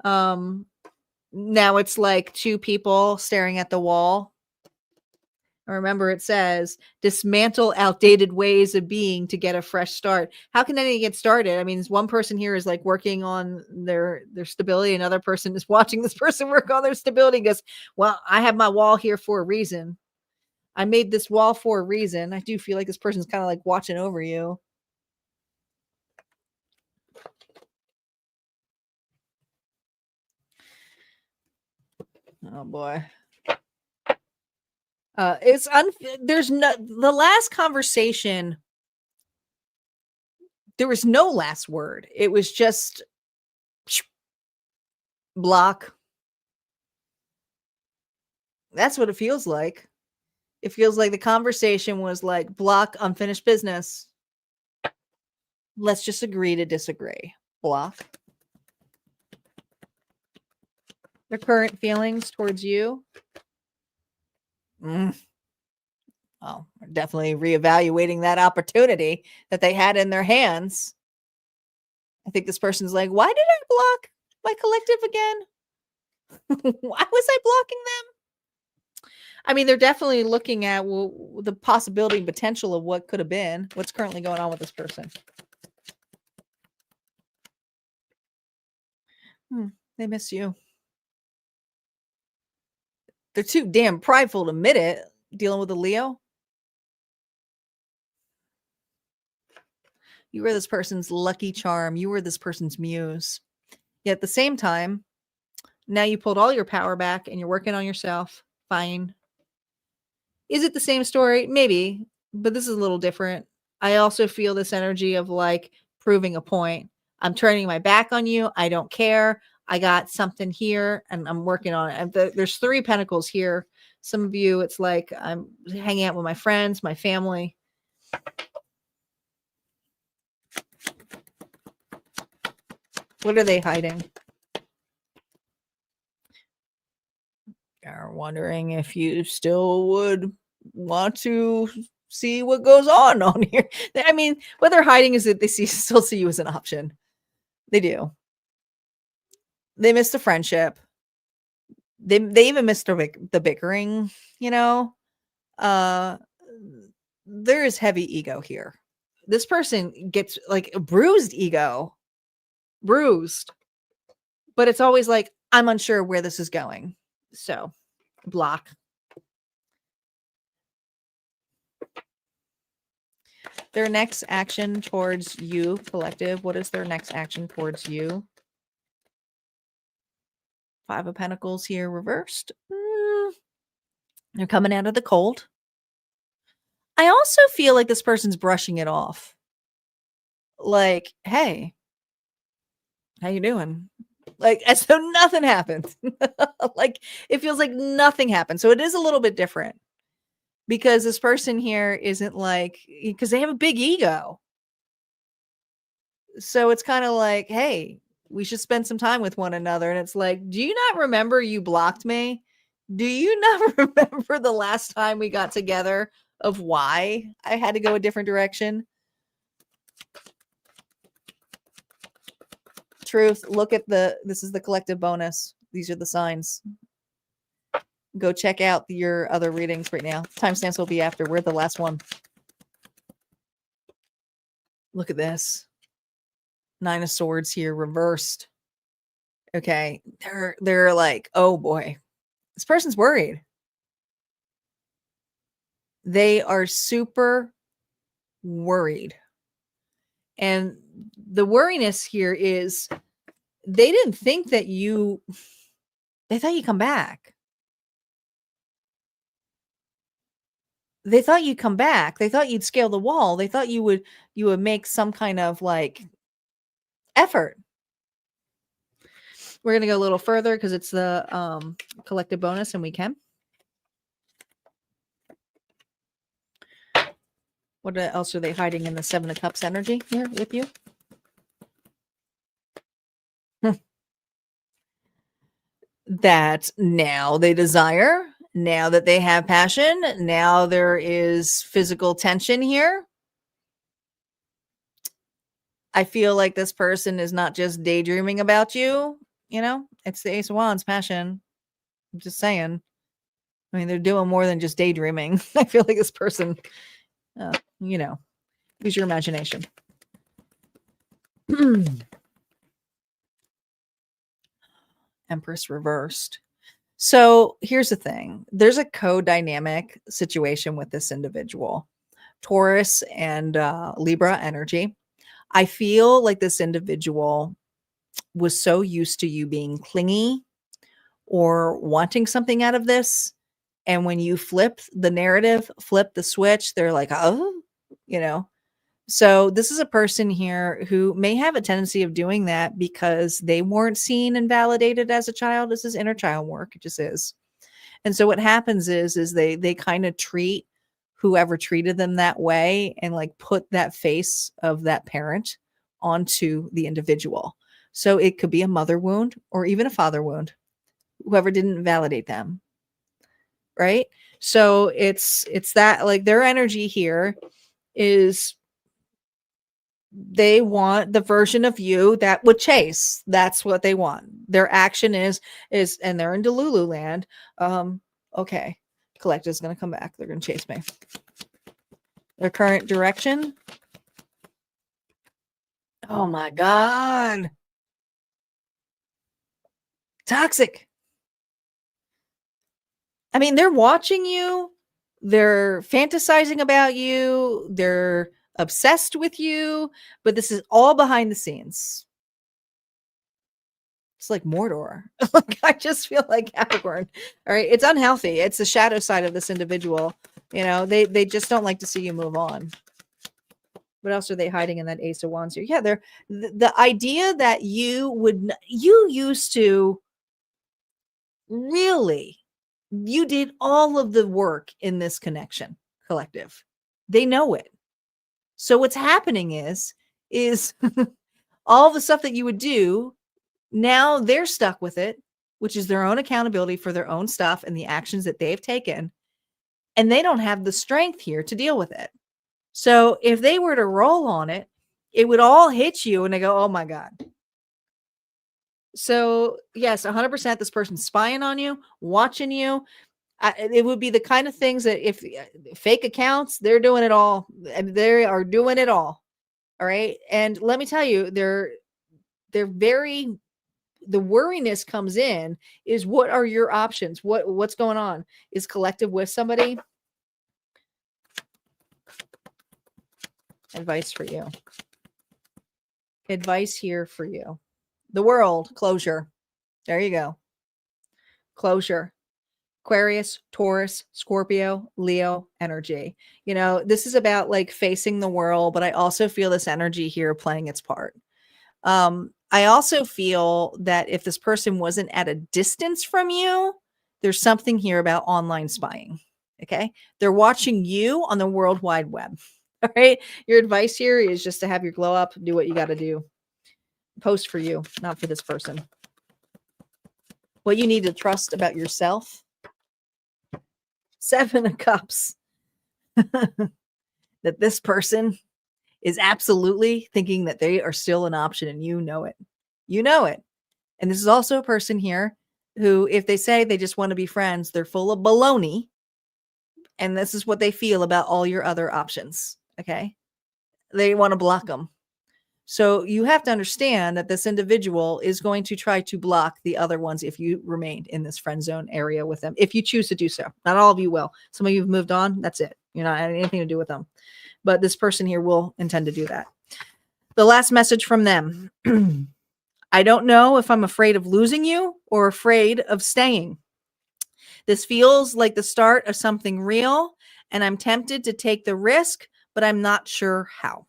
Now it's like two people staring at the wall. Remember, it says dismantle outdated ways of being to get a fresh start. How can anything get started? I mean, one person here is like working on their stability. Another person is watching this person work on their stability and goes, well, I have my wall here for a reason. I made this wall for a reason. I do feel like this person's kind of like watching over you. Oh boy. There's no, the last conversation, there was no last word. It was just block. That's what it feels like. It feels like the conversation was like block, unfinished business. Let's just agree to disagree. Block. Their current feelings towards you. Well, definitely reevaluating that opportunity that they had in their hands. I think this person's like, why did I block my collective again? Why was I blocking them? I mean, they're definitely looking at the possibility and potential of what could have been, what's currently going on with this person. They miss you. They're too damn prideful to admit it, dealing with a Leo. You were this person's lucky charm. You were this person's muse. Yet at the same time, now you pulled all your power back and you're working on yourself. Fine. Is it the same story? Maybe, but this is a little different. I also feel this energy of like proving a point. I'm turning my back on you. I don't care. I got something here and I'm working on it. There's 3 pentacles here. Some of you, it's like I'm hanging out with my friends, my family. What are they hiding? Are wondering if you still would want to see what goes on here. I mean, what they're hiding is that they still see you as an option. They do. They miss the friendship. They even miss the bickering, you know. There is heavy ego here. This person gets like a bruised ego. Bruised. But it's always like, I'm unsure where this is going. So, block. Their next action towards you, collective. What is their next action towards you? 5 of Pentacles here reversed. They're coming out of the cold. I also feel like this person's brushing it off. Like, hey, how you doing? Like, as though nothing happened. Like, it feels like nothing happened. So it is a little bit different. Because this person here isn't like, because they have a big ego. So it's kind of like, hey, we should spend some time with one another. And it's like, do you not remember you blocked me? Do you not remember the last time we got together of why I had to go a different direction? Truth. Look at this is the collective bonus. These are the signs. Go check out your other readings right now. Timestamps will be after. We're the last one. Look at this. 9 of Swords here reversed. Okay. They're like, oh boy. This person's worried. They are super worried. And the worriness here is they didn't think that they thought you'd come back. They thought you'd come back. They thought you'd scale the wall. They thought you would make some kind of like effort. We're going to go a little further because it's the collective bonus and we can. What else are they hiding in the Seven of Cups energy here with you? That now they desire, now that they have passion, now there is physical tension here. I feel like this person is not just daydreaming about you, it's the Ace of Wands, passion. I'm just saying. I mean, they're doing more than just daydreaming. I feel like this person, use your imagination. Empress reversed. So here's the thing. There's a co-dynamic situation with this individual. Taurus and Libra energy. I feel like this individual was so used to you being clingy or wanting something out of this. And when you flip the narrative, flip the switch, they're like, oh, So this is a person here who may have a tendency of doing that because they weren't seen and validated as a child. This is inner child work. It just is. And so what happens is they kind of treat whoever treated them that way and like put that face of that parent onto the individual. So it could be a mother wound or even a father wound, whoever didn't validate them. Right? So it's that like their energy here is they want the version of you that would chase. That's what they want. Their action is, and they're in Delulu land. Okay. Collective is going to come back. They're going to chase me. Their current direction. Oh my God. Toxic. I mean, they're watching you. They're fantasizing about you. They're obsessed with you, but this is all behind the scenes. It's like Mordor. I just feel like Capricorn. All right. It's unhealthy. It's the shadow side of this individual. They just don't like to see you move on. What else are they hiding in that Ace of Wands here? Yeah, they're the idea that you used to really, you did all of the work in this connection, collective. They know it. So what's happening is all the stuff that you would do, now they're stuck with it, which is their own accountability for their own stuff and the actions that they've taken. And they don't have the strength here to deal with it. So if they were to roll on it, it would all hit you and they go, oh my God. So yes, 100% this person's spying on you, watching you. It would be the kind of things that if fake accounts, they're doing it all. They are doing it all. All right. And let me tell you, they're very, the worriness comes in is what are your options? What's going on? Is collective with somebody? Advice for you. Advice here for you. The world, closure. There you go. Closure. Aquarius, Taurus, Scorpio, Leo energy. This is about like facing the world, but I also feel this energy here playing its part. I also feel that if this person wasn't at a distance from you, there's something here about online spying. Okay. They're watching you on the World Wide Web. All right. Your advice here is just to have your glow up, do what you got to do. Post for you, not for this person. What you need to trust about yourself. 7 of Cups. That this person is absolutely thinking that they are still an option and you know it. You know it. And this is also a person here who, if they say they just want to be friends, they're full of baloney. And this is what they feel about all your other options. Okay. They want to block them. So you have to understand that this individual is going to try to block the other ones if you remained in this friend zone area with them, if you choose to do so. Not all of you will. Some of you have moved on. That's it. You're not having anything to do with them. But this person here will intend to do that. The last message from them. I don't know if I'm afraid of losing you or afraid of staying. This feels like the start of something real, and I'm tempted to take the risk, but I'm not sure how.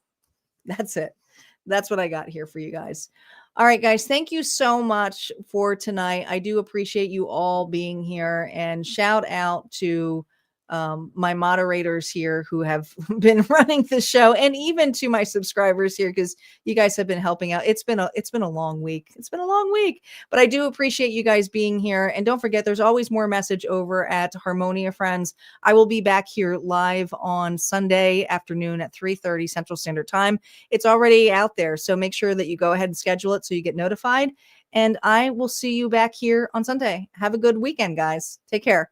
That's it. That's what I got here for you guys. All right, guys, thank you so much for tonight. I do appreciate you all being here, and shout out to my moderators here who have been running the show, and even to my subscribers here, because you guys have been helping out. It's been a long week. It's been a long week, but I do appreciate you guys being here. And don't forget, there's always more message over at Harmonia Friends. I will be back here live on Sunday afternoon at 3:30 Central Standard Time. It's already out there, so make sure that you go ahead and schedule it so you get notified. And I will see you back here on Sunday. Have a good weekend, guys. Take care.